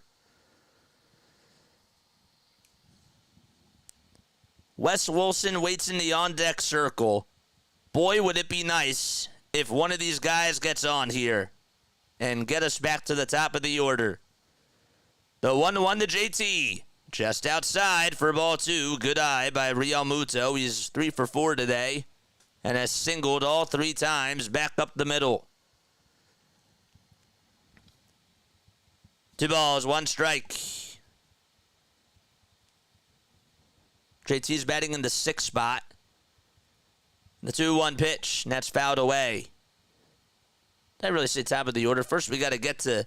Speaker 1: Wes Wilson waits in the on-deck circle. Boy, would it be nice if one of these guys gets on here and get us back to the top of the order. The 1-1 to JT. Just outside for ball 2. Good eye by Real Muto. He's 3 for 4 today and has singled all 3 times back up the middle. 2 balls, 1 strike. JT's batting in the 6th spot. The 2-1 pitch, and that's fouled away. Did I really say top of the order? First, we got to get to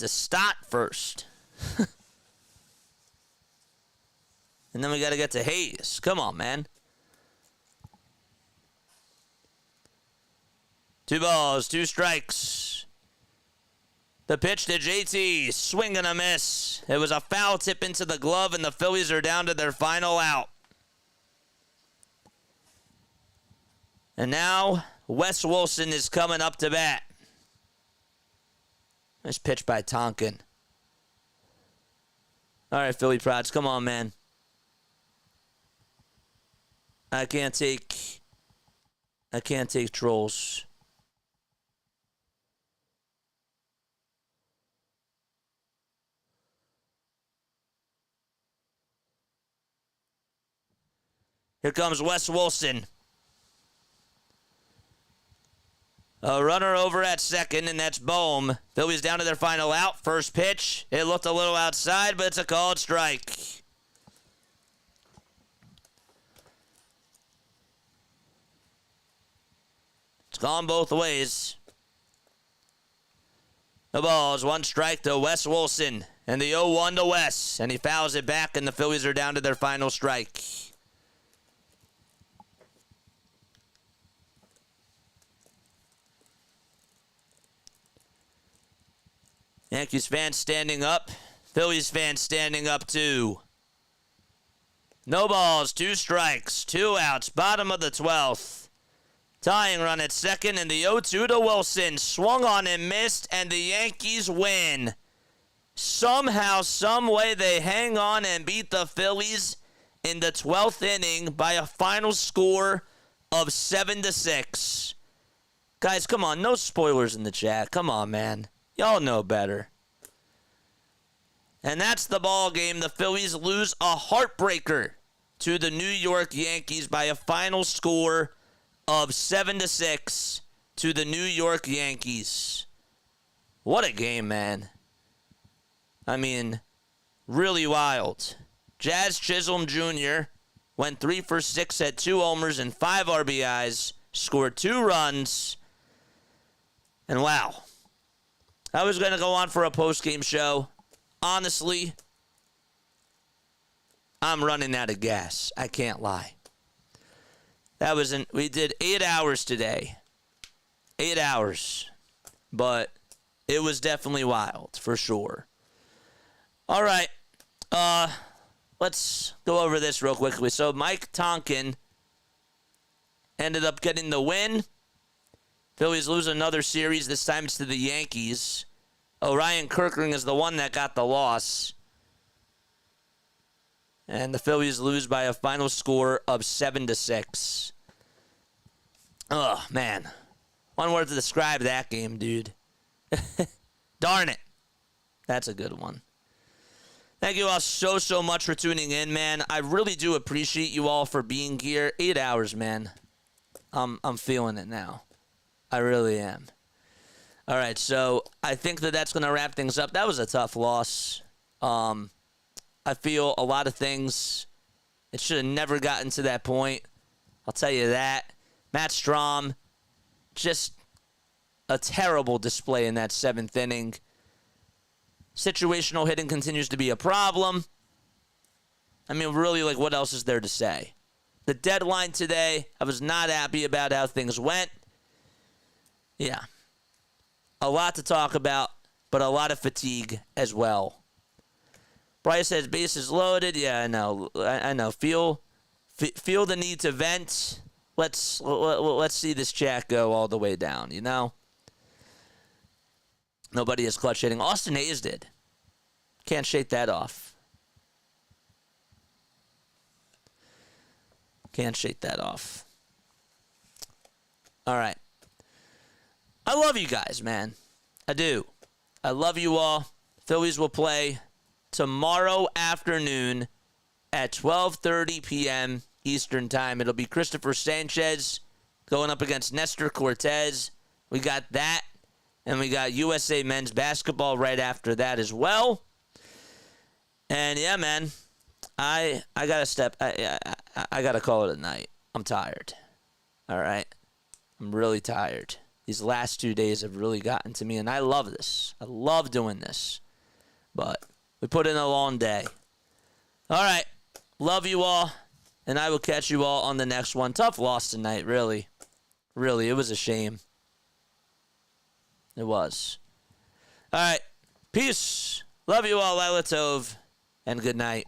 Speaker 1: Stott first. And then we got to get to Hayes. Come on, man. 2 balls, 2 strikes. The pitch to JT, swing and a miss. It was a foul tip into the glove, and the Phillies are down to their final out. And now, Wes Wilson is coming up to bat. Nice pitch by Tonkin. All right, Philly Prods, come on, man. I can't take trolls. Here comes Wes Wilson. A runner over at second, and that's Bohm. Phillies down to their final out. First pitch. It looked a little outside, but it's a called strike. It's gone both ways. The ball is 1 strike to Wes Wilson, and the 0-1 to Wes, and he fouls it back, and the Phillies are down to their final strike. Yankees fans standing up. Phillies fans standing up too. No balls, 2 strikes, 2 outs, bottom of the 12th. Tying run at second, and the 0-2 to Wilson. Swung on and missed, and the Yankees win. Somehow, some way, they hang on and beat the Phillies in the 12th inning by a final score of 7-6. Guys, come on. No spoilers in the chat. Come on, man. Y'all know better. And that's the ball game. The Phillies lose a heartbreaker to the New York Yankees by a final score of 7-6 to the New York Yankees. What a game, man. I mean, really wild. Jazz Chisholm Jr. went 3 for 6 at 2 homers and 5 RBIs, scored 2 runs. And wow, I was going to go on for a post-game show. Honestly, I'm running out of gas. I can't lie. We did 8 hours today. 8 hours. But it was definitely wild, for sure. All right. Let's go over this real quickly. So Mike Tonkin ended up getting the win. Phillies lose another series. This time it's to the Yankees. Orion Kirkering is the one that got the loss. And the Phillies lose by a final score of 7-6. Oh, man. One word to describe that game, dude. Darn it. That's a good one. Thank you all so much for tuning in, man. I really do appreciate you all for being here. 8 hours, man. I'm feeling it now. I really am. All right, so I think that's going to wrap things up. That was a tough loss. I feel a lot of things. It should have never gotten to that point. I'll tell you that. Matt Strahm, just a terrible display in that 7th inning. Situational hitting continues to be a problem. I mean, really, like, what else is there to say? The deadline today, I was not happy about how things went. Yeah. A lot to talk about, but a lot of fatigue as well. Bryce says bases loaded. Yeah, I know. I know. Feel the need to vent. Let's see this chat go all the way down, you know? Nobody is clutch hitting. Austin Hayes did. Can't shake that off. Can't shake that off. All right. I love you guys, man. I do. I love you all. Phillies will play tomorrow afternoon at 12:30 p.m. Eastern Time. It'll be Christopher Sanchez going up against Nestor Cortez. We got that. And we got USA men's basketball right after that as well. And yeah, man, I gotta step. I gotta call it a night. I'm tired. All right, I'm really tired. These last 2 days have really gotten to me, and I love this. I love doing this, but we put in a long day. All right, love you all, and I will catch you all on the next one. Tough loss tonight, really. Really, it was a shame. It was. All right. Peace. Love you all, Lila Tove, and good night.